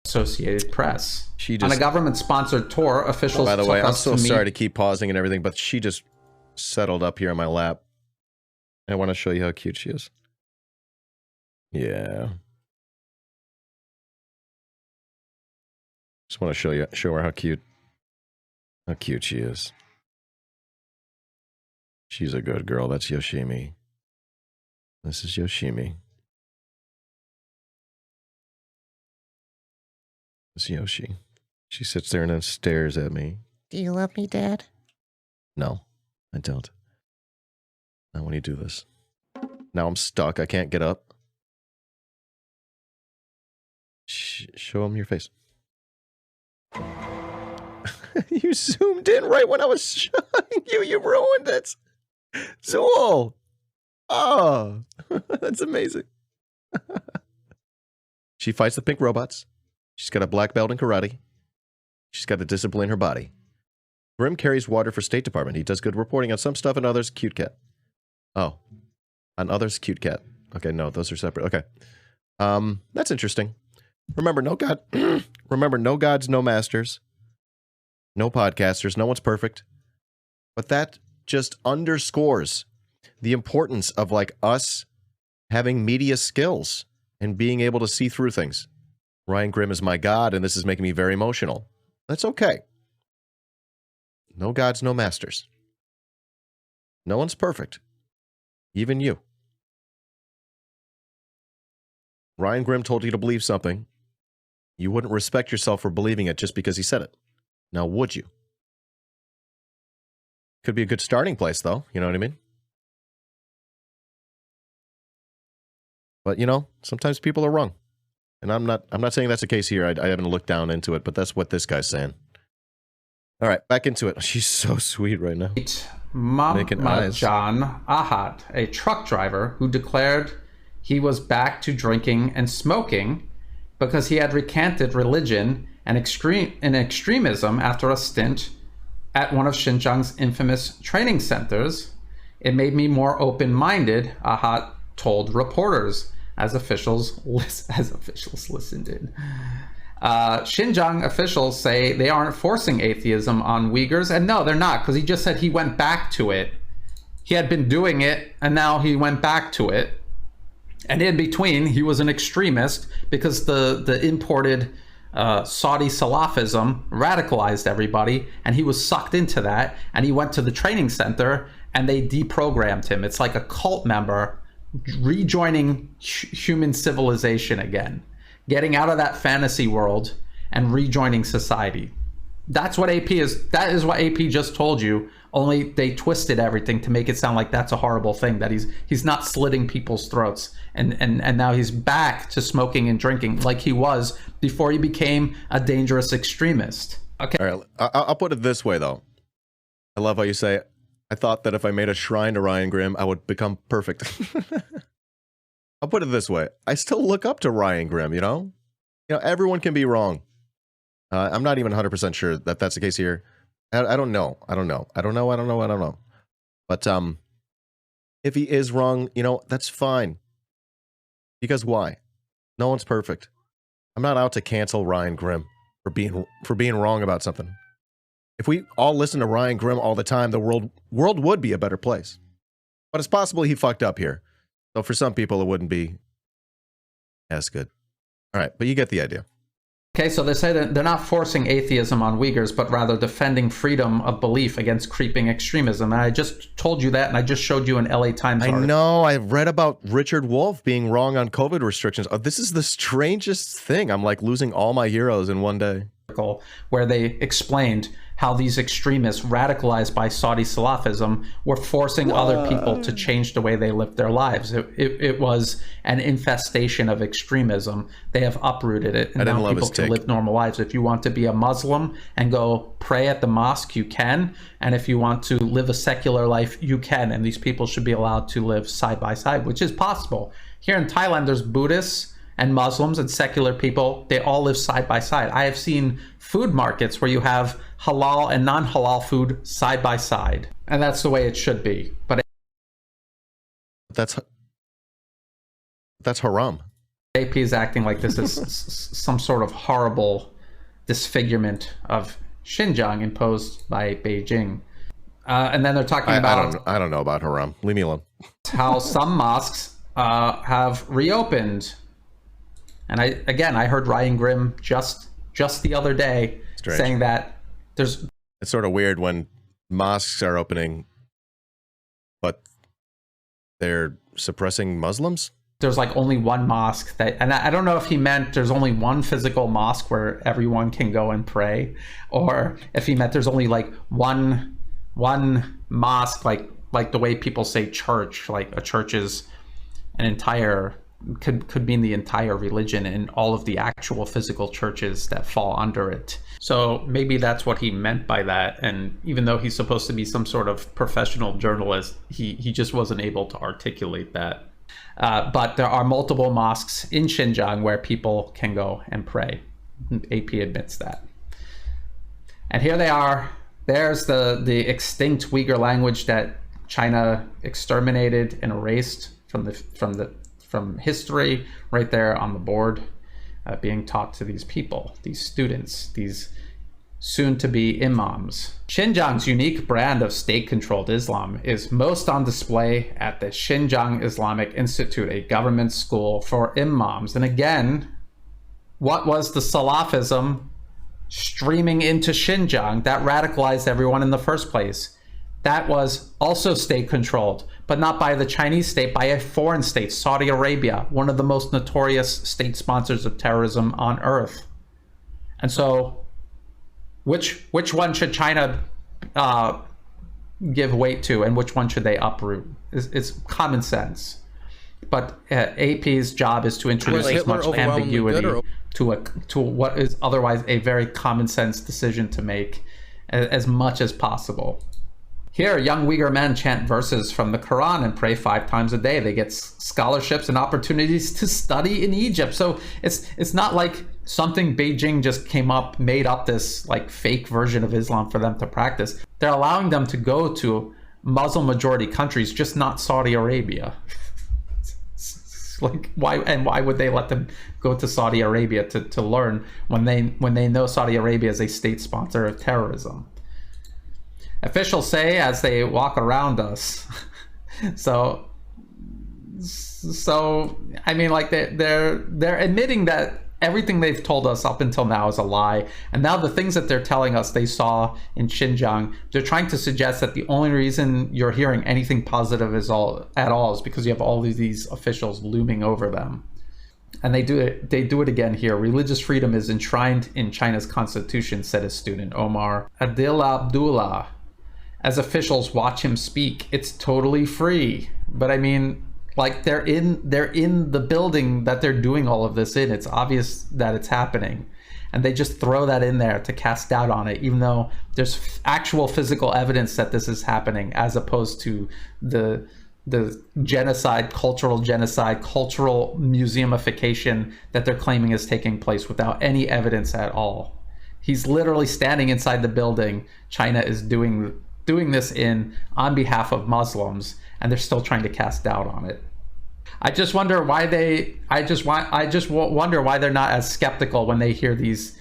Associated Press. On a government-sponsored tour, officials. By the way, I'm so sorry to keep pausing and everything, but she just settled up here in my lap. I want to show you how cute she is. Yeah. Just want to show her how cute she is. She's a good girl. That's Yoshimi. This is Yoshimi. It's Yoshi. She sits there and then stares at me. Do you love me, Dad? No, I don't. Not when you do this. Now I'm stuck. I can't get up. Show him your face. You zoomed in right when I was showing you. You ruined it. Zool. Oh, that's amazing. She fights the pink robots. She's got a black belt in karate. She's got to discipline her body. Grimm carries water for State Department. He does good reporting on some stuff and others. Cute cat. Oh, on others, cute cat. Okay, no, those are separate. Okay, that's interesting. Remember, no God. Remember, no gods, no masters, no podcasters. No one's perfect, but that just underscores the importance of like us having media skills and being able to see through things. Ryan Grimm is my God, and this is making me very emotional. That's okay. No gods, no masters. No one's perfect. Even you. Ryan Grimm told you to believe something. You wouldn't respect yourself for believing it just because he said it. Now, would you? Could be a good starting place, though. You know what I mean? But, you know, sometimes people are wrong. And I'm not saying that's the case here. I haven't looked down into it, but that's what this guy's saying. All right, back into it. She's so sweet right now. Mahmoudjan Ahad, a truck driver who declared he was back to drinking and smoking because he had recanted religion and extremism after a stint at one of Xinjiang's infamous training centers. It made me more open-minded, Ahad told reporters as officials listened in. Xinjiang officials say they aren't forcing atheism on Uyghurs, and no, they're not, because he just said he went back to it he had been doing it and now he went back to it. And in between, he was an extremist because the imported Saudi Salafism radicalized everybody, and he was sucked into that, and he went to the training center and they deprogrammed him. It's like a cult member rejoining human civilization again, getting out of that fantasy world and rejoining society. That's what AP is. That is what AP just told you, only they twisted everything to make it sound like that's a horrible thing, that he's not slitting people's throats, and now he's back to smoking and drinking like he was before he became a dangerous extremust. Okay. All right, I'll put it this way, though. I love how you say, I thought that if I made a shrine to Ryan Grimm, I would become perfect. I'll put it this way. I still look up to Ryan Grimm, you know? You know, everyone can be wrong. I'm not even 100% sure that that's the case here. I don't know. I don't know. But if he is wrong, you know, that's fine. Because why? No one's perfect. I'm not out to cancel Ryan Grimm for being wrong about something. If we all listen to Ryan Grimm all the time, the world would be a better place. But it's possible he fucked up here. So for some people, it wouldn't be as good. All right, but you get the idea. Okay, so they say that they're not forcing atheism on Uyghurs, but rather defending freedom of belief against creeping extremism. And I just told you that, and I just showed you an LA Times article. I know. I've read about Richard Wolff being wrong on COVID restrictions. Oh, this is the strangest thing. I'm like losing all my heroes in one day. Where they explained how these extremists radicalized by Saudi Salafism were forcing other people to change the way they lived their lives. It was an infestation of extremism. They have uprooted it, and now people can live normal lives. If you want to be a Muslim and go pray at the mosque, you can. And if you want to live a secular life, you can. And these people should be allowed to live side by side, which is possible. Here in Thailand, there's Buddhists and Muslims and secular people. They all live side by side. I have seen food markets where you have halal and non-halal food side by side, and that's the way it should be. But that's haram. AP is acting like this is some sort of horrible disfigurement of Xinjiang imposed by Beijing. And then they're talking about I don't know about haram. Leave me alone. How some mosques have reopened. And I heard Ryan Grimm just the other day saying that it's sort of weird when mosques are opening, but they're suppressing Muslims. There's like only one mosque and I don't know if he meant there's only one physical mosque where everyone can go and pray, or if he meant there's only like one mosque, like the way people say church, like a church is an entire could mean the entire religion and all of the actual physical churches that fall under it. So maybe that's what he meant by that. And even though he's supposed to be some sort of professional journalist, he just wasn't able to articulate that. But there are multiple mosques in Xinjiang where people can go and pray. AP admits that. And here they are. There's the extinct Uyghur language that China exterminated and erased from history, right there on the board, being taught to these people, these students, these soon-to-be imams. Xinjiang's unique brand of state-controlled Islam is most on display at the Xinjiang Islamic Institute, a government school for imams. And again, what was the Salafism streaming into Xinjiang that radicalized everyone in the first place? That was also state-controlled, but not by the Chinese state, by a foreign state, Saudi Arabia, one of the most notorious state sponsors of terrorism on earth. And so, which one should China give weight to, and which one should they uproot? It's common sense. But AP's job is to introduce as much ambiguity to what is otherwise a very common sense decision to make, as much as possible. Here, young Uyghur men chant verses from the Quran and pray 5 times a day. They get scholarships and opportunities to study in Egypt. So it's not like something Beijing just made up this like fake version of Islam for them to practice. They're allowing them to go to Muslim majority countries, just not Saudi Arabia. Like why would they let them go to Saudi Arabia to learn when they know Saudi Arabia is a state sponsor of terrorism? Officials say as they walk around us So I mean, like they're admitting that everything they've told us up until now is a lie, and now the things that they're telling us they saw in Xinjiang, they're trying to suggest that the only reason you're hearing anything positive at all is because you have all of these officials looming over them. And they do it again here. Religious freedom is enshrined in China's constitution, said a student, Omar Adil Abdullah. As officials watch him speak, it's totally free. But I mean, like, they're in the building that they're doing all of this in. It's obvious that it's happening. And they just throw that in there to cast doubt on it, even though there's actual physical evidence that this is happening, as opposed to the genocide, cultural museumification that they're claiming is taking place without any evidence at all. He's literally standing inside the building China is doing this in on behalf of Muslims, and they're still trying to cast doubt on it. I just wonder why wonder why they're not as skeptical when they hear these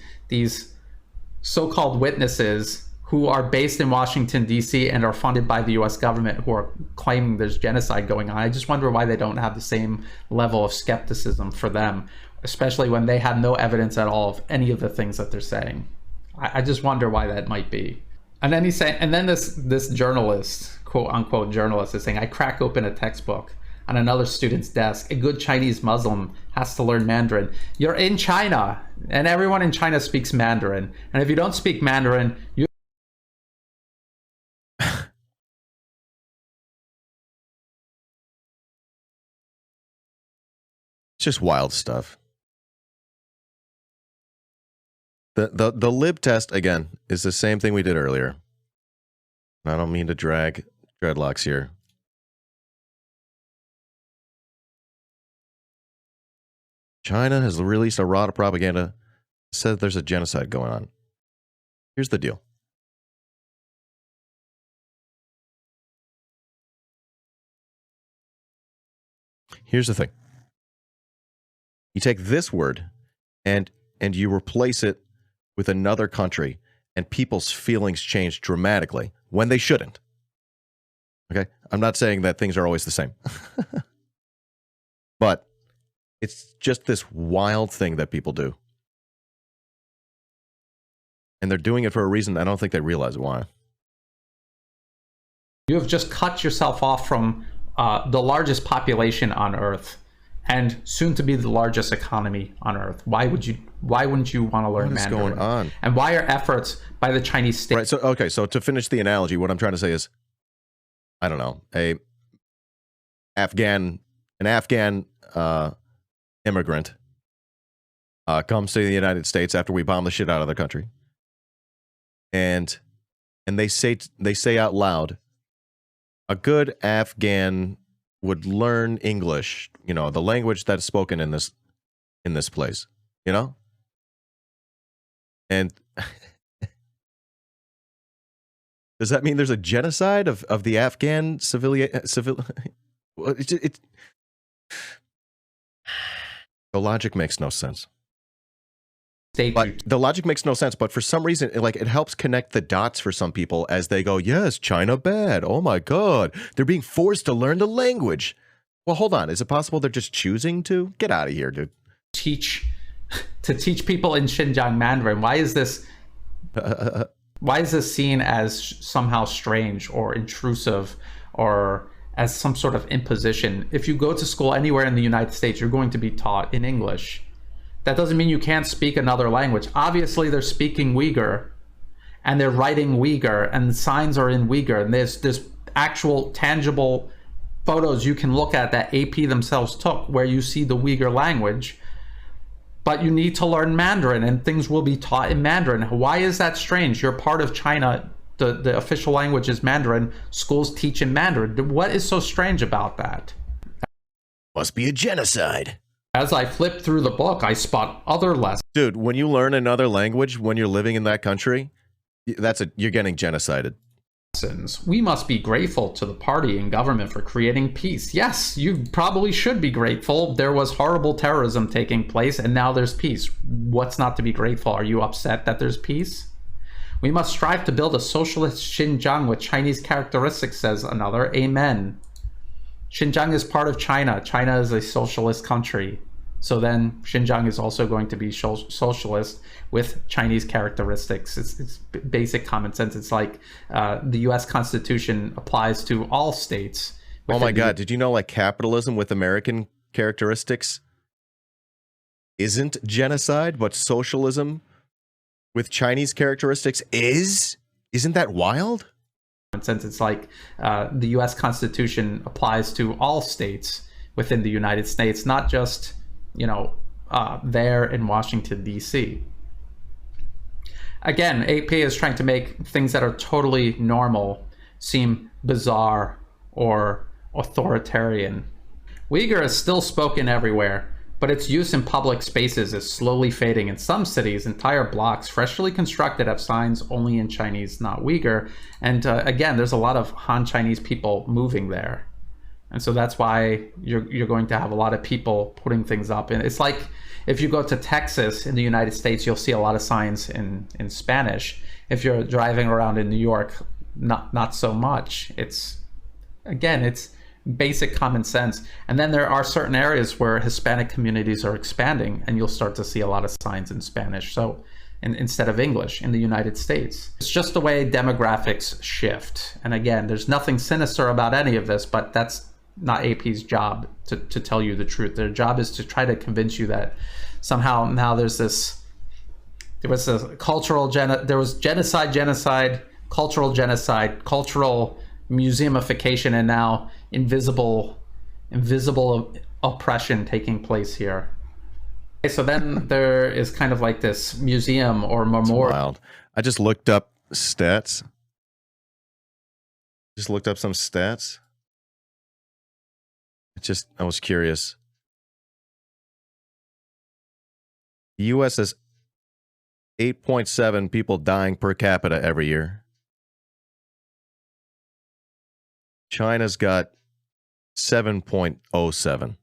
so-called witnesses who are based in Washington, D.C. and are funded by the U.S. government, who are claiming there's genocide going on. I just wonder why they don't have the same level of skepticism for them, especially when they have no evidence at all of any of the things that they're saying. I just wonder why that might be. And then he's saying, and then this journalist, quote unquote journalist, is saying, I crack open a textbook on another student's desk. A good Chinese Muslim has to learn Mandarin. You're in China, and everyone in China speaks Mandarin. And if you don't speak Mandarin, you just wild stuff. The lib test, again, is the same thing we did earlier. I don't mean to drag dreadlocks here. China has released a rod of propaganda that says there's a genocide going on. Here's the deal. Here's the thing. You take this word and you replace it with another country, and people's feelings change dramatically when they shouldn't. Okay? I'm not saying that things are always the same. But it's just this wild thing that people do. And they're doing it for a reason I don't think they realize why. You have just cut yourself off from the largest population on Earth, and soon to be the largest economy on Earth. Why wouldn't you want to learn Mandarin? What is going on? And why are efforts by the Chinese state? Right. So okay. So to finish the analogy, what I'm trying to say is, I don't know, an Afghan immigrant comes to the United States after we bomb the shit out of the country, and they say out loud, a good Afghan would learn English, you know, the language that's spoken in this place, you know? And does that mean there's a genocide of the Afghan civil? The logic makes no sense. The logic makes no sense, but for some reason, it helps connect the dots for some people as they go, yes, China bad. Oh my God. They're being forced to learn the language. Well, hold on. Is it possible they're just choosing to? Get out of here, dude. Teach people in Xinjiang Mandarin. Why is this seen as somehow strange or intrusive or as some sort of imposition? If you go to school anywhere in the United States, you're going to be taught in English. That doesn't mean you can't speak another language. Obviously, they're speaking Uyghur, and they're writing Uyghur, and the signs are in Uyghur, and there's actual tangible photos you can look at that AP themselves took where you see the Uyghur language. But you need to learn Mandarin, and things will be taught in Mandarin. Why is that strange? You're part of China. The official language is Mandarin. Schools teach in Mandarin. What is so strange about that? Must be a genocide. As I flip through the book, I spot other lessons. Dude, when you learn another language when you're living in that country, you're getting genocided. We must be grateful to the party and government for creating peace. Yes, you probably should be grateful. There was horrible terrorism taking place, and now there's peace. What's not to be grateful? Are you upset that there's peace? We must strive to build a socialist Xinjiang with Chinese characteristics, says another. Amen. Xinjiang is part of China. China is a socialist country. So then Xinjiang is also going to be socialist with Chinese characteristics. It's basic common sense. It's like the US Constitution applies to all states. Oh my God, did you know like capitalism with American characteristics isn't genocide, but socialism with Chinese characteristics is? Isn't that wild? Since it's like the US Constitution applies to all states within the United States, not just, you know, there in Washington, D.C. Again, AP is trying to make things that are totally normal seem bizarre or authoritarian. Uyghur is still spoken everywhere, but its use in public spaces is slowly fading. In some cities, entire blocks freshly constructed have signs only in Chinese, not Uyghur. And again, there's a lot of Han Chinese people moving there. And so that's why you're going to have a lot of people putting things up. And it's like if you go to Texas in the United States, you'll see a lot of signs in Spanish. If you're driving around in New York, not so much. It's basic common sense. And then there are certain areas where Hispanic communities are expanding, and you'll start to see a lot of signs in Spanish. So instead of English in the United States. It's just the way demographics shift. And again, there's nothing sinister about any of this, but that's not AP's job to tell you the truth. Their job is to try to convince you that somehow now there was a cultural there was genocide, cultural museumification, and now invisible oppression taking place here. Okay, so then there is kind of like this museum or memorial. Wild. I just looked up stats. Just looked up some stats. I was curious. The U.S. has 8.7 people dying per capita every year. China's got 7.07.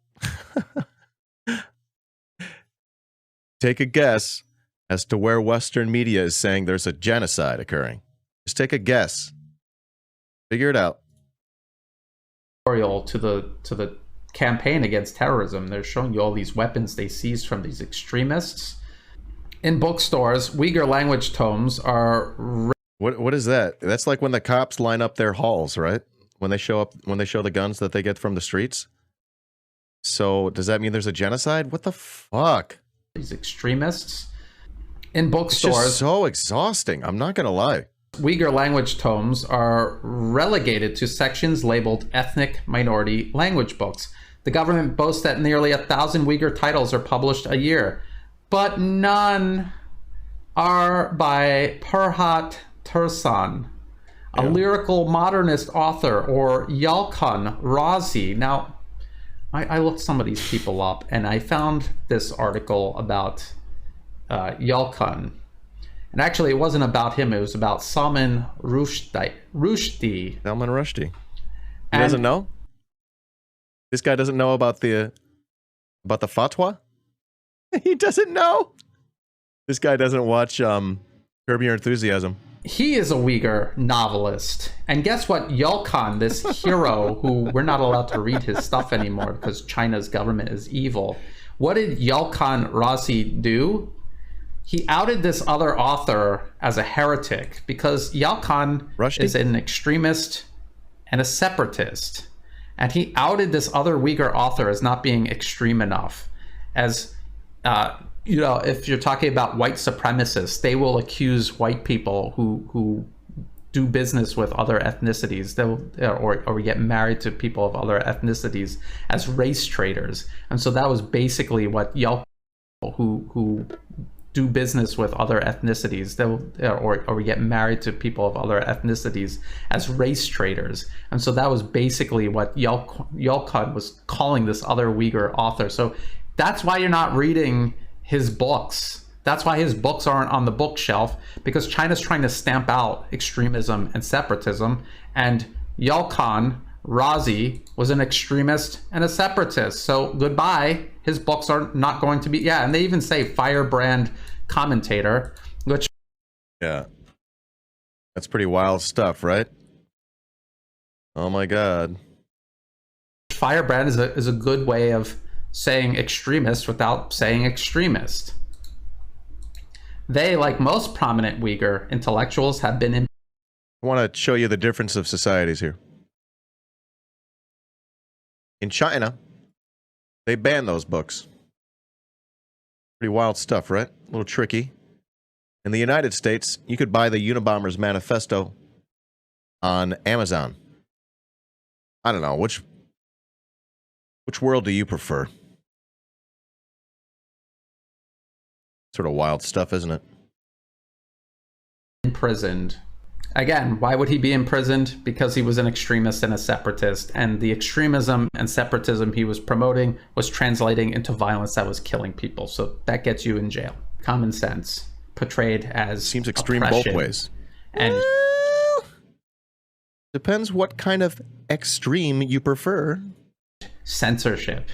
Take a guess as to where Western media is saying there's a genocide occurring. Just take a guess. Figure it out. To the campaign against terrorism. They're showing you all these weapons they seized from these extremists. In bookstores, Uyghur language tomes are... What is that? That's like when the cops line up their halls, right? When they show the guns that they get from the streets. So does that mean there's a genocide? What the fuck? These extremists. In bookstores... It's just so exhausting. I'm not gonna lie. Uyghur language tomes are relegated to sections labeled ethnic minority language books. The government boasts that nearly 1,000 Uyghur titles are published a year, but none are by Perhat Tursan, a lyrical modernist author, or Yalkun Razi. Now, I looked some of these people up, and I found this article about Yalkun. And actually, it wasn't about him. It was about Salman Rushdie. Salman Rushdie. He doesn't know? This guy doesn't know about the fatwa? He doesn't know? This guy doesn't watch Curb Your Enthusiasm. He is a Uyghur novelist. And guess what? Yalkun, this hero who we're not allowed to read his stuff anymore because China's government is evil. What did Yalkun Razi do? He outed this other author as a heretic because Yalkun is an extremist and a separatist. And he outed this other Uyghur author as not being extreme enough. As, you know, if you're talking about white supremacists, they will accuse white people who do business with other ethnicities, or get married to people of other ethnicities as race traitors. And so that was basically what Yalkun, who do business with other ethnicities, or get married to people of other ethnicities as race traitors. And so that was basically what Yalkun was calling this other Uyghur author. So that's why you're not reading his books. That's why his books aren't on the bookshelf, because China's trying to stamp out extremism and separatism. And Yalkun Razi was an extremist and a separatist. So goodbye. His books are not going to be, and they even say firebrand commentator, which... Yeah. That's pretty wild stuff, right? Oh my God. firebrand is a good way of saying extremist without saying extremist. They, like most prominent Uyghur intellectuals, have been in. I want to show you the difference of societies here. In China, they banned those books. Pretty wild stuff, right? A little tricky. In the United States, you could buy the Unabomber's Manifesto on Amazon. I don't know, which world do you prefer? Sort of wild stuff, isn't it? Imprisoned. Again, why would he be imprisoned? Because he was an extremist and a separatist, and the extremism and separatism he was promoting was translating into violence that was killing people. So that gets you in jail. Common sense portrayed as seems extreme oppression. both ways. And depends what kind of extreme you prefer. Censorship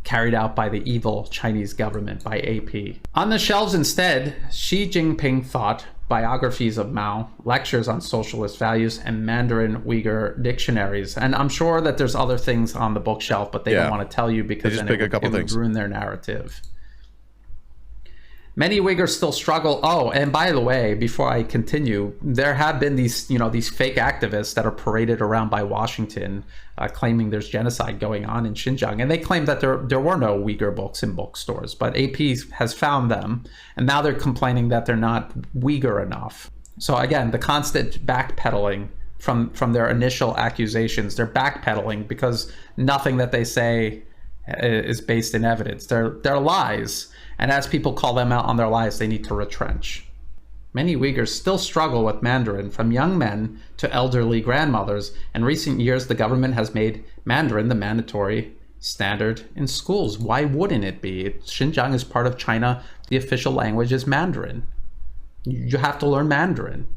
carried out by the evil Chinese government, by AP. On the shelves instead, Xi Jinping thought, biographies of Mao, lectures on socialist values, and Mandarin Uyghur dictionaries. And I'm sure that there's other things on the bookshelf, but they don't want to tell you because then it would ruin their narrative. Many Uyghurs still struggle. Oh, and by the way, before I continue, there have been these fake activists that are paraded around by Washington claiming there's genocide going on in Xinjiang. And they claim that there were no Uyghur books in bookstores, but AP has found them. And now they're complaining that they're not Uyghur enough. So again, the constant backpedaling from their initial accusations, they're backpedaling because nothing that they say is based in evidence. They're lies. And as people call them out on their lies, they need to retrench. Many Uyghurs still struggle with Mandarin, from young men to elderly grandmothers. In recent years, the government has made Mandarin the mandatory standard in schools. Why wouldn't it be? Xinjiang is part of China. The official language is Mandarin. You have to learn Mandarin.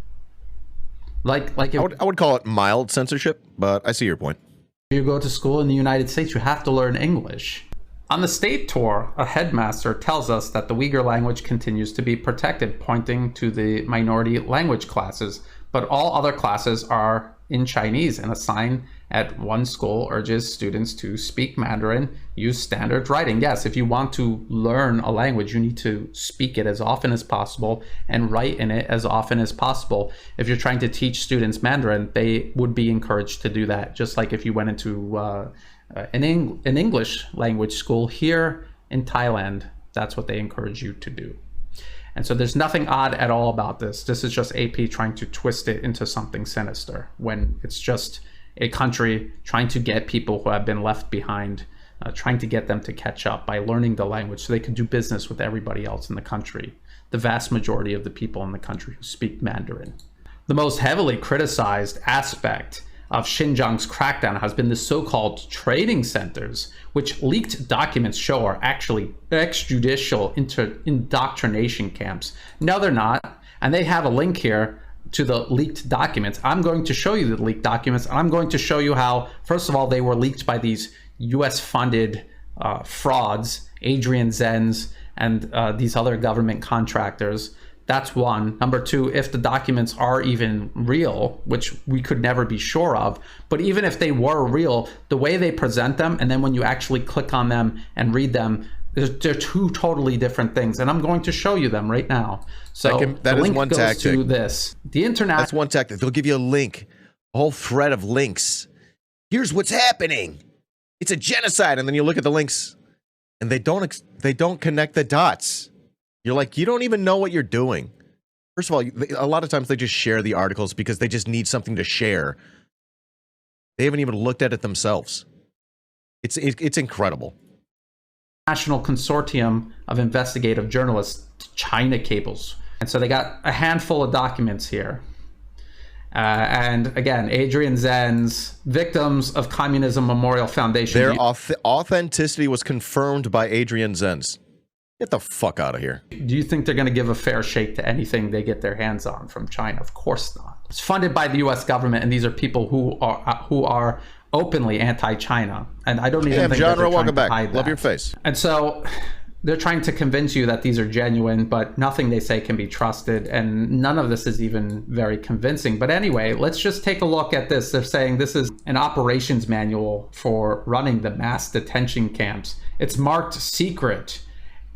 I would call it mild censorship, but I see your point. If you go to school in the United States, you have to learn English. On the state tour, a headmaster tells us that the Uyghur language continues to be protected, pointing to the minority language classes, but all other classes are in Chinese, and a sign at one school urges students to speak Mandarin, use standard writing. Yes, if you want to learn a language, you need to speak it as often as possible and write in it as often as possible. If you're trying to teach students Mandarin, they would be encouraged to do that, just like if you went into an English language school here in Thailand, that's what they encourage you to do. And so there's nothing odd at all about this. This is just AP trying to twist it into something sinister when it's just a country trying to get people who have been left behind, trying to get them to catch up by learning the language so they can do business with everybody else in the country, the vast majority of the people in the country who speak Mandarin. The most heavily criticized aspect of Xinjiang's crackdown has been the so-called trading centers, which leaked documents show are actually extrajudicial indoctrination camps. No, they're not. And they have a link here to the leaked documents. I'm going to show you the leaked documents. I'm going to show you how, first of all, they were leaked by these US-funded frauds, Adrian Zenz and these other government contractors. That's one. Number two, if the documents are even real, which we could never be sure of, but even if they were real, the way they present them, and then when you actually click on them and read them, they're two totally different things. And I'm going to show you them right now. So that is one tactic. To this. The internet. That's one tactic. They'll give you a link, a whole thread of links. Here's what's happening. It's a genocide. And then you look at the links and they don't connect the dots. You're like, you don't even know what you're doing. First of all, a lot of times they just share the articles because they just need something to share. They haven't even looked at it themselves. It's incredible. National Consortium of Investigative Journalists, China Cables. And so they got a handful of documents here. And again, Adrian Zenz, victims of Communism Memorial Foundation. Their authenticity was confirmed by Adrian Zenz. Get the fuck out of here. Do you think they're going to give a fair shake to anything they get their hands on from China? Of course not. It's funded by the U.S. government, and these are people who are openly anti-China. And I don't even think genre, that welcome back. Hide Love that. your face. And so they're trying to convince you that these are genuine, but nothing they say can be trusted. And none of this is even very convincing. But anyway, let's just take a look at this. They're saying this is an operations manual for running the mass detention camps. It's marked secret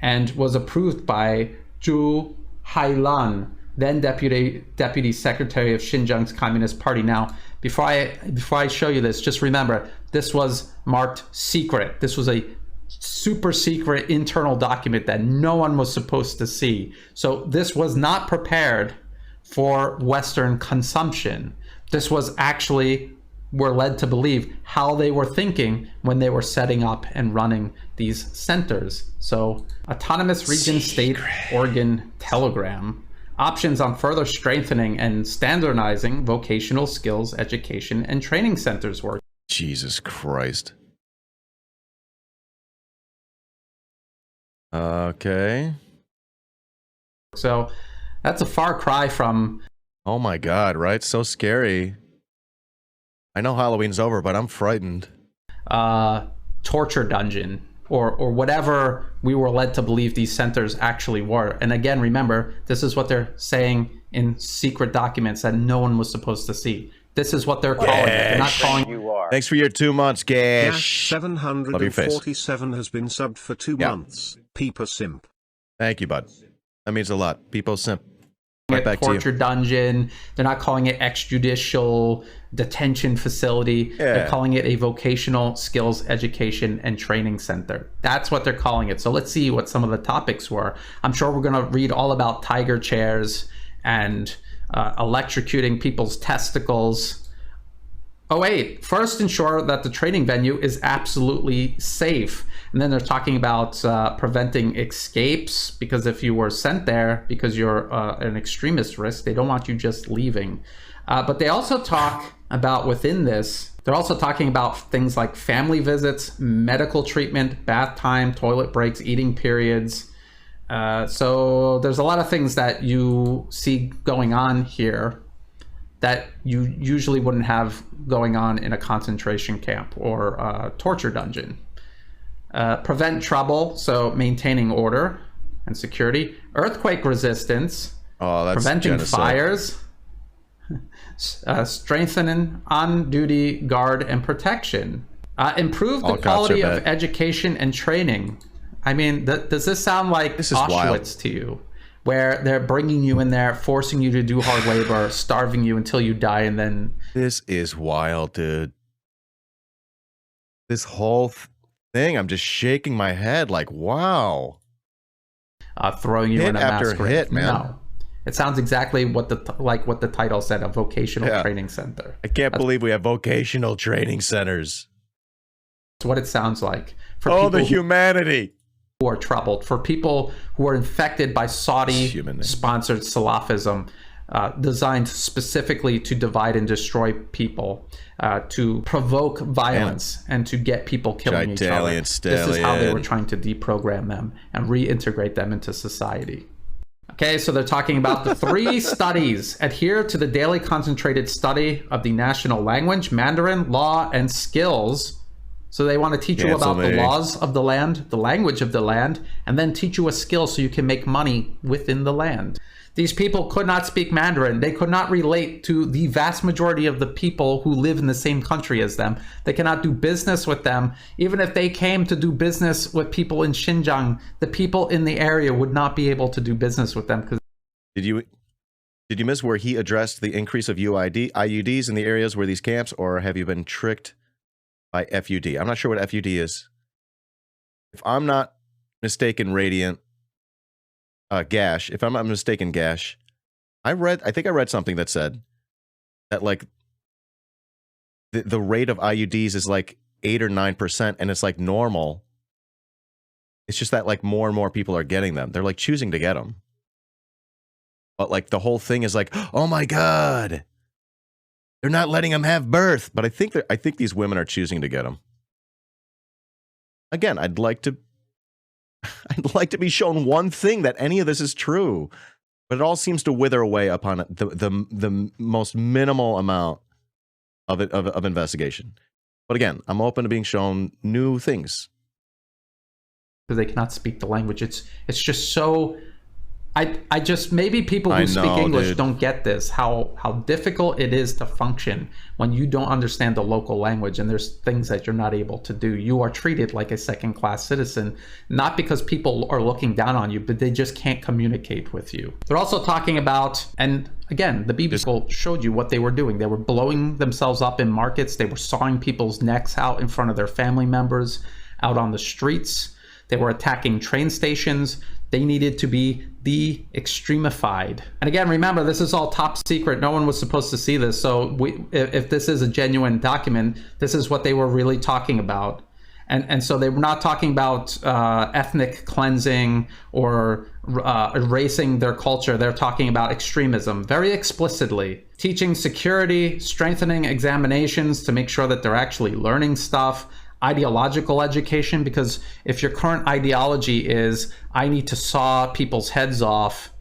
and was approved by Zhu Hailan, then deputy secretary of Xinjiang's Communist Party. Now, before I show you this, just remember, this was marked secret. This was a super secret internal document that no one was supposed to see. So this was not prepared for Western consumption. This was actually, we're led to believe, how they were thinking when they were setting up and running these centers. So autonomous region state organ telegram. Options on further strengthening and standardizing vocational skills, education, and training centers work. Jesus Christ. Okay. So that's a far cry from... Oh my God, right? So scary. I know Halloween's over, but I'm frightened. Torture dungeon or whatever we were led to believe these centers actually were. And again, remember, this is what they're saying in secret documents that no one was supposed to see. This is what they're calling it. They're not calling You are. Thanks for your 2 months, Gash. Gash 747 has been subbed for 2 months. Peeper Simp. Thank you, bud. That means a lot. People simp. Right back to you. torture dungeon. They're not calling it extrajudicial detention facility. Yeah. They're calling it a vocational skills education and training center. That's what they're calling it. So let's see what some of the topics were. I'm sure we're going to read all about tiger chairs and electrocuting people's testicles. Oh wait, first ensure that the training venue is absolutely safe. And then they're talking about preventing escapes, because if you were sent there because you're an extremist risk, they don't want you just leaving. But they also talk about within this, they're also talking about things like family visits, medical treatment, bath time, toilet breaks, eating periods. So there's a lot of things that you see going on here that you usually wouldn't have going on in a concentration camp or a torture dungeon. Prevent trouble, so maintaining order and security. Earthquake resistance, preventing genocide. fires, strengthening on-duty guard and protection. Improve the All cops quality are of bad. education and training. I mean, does this sound like This is Auschwitz wild. to you? Where they're bringing you in there, forcing you to do hard labor, starving you until you die, and then... This is wild, dude. This whole thing, I'm just shaking my head like, wow. throwing you Hit in a after mass grave. hit, man. No. It sounds exactly what the title said, a vocational training center. I can't believe we have vocational training centers. That's what it sounds like. For Oh, people the humanity. who are troubled, for people who are infected by Saudi-sponsored Salafism, designed specifically to divide and destroy people, to provoke violence, and to get people killing each other. This is how they were trying to deprogram them and reintegrate them into society. Okay, so they're talking about the 3 studies. Adhere to the daily concentrated study of the national language, Mandarin, law, and skills. So they want to teach you about the laws of the land, the language of the land, and then teach you a skill so you can make money within the land. These people could not speak Mandarin. They could not relate to the vast majority of the people who live in the same country as them. They cannot do business with them. Even if they came to do business with people in Xinjiang, the people in the area would not be able to do business with them. Did you miss where he addressed the increase of IUDs in the areas where these camps, or have you been tricked by FUD? I'm not sure what FUD is. If I'm not mistaken, Radiant, Gash, if I'm not mistaken, Gash, I think I read something that said that like the rate of IUDs is like 8 or 9%, and it's like normal. It's just that like more and more people are getting them. They're like choosing to get them. But like the whole thing is like, oh my God, they're not letting them have birth. But I think these women are choosing to get them. Again, I'd like to be shown one thing that any of this is true, but it all seems to wither away upon the most minimal amount of investigation. But again, I'm open to being shown new things. because they cannot speak the language. It's just so. I just, maybe people who speak English don't get this, how difficult it is to function when you don't understand the local language and there's things that you're not able to do. You are treated like a second-class citizen, not because people are looking down on you, but they just can't communicate with you. They're also talking about, and again, the people showed you what they were doing. They were blowing themselves up in markets. They were sawing people's necks out in front of their family members out on the streets. They were attacking train stations. They needed to be de-extremified. And again, remember, this is all top secret. No one was supposed to see this. So if this is a genuine document, this is what they were really talking about. And so they were not talking about ethnic cleansing or erasing their culture. They're talking about extremism very explicitly. Teaching security, strengthening examinations to make sure that they're actually learning stuff. Ideological education, because if your current ideology is I need to saw people's heads off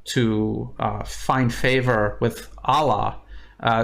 to find favor with Allah,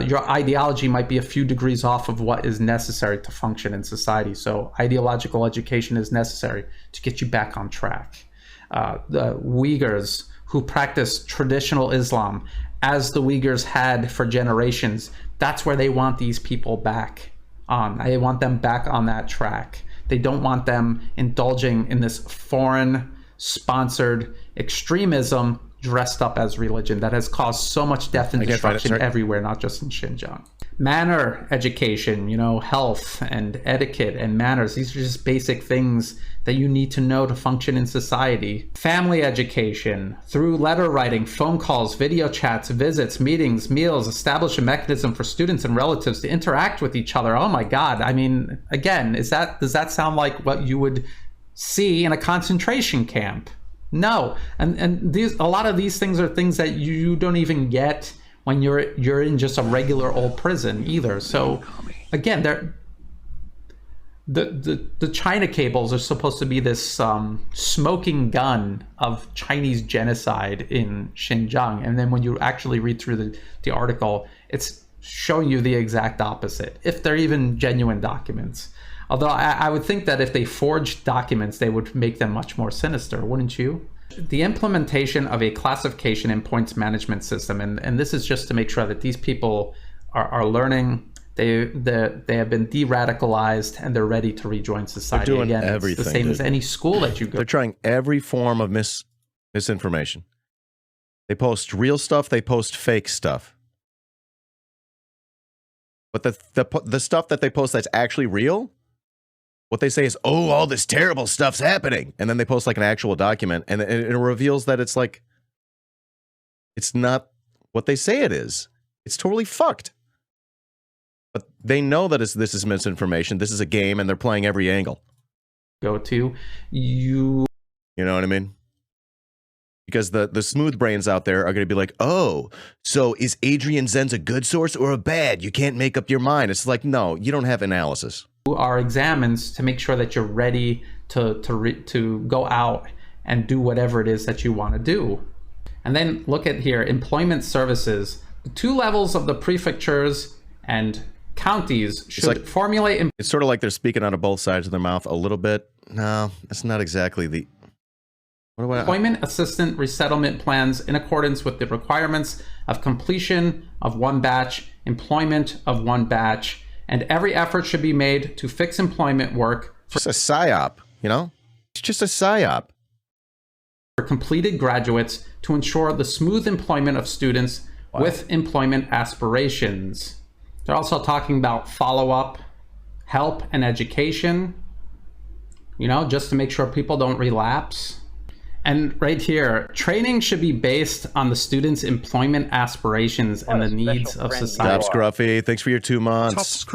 your ideology might be a few degrees off of what is necessary to function in society. So ideological education is necessary to get you back on track. The Uyghurs who practice traditional Islam, as the Uyghurs had for generations, that's where they want these people back on. They want them back on that track. They don't want them indulging in this foreign sponsored extremism dressed up as religion that has caused so much death and destruction everywhere, not just in Xinjiang. Manner education, health and etiquette and manners. These are just basic things that you need to know to function in society. Family education through letter writing, phone calls, video chats, visits, meetings, meals. Establish a mechanism for students and relatives to interact with each other. Oh my God. I mean, again, does that sound like what you would see in a concentration camp? No. And a lot of these things are things that you don't even get when you're in just a regular old prison either. So again, the China cables are supposed to be this smoking gun of Chinese genocide in Xinjiang, and then when you actually read through the article, it's showing you the exact opposite, if they're even genuine documents. Although I would think that if they forged documents, they would make them much more sinister, wouldn't you? The implementation of a classification and points management system, and this is just to make sure that these people are learning. They have been de-radicalized and they're ready to rejoin society. They're doing again. everything, it's the same as any school that you go. They're trying every form of misinformation. They post real stuff. They post fake stuff. But the stuff that they post that's actually real, what they say is, oh, all this terrible stuff's happening. And then they post like an actual document and it reveals that it's like, it's not what they say it is. It's totally fucked. But they know that this is misinformation. This is a game and they're playing every angle. Go to you. You know what I mean? Because the smooth brains out there are going to be like, oh, so is Adrian Zenz a good source or a bad? You can't make up your mind. It's like, no, you don't have analysis. Are examines to make sure that you're ready to go out and do whatever it is that you want to do. And then look at here, employment services. The two levels of the prefectures and counties should formulate. It's sort of like they're speaking out of both sides of their mouth a little bit. No, that's not exactly the... Employment assistant resettlement plans in accordance with the requirements of completion of one batch, employment of one batch, and every effort should be made to fix employment work. Just a psyop, It's just a psyop. For completed graduates to ensure the smooth employment of students with employment aspirations. They're also talking about follow-up, help, and education, just to make sure people don't relapse. And right here, training should be based on the students' employment aspirations and the needs of society. Top Scruffy, thanks for your 2 months.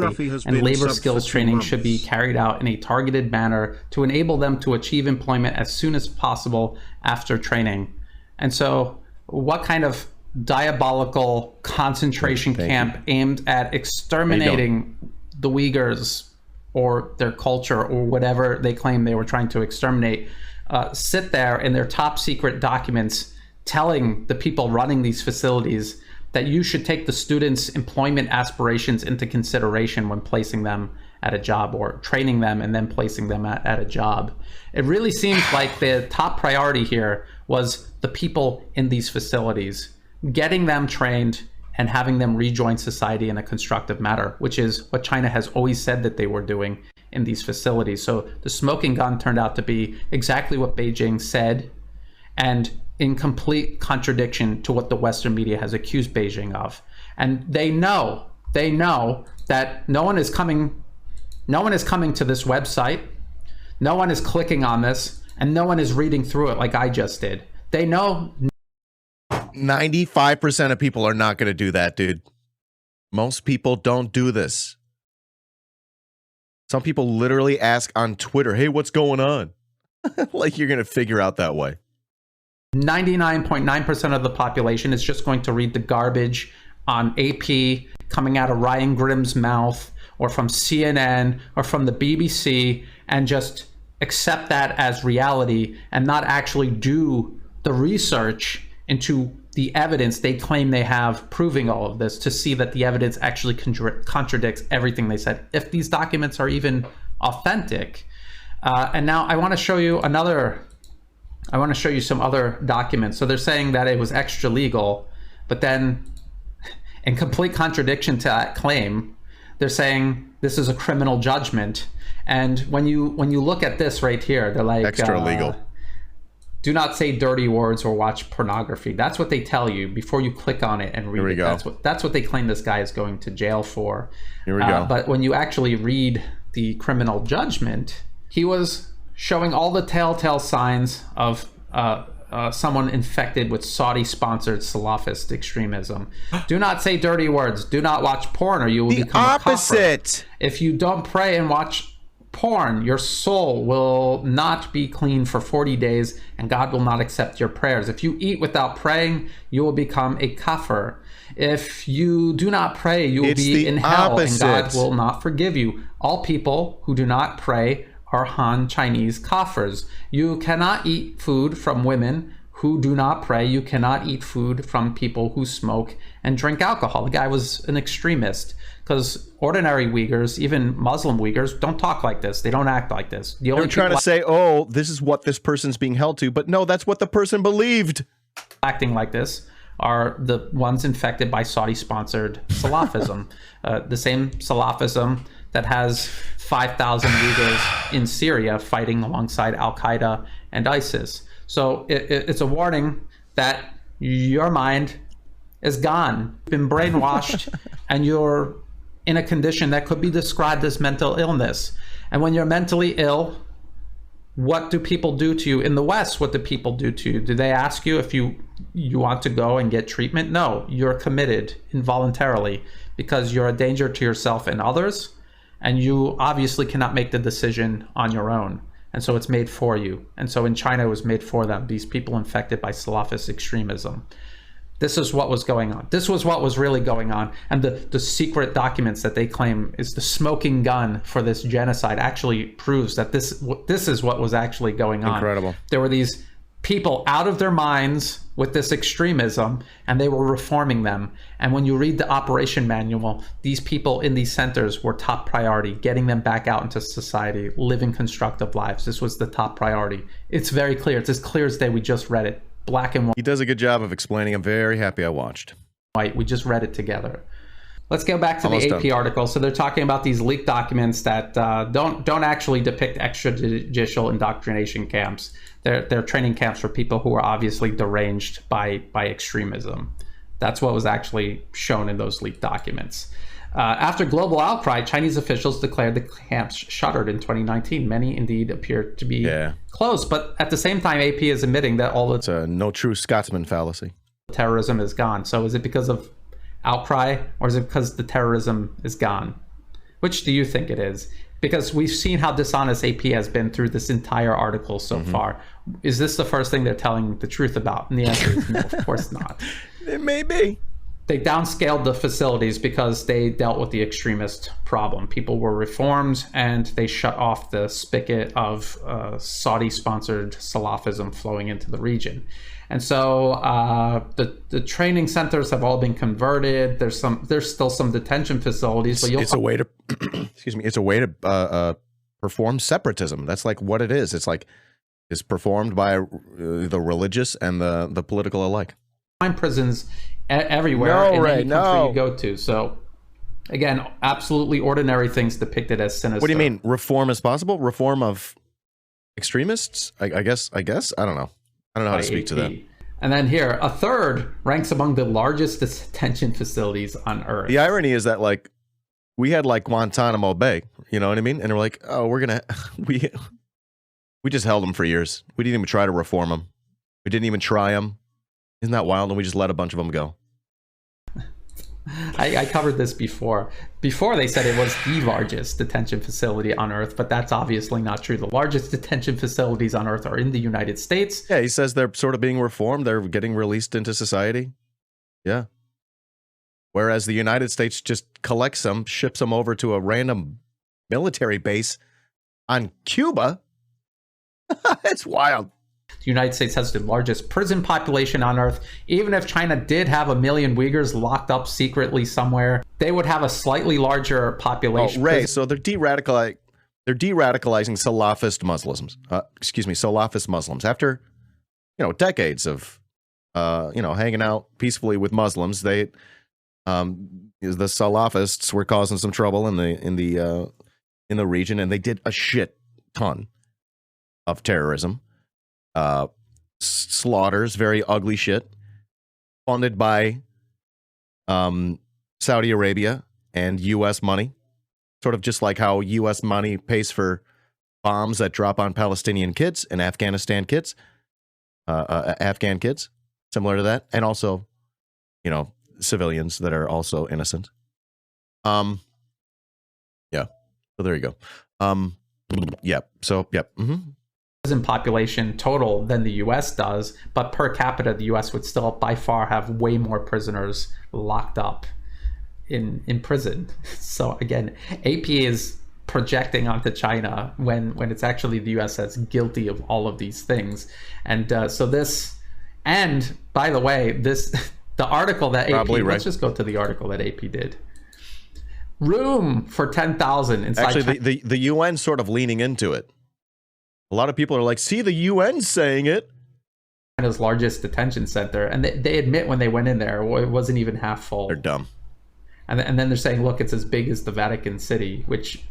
And labor skills training should be carried out in a targeted manner to enable them to achieve employment as soon as possible after training. And so what kind of diabolical concentration camp aimed at exterminating the Uyghurs or their culture or whatever they claim they were trying to exterminate sit there in their top secret documents telling the people running these facilities that you should take the students' employment aspirations into consideration when placing them at a job, or training them and then placing them at a job. It really seems like the top priority here was the people in these facilities, getting them trained and having them rejoin society in a constructive manner, which is what China has always said that they were doing in these facilities. So the smoking gun turned out to be exactly what Beijing said, and in complete contradiction to what the Western media has accused Beijing of. And they know that no one is coming to this website, no one is clicking on this, and no one is reading through it like I just did. They know 95% of people are not going to do that, dude. Most people don't do this. Some people literally ask on Twitter, hey, what's going on? Like you're going to figure out that way. 99.9% of the population is just going to read the garbage on AP coming out of Ryan Grimm's mouth, or from CNN, or from the BBC, and just accept that as reality and not actually do the research into the evidence they claim they have proving all of this, to see that the evidence actually contradicts everything they said, if these documents are even authentic. And now I want to show you some other documents. So they're saying that it was extra legal, but then in complete contradiction to that claim, they're saying this is a criminal judgment. And when you look at this right here, they're like, extra legal. Do not say dirty words or watch pornography. That's what they tell you before you click on it and read it. Go. That's what they claim this guy is going to jail for. Here we go. But when you actually read the criminal judgment, he was showing all the telltale signs of someone infected with Saudi-sponsored Salafist extremism. Do not say dirty words. Do not watch porn, or you will become a opposite. If you don't pray and watch porn, your soul will not be clean for 40 days, and God will not accept your prayers. If you eat without praying, you will become a kafir. If you do not pray, you will be in hell, and God will not forgive you. All people who do not pray are Han Chinese kafirs. You cannot eat food from women who do not pray. You cannot eat food from people who smoke and drink alcohol. The guy was an extremist, because ordinary Uyghurs, even Muslim Uyghurs, don't talk like this. They don't act like this. They're trying to say, oh, this is what this person's being held to, but no, that's what the person believed. Acting like this are the ones infected by Saudi-sponsored Salafism. The same Salafism that has 5,000 Uyghurs in Syria fighting alongside Al-Qaeda and ISIS. So it's a warning that your mind is gone, been brainwashed, and you're in a condition that could be described as mental illness. And when you're mentally ill, what do people do to you? In the West, what do people do to you? Do they ask you if you want to go and get treatment? No, you're committed involuntarily because you're a danger to yourself and others, and you obviously cannot make the decision on your own. And so it's made for you. And so in China, it was made for them, these people infected by Salafist extremism. This is what was going on. This was what was really going on. And the secret documents that they claim is the smoking gun for this genocide actually proves that this is what was actually going on. Incredible. There were these people out of their minds with this extremism, and they were reforming them. And when you read the operation manual, these people in these centers were top priority, getting them back out into society, living constructive lives. This was the top priority. It's very clear. It's as clear as day. We just read it. Black and white. He does a good job of explaining. I'm very happy I watched. White. We just read it together. Let's go back to Almost the AP article. So they're talking about these leaked documents that don't actually depict extrajudicial indoctrination camps. They're training camps for people who are obviously deranged by extremism. That's what was actually shown in those leaked documents. After global outcry, Chinese officials declared the camps shuttered in 2019. Many indeed appear to be closed, but at the same time, AP is admitting that all It's a no true Scotsman fallacy. Terrorism is gone. So is it because of outcry, or is it because the terrorism is gone? Which do you think it is? Because we've seen how dishonest AP has been through this entire article so far. Is this the first thing they're telling the truth about? And the answer is no, of course not. It may be. They downscaled the facilities because they dealt with the extremist problem. People were reformed, and they shut off the spigot of Saudi-sponsored Salafism flowing into the region. And so the training centers have all been converted. There's still some detention facilities, but it's a way to excuse me. It's a way to perform separatism. That's like what it is. It's like it's performed by the religious and the political alike. Find prisons everywhere in any country you go to. So again, absolutely ordinary things depicted as sinister. What do you mean? Reform is possible? Reform of extremists? I guess. I don't know. I don't know how to speak to that. And then here, a third ranks among the largest detention facilities on Earth. The irony is that, like, we had, like, Guantanamo Bay, you know what I mean? And we're like, oh, we just held them for years. We didn't even try to reform them. We didn't even try them. Isn't that wild? And we just let a bunch of them go. I covered this before. Before they said it was the largest detention facility on Earth, but that's obviously not true. The largest detention facilities on Earth are in the United States. Yeah, he says they're sort of being reformed. They're getting released into society. Yeah. Whereas the United States just collects them, ships them over to a random military base on Cuba. It's wild. The United States has the largest prison population on Earth. Even if China did have 1 million Uyghurs locked up secretly somewhere, they would have a slightly larger population. Oh, Ray, so they're de-radicalizing Salafist Muslims. Salafist Muslims. After, decades of, hanging out peacefully with Muslims, the Salafists were causing some trouble in the region, and they did a shit ton of terrorism. Slaughters, very ugly shit, funded by Saudi Arabia and U.S. money, sort of just like how U.S. money pays for bombs that drop on Palestinian kids and Afghan kids, similar to that, and also, civilians that are also innocent. Yeah. So there you go. Yeah. So, yep. Yeah. Mm-hmm. Prison population total than the US does, but per capita the US would still by far have way more prisoners locked up in prison. So again, AP is projecting onto China when it's actually the US that's guilty of all of these things. And so this, and by the way, the article that AP, let's just go to the article that AP did. Room for 10,000 inside Actually, the UN sort of leaning into it. A lot of people are like, see, the UN's saying it. China's largest detention center. And they admit when they went in there, it wasn't even half full. They're dumb. And then they're saying, look, it's as big as the Vatican City, which,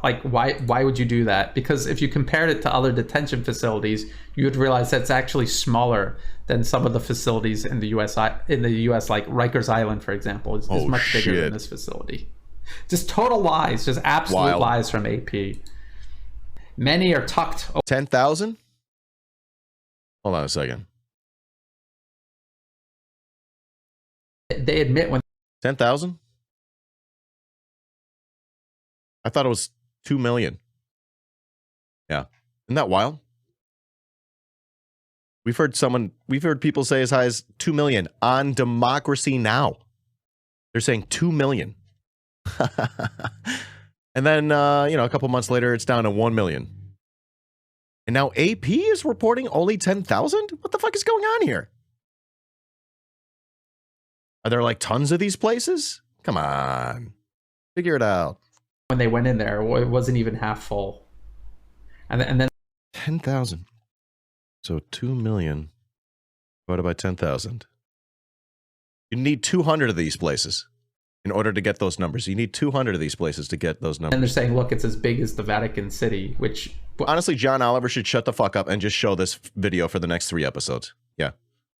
like, why would you do that? Because if you compared it to other detention facilities, you would realize that's actually smaller than some of the facilities in the US, like Rikers Island, for example, is much bigger than this facility. Just total lies, just absolute lies from AP. Many are tucked. 10,000? Hold on a second. They admit when 10,000? I thought it was 2 million. Yeah. Isn't that wild? We've heard people say as high as 2 million on Democracy Now! They're saying 2 million. And then, a couple months later, it's down to 1 million. And now AP is reporting only 10,000? What the fuck is going on here? Are there like tons of these places? Come on. Figure it out. When they went in there, it wasn't even half full. And then 10,000. So 2 million divided by 10,000. You need 200 of these places. In order to get those numbers, you need 200 of these places to get those numbers. And they're saying, look, it's as big as the Vatican City, which... Honestly, John Oliver should shut the fuck up and just show this video for the next 3 episodes. Yeah.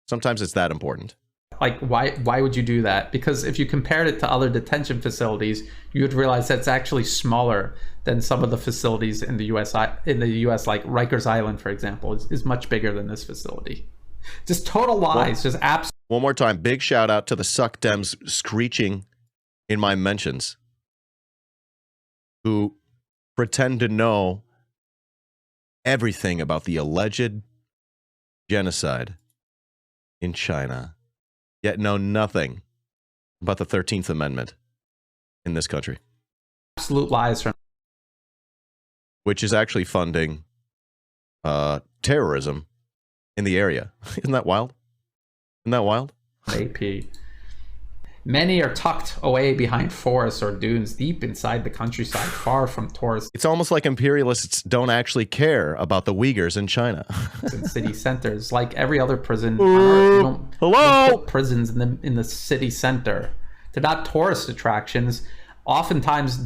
Sometimes it's that important. Like, why would you do that? Because if you compared it to other detention facilities, you would realize that's actually smaller than some of the facilities in the US, like Rikers Island, for example, is much bigger than this facility. Just total lies, just absolute... One more time, big shout out to the Suck Dems screeching in my mentions who pretend to know everything about the alleged genocide in China, yet know nothing about the 13th Amendment in this country, Absolute lies from which is actually funding terrorism in the area. Isn't that wild? Isn't that wild? AP. Many are tucked away behind forests or dunes deep inside the countryside, far from tourists It's almost like imperialists don't actually care about the Uyghurs in China. in city centers. Like every other prison on Earth, you don't put prisons in the city center. They're not tourist attractions. Oftentimes,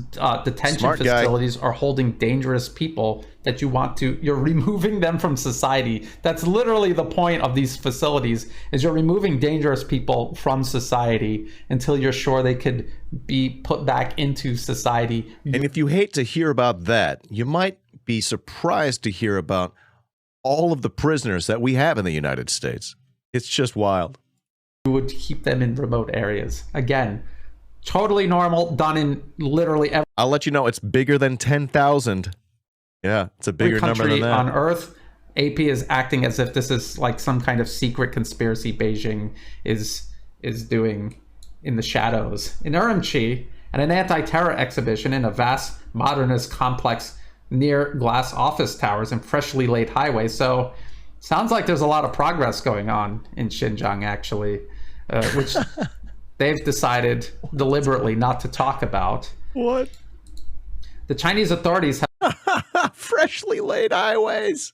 detention Smart guy. facilities are holding dangerous people that you're removing them from society. That's literally the point of these facilities, is you're removing dangerous people from society until you're sure they could be put back into society. And if you hate to hear about that, you might be surprised to hear about all of the prisoners that we have in the United States. It's just wild. You would keep them in remote areas. Again, totally normal, done in literally every I'll let you know it's bigger than 10,000. Yeah, it's a bigger number country than that. on Earth. AP is acting as if this is like some kind of secret conspiracy Beijing is doing in the shadows. In Urumqi, at an anti-terror exhibition in a vast modernist complex near glass office towers and freshly laid highways. So sounds like there's a lot of progress going on in Xinjiang, actually, which they've decided deliberately not to talk about. What? The Chinese authorities Freshly laid highways.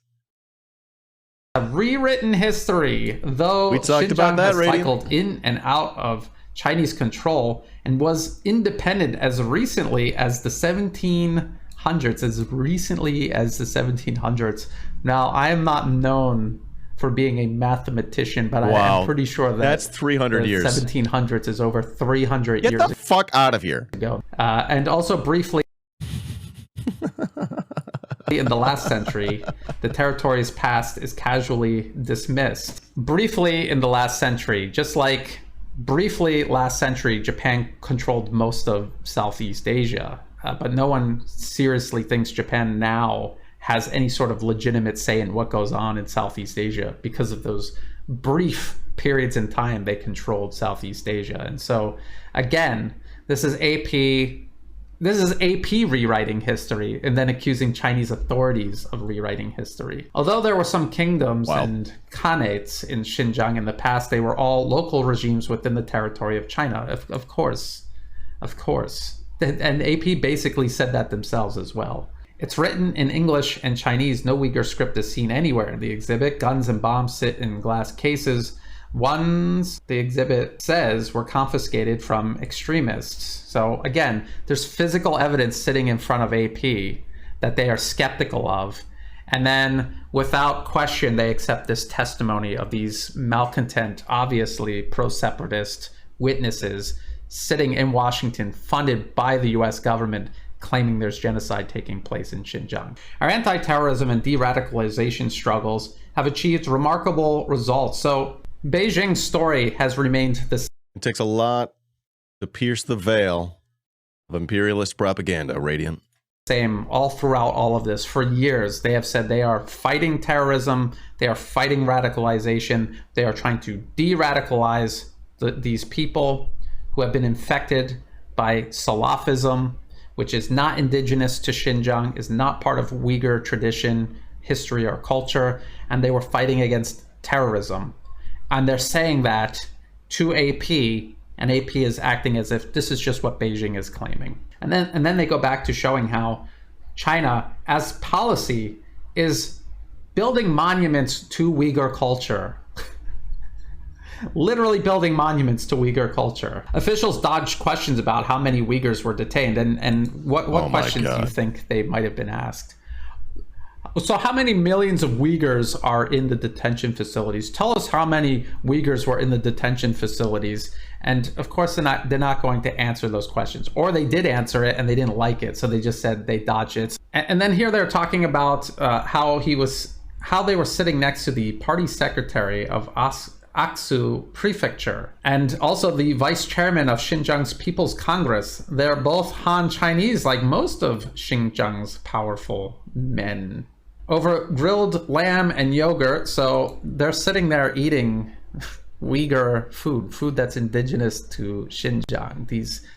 have rewritten history, though We talked Xinjiang about that, has Radiant. cycled in and out of Chinese control and was independent as recently as the 1700s. Now, I am not known for being a mathematician, but I Wow. am pretty sure that That's 300 the years. 1700s is over 300 Get years the fuck out of here. ago. And also briefly, in the last century, the territory's past is casually dismissed. Briefly in the last century, just like briefly last century, Japan controlled most of Southeast Asia, but no one seriously thinks Japan now has any sort of legitimate say in what goes on in Southeast Asia because of those brief periods in time they controlled Southeast Asia. And so, again, this is AP rewriting history and then accusing Chinese authorities of rewriting history. Although there were some kingdoms and khanates in Xinjiang in the past, they were all local regimes within the territory of China. Of course. And AP basically said that themselves as well. It's written in English and Chinese. No Uyghur script is seen anywhere in the exhibit. Guns and bombs sit in glass cases. Ones, the exhibit says, were confiscated from extremists. So again, there's physical evidence sitting in front of AP that they are skeptical of. And then without question, they accept this testimony of these malcontent, obviously pro-separatist witnesses sitting in Washington, funded by the US government, claiming there's genocide taking place in Xinjiang. Our anti-terrorism and de-radicalization struggles have achieved remarkable results. So Beijing's story has remained the It takes a lot to pierce the veil of imperialist propaganda, Radiant. same all throughout all of this. For years, they have said they are fighting terrorism, they are fighting radicalization, they are trying to de-radicalize these people who have been infected by Salafism, which is not indigenous to Xinjiang, is not part of Uyghur tradition, history, or culture, and they were fighting against terrorism. And they're saying that to AP, and AP is acting as if this is just what Beijing is claiming. And then they go back to showing how China, as policy, is building monuments to Uyghur culture. Literally building monuments to Uyghur culture. Officials dodged questions about how many Uyghurs were detained, and what questions do you think they might have been asked? So how many millions of Uyghurs are in the detention facilities? Tell us how many Uyghurs were in the detention facilities. And of course, they're not going to answer those questions. Or they did answer it and they didn't like it, so they just said they dodged it. And then here they're talking about how they were sitting next to the party secretary of Aksu Prefecture, and also the vice chairman of Xinjiang's People's Congress. They're both Han Chinese, like most of Xinjiang's powerful men. Over grilled lamb and yogurt, so they're sitting there eating Uyghur food that's indigenous to Xinjiang.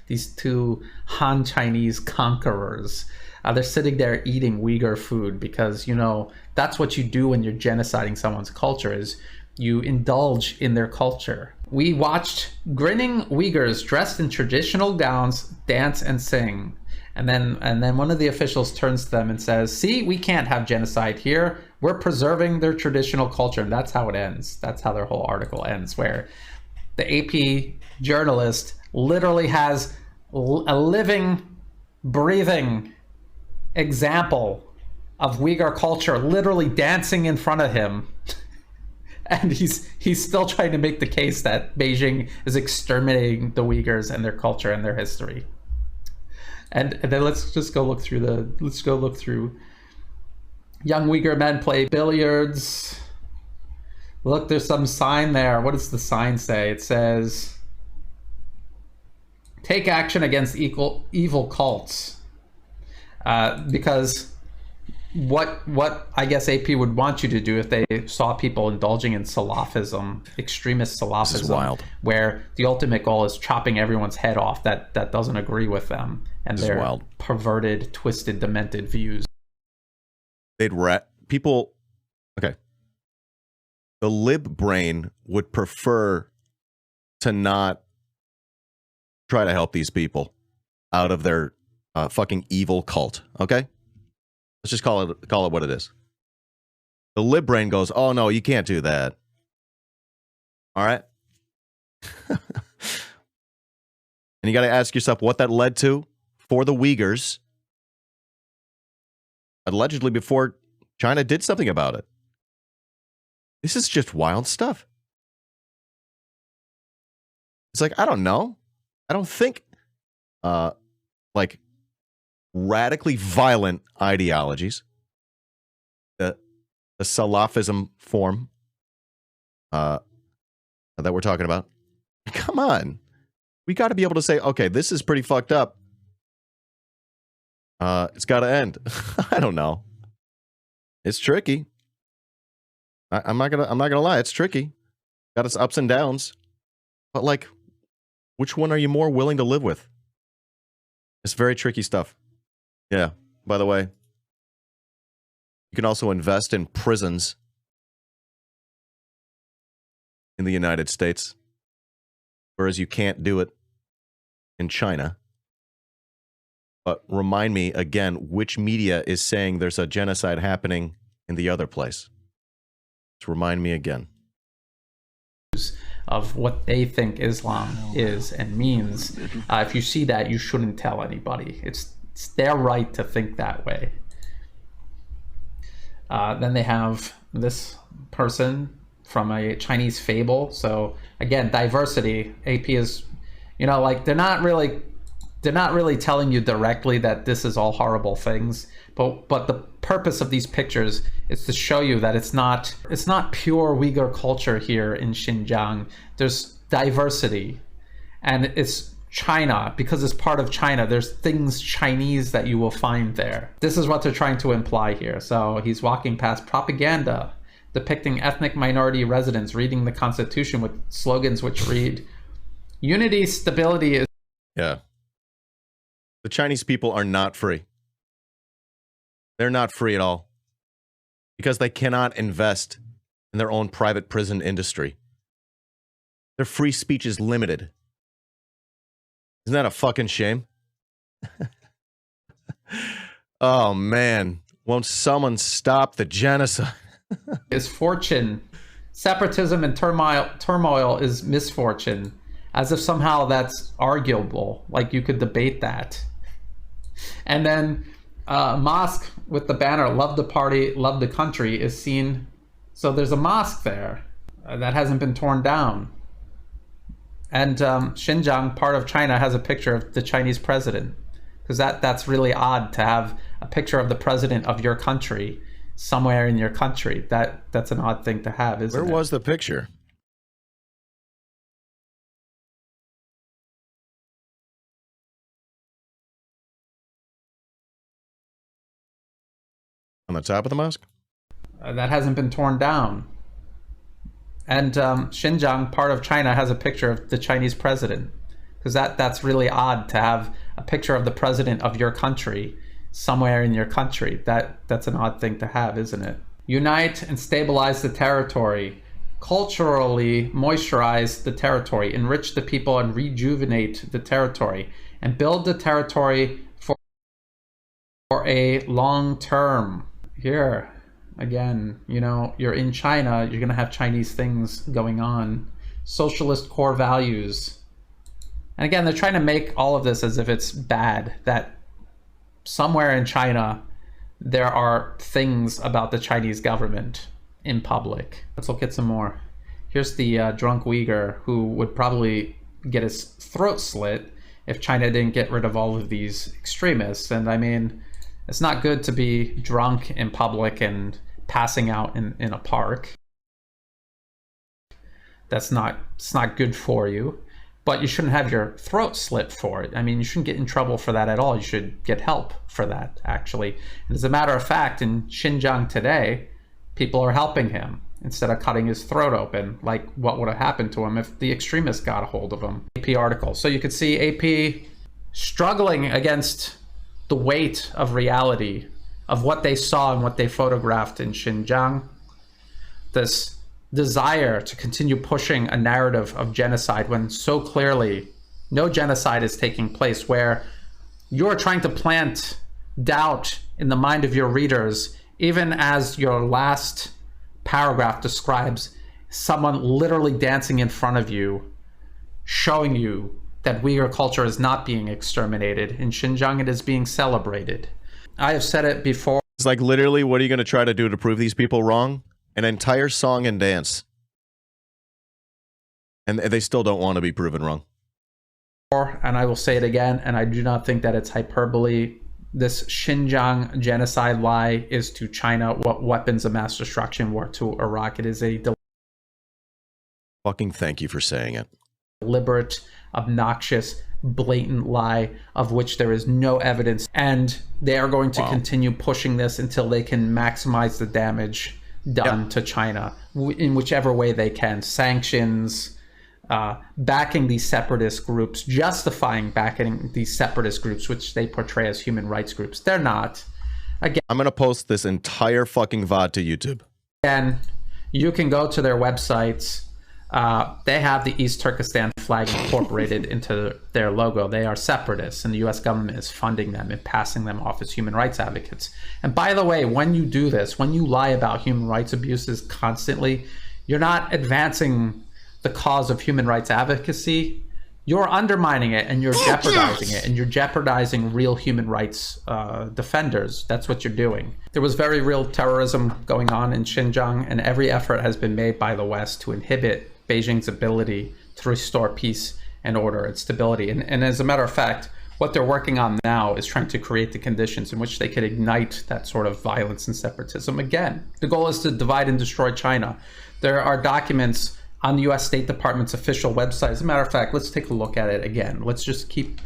These two Han Chinese conquerors. They're sitting there eating Uyghur food because, you know, that's what you do when you're genociding someone's culture, is you indulge in their culture. We watched grinning Uyghurs dressed in traditional gowns dance and sing. And then one of the officials turns to them and says, see, we can't have genocide here. We're preserving their traditional culture. And that's how it ends. That's how their whole article ends, where the AP journalist literally has a living, breathing example of Uyghur culture literally dancing in front of him. And he's still trying to make the case that Beijing is exterminating the Uyghurs and their culture and their history. And then let's go look through young Uyghur men play billiards. Look, there's some sign there. What does the sign say? It says, take action against evil cults. Because what I guess AP would want you to do if they saw people indulging in Salafism, extremist Salafism, where the ultimate goal is chopping everyone's head off that doesn't agree with them and their perverted, twisted, demented views. People, okay. The lib brain would prefer to not try to help these people out of their fucking evil cult, okay? Let's just call it what it is. The lib brain goes, oh no, you can't do that. All right? And you got to ask yourself what that led to for the Uyghurs, allegedly before China did something about it. This is just wild stuff. It's like, I don't know. I don't think like radically violent ideologies, the Salafism form that we're talking about. Come on. We got to be able to say, okay, this is pretty fucked up. It's got to end. I don't know. It's tricky. I'm not gonna lie. It's tricky. Got its ups and downs. But like, which one are you more willing to live with? It's very tricky stuff. Yeah. By the way, you can also invest in prisons in the United States, whereas you can't do it in China. But remind me again, which media is saying there's a genocide happening in the other place? Just remind me again. Of what they think Islam is and means. If you see that, you shouldn't tell anybody. It's their right to think that way. Then they have this person from a Chinese fable. So again, diversity. AP is, you know, like they're not really telling you directly that this is all horrible things, but the purpose of these pictures is to show you that it's not pure Uyghur culture here in Xinjiang. There's diversity, and it's China, because it's part of China. There's things Chinese that you will find there. This is what they're trying to imply here. So he's walking past propaganda depicting ethnic minority residents reading the Constitution with slogans which read, "Unity, stability is..." Yeah. The Chinese people are not free. They're not free at all because they cannot invest in their own private prison industry. Their free speech is limited. Isn't that a fucking shame? Oh, man. Won't someone stop the genocide? Is fortune. Separatism and turmoil is misfortune. As if somehow that's arguable. Like you could debate that. And then a mosque with the banner, "Love the party, love the country," is seen. So there's a mosque there that hasn't been torn down. And Xinjiang, part of China, has a picture of the Chinese president. Because that's really odd to have a picture of the president of your country somewhere in your country. That's an odd thing to have, isn't it? Where was the picture? On the top of the mosque? That hasn't been torn down. And Xinjiang, part of China, has a picture of the Chinese president, because that's really odd to have a picture of the president of your country somewhere in your country. That's an odd thing to have, isn't it? Unite and stabilize the territory. Culturally moisturize the territory. Enrich the people and rejuvenate the territory. And build the territory for a long term. Here, again, you know, you're in China, you're going to have Chinese things going on. Socialist core values. And again, they're trying to make all of this as if it's bad, that somewhere in China, there are things about the Chinese government in public. Let's look at some more. Here's the drunk Uyghur who would probably get his throat slit if China didn't get rid of all of these extremists. And I mean, it's not good to be drunk in public and passing out in a park. It's not good for you. But you shouldn't have your throat slit for it. I mean, you shouldn't get in trouble for that at all. You should get help for that, actually. And as a matter of fact, in Xinjiang today, people are helping him instead of cutting his throat open, like what would have happened to him if the extremists got a hold of him. AP article. So you could see AP struggling against the weight of reality of what they saw and what they photographed in Xinjiang. This desire to continue pushing a narrative of genocide when so clearly no genocide is taking place, where you're trying to plant doubt in the mind of your readers, even as your last paragraph describes someone literally dancing in front of you, showing you that Uyghur culture is not being exterminated. In Xinjiang, it is being celebrated. I have said it before. It's like, literally, what are you going to try to do to prove these people wrong? An entire song and dance. And they still don't want to be proven wrong. And I will say it again, and I do not think that it's hyperbole. This Xinjiang genocide lie is to China what weapons of mass destruction were to Iraq. It is a fucking thank you for saying it. Deliberate, obnoxious, blatant lie of which there is no evidence. And they are going to continue pushing this until they can maximize the damage done to China in whichever way they can. Sanctions, backing these separatist groups, justifying backing these separatist groups, which they portray as human rights groups. They're not. Again, I'm going to post this entire fucking VOD to YouTube. And you can go to their websites. They have the East Turkestan flag incorporated into their logo. They are separatists, and the US government is funding them and passing them off as human rights advocates. And by the way, when you do this, when you lie about human rights abuses constantly, you're not advancing the cause of human rights advocacy. You're undermining it, and you're jeopardizing it, and you're jeopardizing real human rights defenders. That's what you're doing. There was very real terrorism going on in Xinjiang, and every effort has been made by the West to inhibit Beijing's ability to restore peace and order and stability. And as a matter of fact, what they're working on now is trying to create the conditions in which they could ignite that sort of violence and separatism again. The goal is to divide and destroy China. There are documents on the US State Department's official website. As a matter of fact, let's take a look at it again. Let's just keep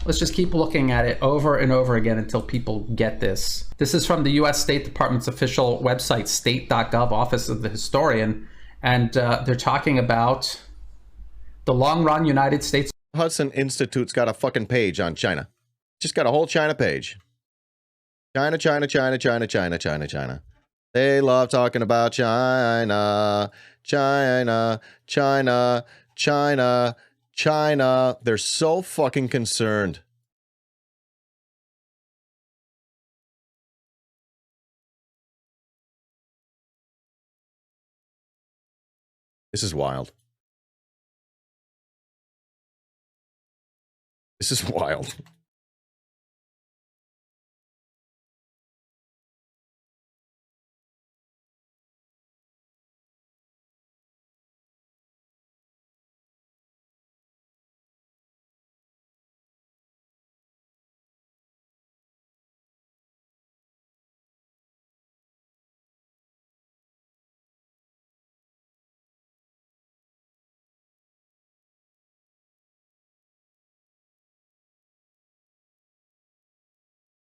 looking at it over and over again until people get this. This is from the US State Department's official website, state.gov, Office of the Historian. And they're talking about the long-run United States. Hudson Institute's got a fucking page on China. Just got a whole China page. China, China, China, China, China, China, China. They love talking about China, China, China, China, China. They're so fucking concerned. This is wild. This is wild.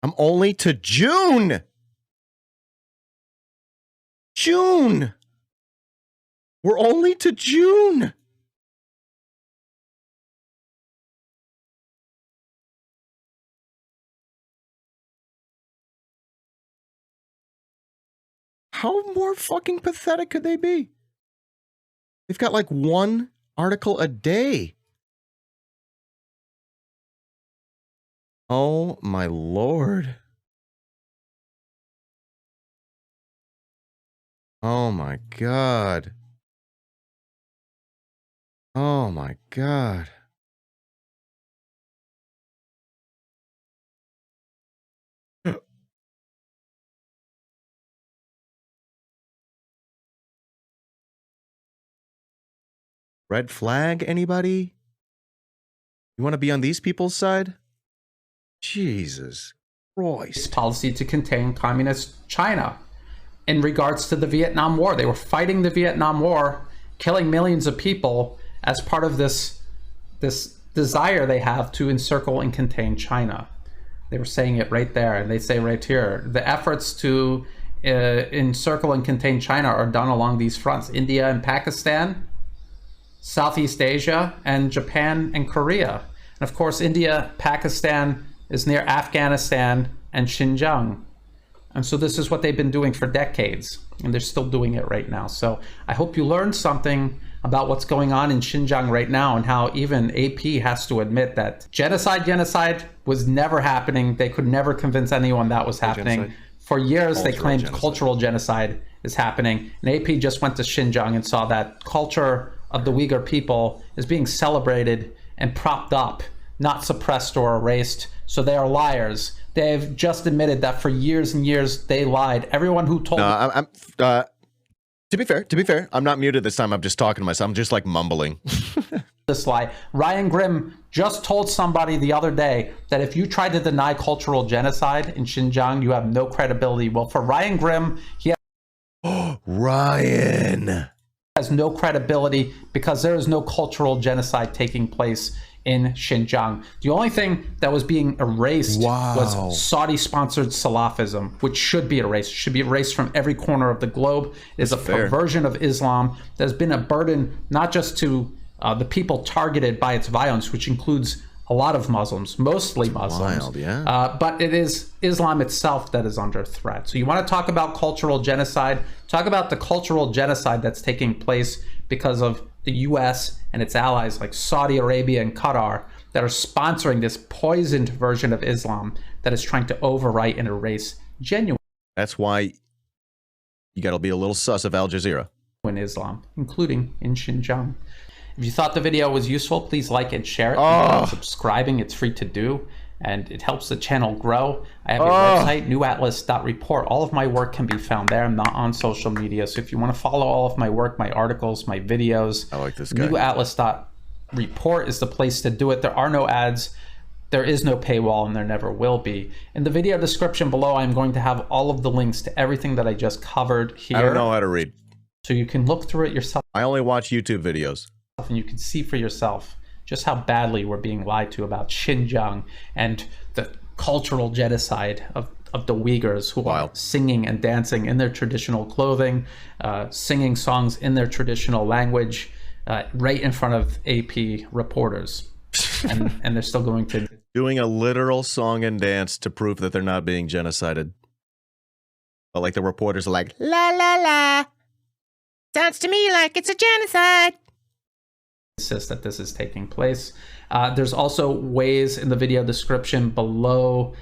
I'm only to June. June. We're only to June. How more fucking pathetic could they be? They've got like one article a day. Oh my lord. Oh my god. Oh my god. Red flag, anybody? You want to be on these people's side? Jesus Christ. Policy to contain communist China. In regards to the Vietnam War, they were fighting the Vietnam War, killing millions of people as part of this desire they have to encircle and contain China. They were saying it right there, and they say right here, the efforts to encircle and contain China are done along these fronts: India and Pakistan, Southeast Asia, and Japan and Korea. And of course, India, Pakistan is near Afghanistan and Xinjiang. And so this is what they've been doing for decades, and they're still doing it right now. So I hope you learned something about what's going on in Xinjiang right now, and how even AP has to admit that genocide was never happening. They could never convince anyone that was happening. Genocide. For years, Cultural they claimed genocide. cultural genocide is happening. And AP just went to Xinjiang and saw that culture of the Uyghur people is being celebrated and propped up, not suppressed or erased. So they are liars. They've just admitted that for years and years they lied. Everyone who told To be fair, I'm not muted this time. I'm just talking to myself. I'm just like mumbling. this lie. Ryan Grimm just told somebody the other day that if you try to deny cultural genocide in Xinjiang, you have no credibility. Well, for Ryan Grimm, he Ryan has no credibility because there is no cultural genocide taking place in Xinjiang. The only thing that was being erased was Saudi-sponsored Salafism, which should be erased. It should be erased from every corner of the globe. It is a perversion of Islam that has been a burden not just to the people targeted by its violence, which includes a lot of Muslims, mostly Muslims. Wild, yeah. But it is Islam itself that is under threat. So you want to talk about cultural genocide? Talk about the cultural genocide that's taking place because of the U.S. and its allies like Saudi Arabia and Qatar that are sponsoring this poisoned version of Islam that is trying to overwrite and erase genuine That's why you got to be a little sus of Al Jazeera. Islam, including in Xinjiang. If you thought the video was useful, please like and share it. Consider subscribing. It's free to do, and it helps the channel grow. I have a website, newatlas.report. All of my work can be found there. I'm not on social media, so if you want to follow all of my work, my articles, my videos, I like this guy. newatlas.report is the place to do it. There are no ads. There is no paywall, and there never will be. In the video description below, I'm going to have all of the links to everything that I just covered here. I don't know how to read. So you can look through it yourself. I only watch YouTube videos. And you can see for yourself just how badly we're being lied to about Xinjiang and the cultural genocide of the Uyghurs, who are singing and dancing in their traditional clothing, singing songs in their traditional language, right in front of AP reporters. And they're still going to... Doing a literal song and dance to prove that they're not being genocided. But like the reporters are like, la la la. Sounds to me like it's a genocide. Insist that this is taking place. There's also ways in the video description below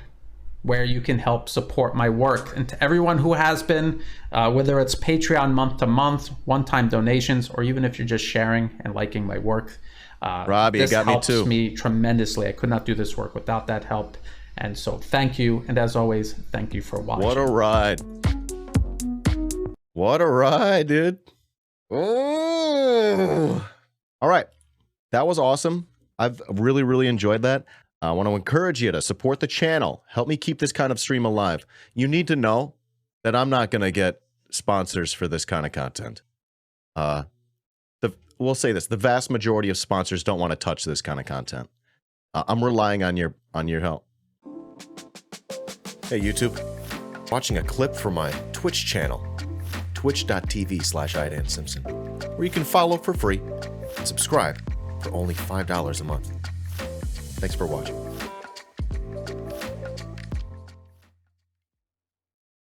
where you can help support my work. And to everyone who has been, whether it's Patreon month to month, one-time donations, or even if you're just sharing and liking my work, Robbie, this it got me helps too. me tremendously. I could not do this work without that help. And so thank you. And as always, thank you for watching. What a ride. What a ride, dude. Oh. All right. That was awesome. I've really, really enjoyed that. I want to encourage you to support the channel. Help me keep this kind of stream alive. You need to know that I'm not going to get sponsors for this kind of content. We'll say this. The vast majority of sponsors don't want to touch this kind of content. I'm relying on your help. Hey, YouTube. Watching a clip from my Twitch channel. twitch.tv/iDanSimpson, where you can follow for free and subscribe for only $5 a month. Thanks for watching.